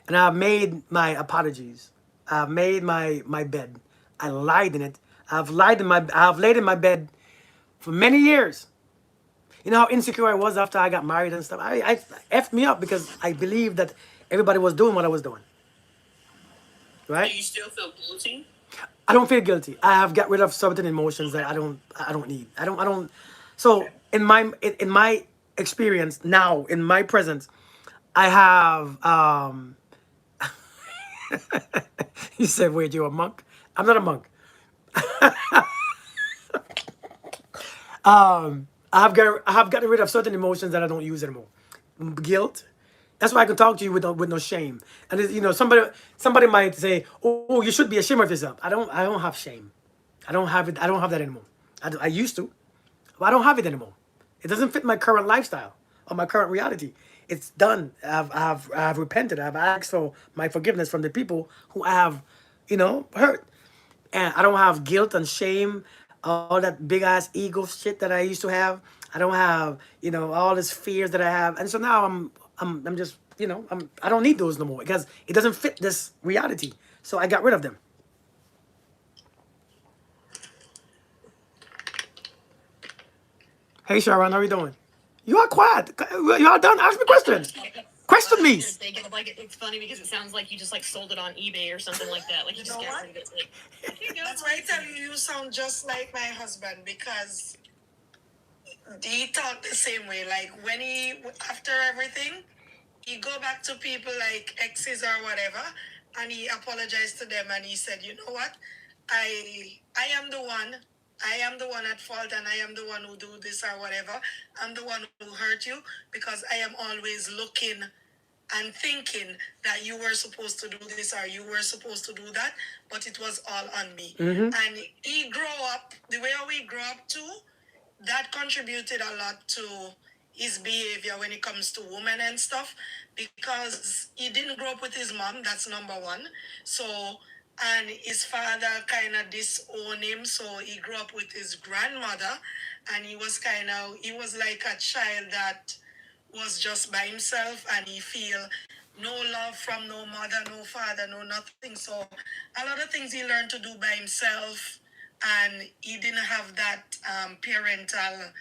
And I've made my apologies. I've made my bed. I lied in it. I've laid in my bed for many years. You know how insecure I was after I got married and stuff? I effed me up because I believed that everybody was doing what I was doing. Right? Do you still feel guilty? I don't feel guilty. I have got rid of certain emotions that I don't need. I don't. So in my experience now, in my presence, I have He said, wait, you're a monk? I'm not a monk. I have gotten rid of certain emotions that I don't use anymore. Guilt. That's why I can talk to you with no shame. And you know, somebody might say, "Oh, you should be ashamed of yourself." I don't have shame. I don't have it. I don't have that anymore. I used to, but I don't have it anymore. It doesn't fit my current lifestyle or my current reality. It's done. I've repented. I've asked for my forgiveness from the people who I have, you know, hurt. And I don't have guilt and shame, all that big ass ego shit that I used to have. I don't have, you know, all this fears that I have. And so now I'm just, you know, I don't need those no more because it doesn't fit this reality. So I got rid of them. Hey Sharon, how are you doing? You are quiet. You are done. Ask me questions. Question me. It's funny because it sounds like you just like sold it on eBay or something like that. Like you just got rid of it. Like, That's why I tell you, you sound just like my husband because he talked the same way. Like when he, after everything, he go back to people like exes or whatever, and he apologized to them and he said, you know what, I am the one. I am the one at fault and I am the one who do this or whatever. I'm the one who hurt you because I am always looking and thinking that you were supposed to do this or you were supposed to do that, but it was all on me. And he grew up, the way we grew up too, that contributed a lot to his behavior when it comes to women and stuff because he didn't grow up with his mom, that's number one. So, and his father kind of disowned him, so he grew up with his grandmother, and he was like a child that was just by himself, and he feel no love from no mother, no father, no nothing. So a lot of things he learned to do by himself, and he didn't have that parental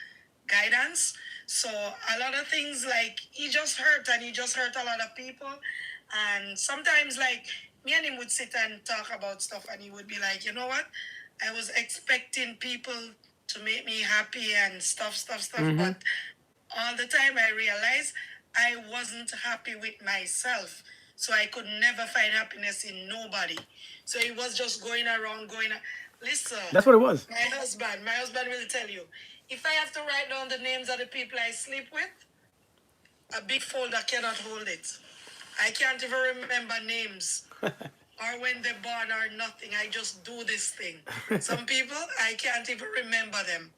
guidance. So a lot of things like he just hurt, and he just hurt a lot of people. And sometimes like me and him would sit and talk about stuff, and he would be like, you know what, I was expecting people to make me happy and stuff, but all the time I realized I wasn't happy with myself. So I could never find happiness in nobody. So it was just going around. Listen. That's what it was. My husband will tell you. If I have to write down the names of the people I sleep with, a big folder cannot hold it. I can't even remember names. Or when they're born or nothing. I just do this thing. Some people, I can't even remember them.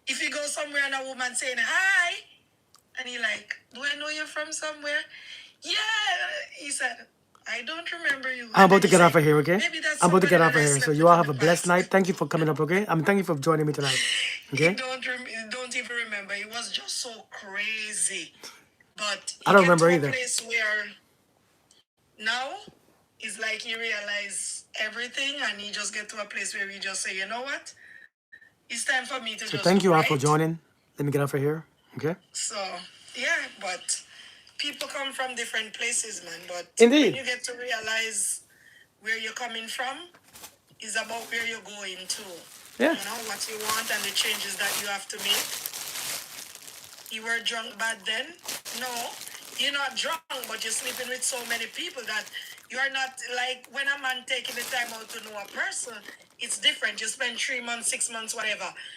If you go somewhere and a woman saying hi, and he like, do I know you from somewhere? Yeah, he said, I don't remember you. I'm about to get off of here, okay? Maybe that's I'm about to get off somebody of that I here. So slept you with all in have the a blessed past. night. Thank you for coming up, okay? Thank you for joining me tonight. He Okay? don't even remember. It was just so crazy. But I don't he get remember to a either. place where now it's like he realized everything, and he just get to a place where he just say, you know what? It's time for me to So just thank do you all for right. joining. Let me get off of here, okay? So yeah, but people come from different places, man. But Indeed. when you get to realize where you're coming from, is about where you're going to. Yeah. You know, what you want and the changes that you have to make. You were drunk bad then? No. You're not drunk, but you're sleeping with so many people that you are not like when a man taking the time out to know a person, it's different. You spend 3 months, 6 months, whatever.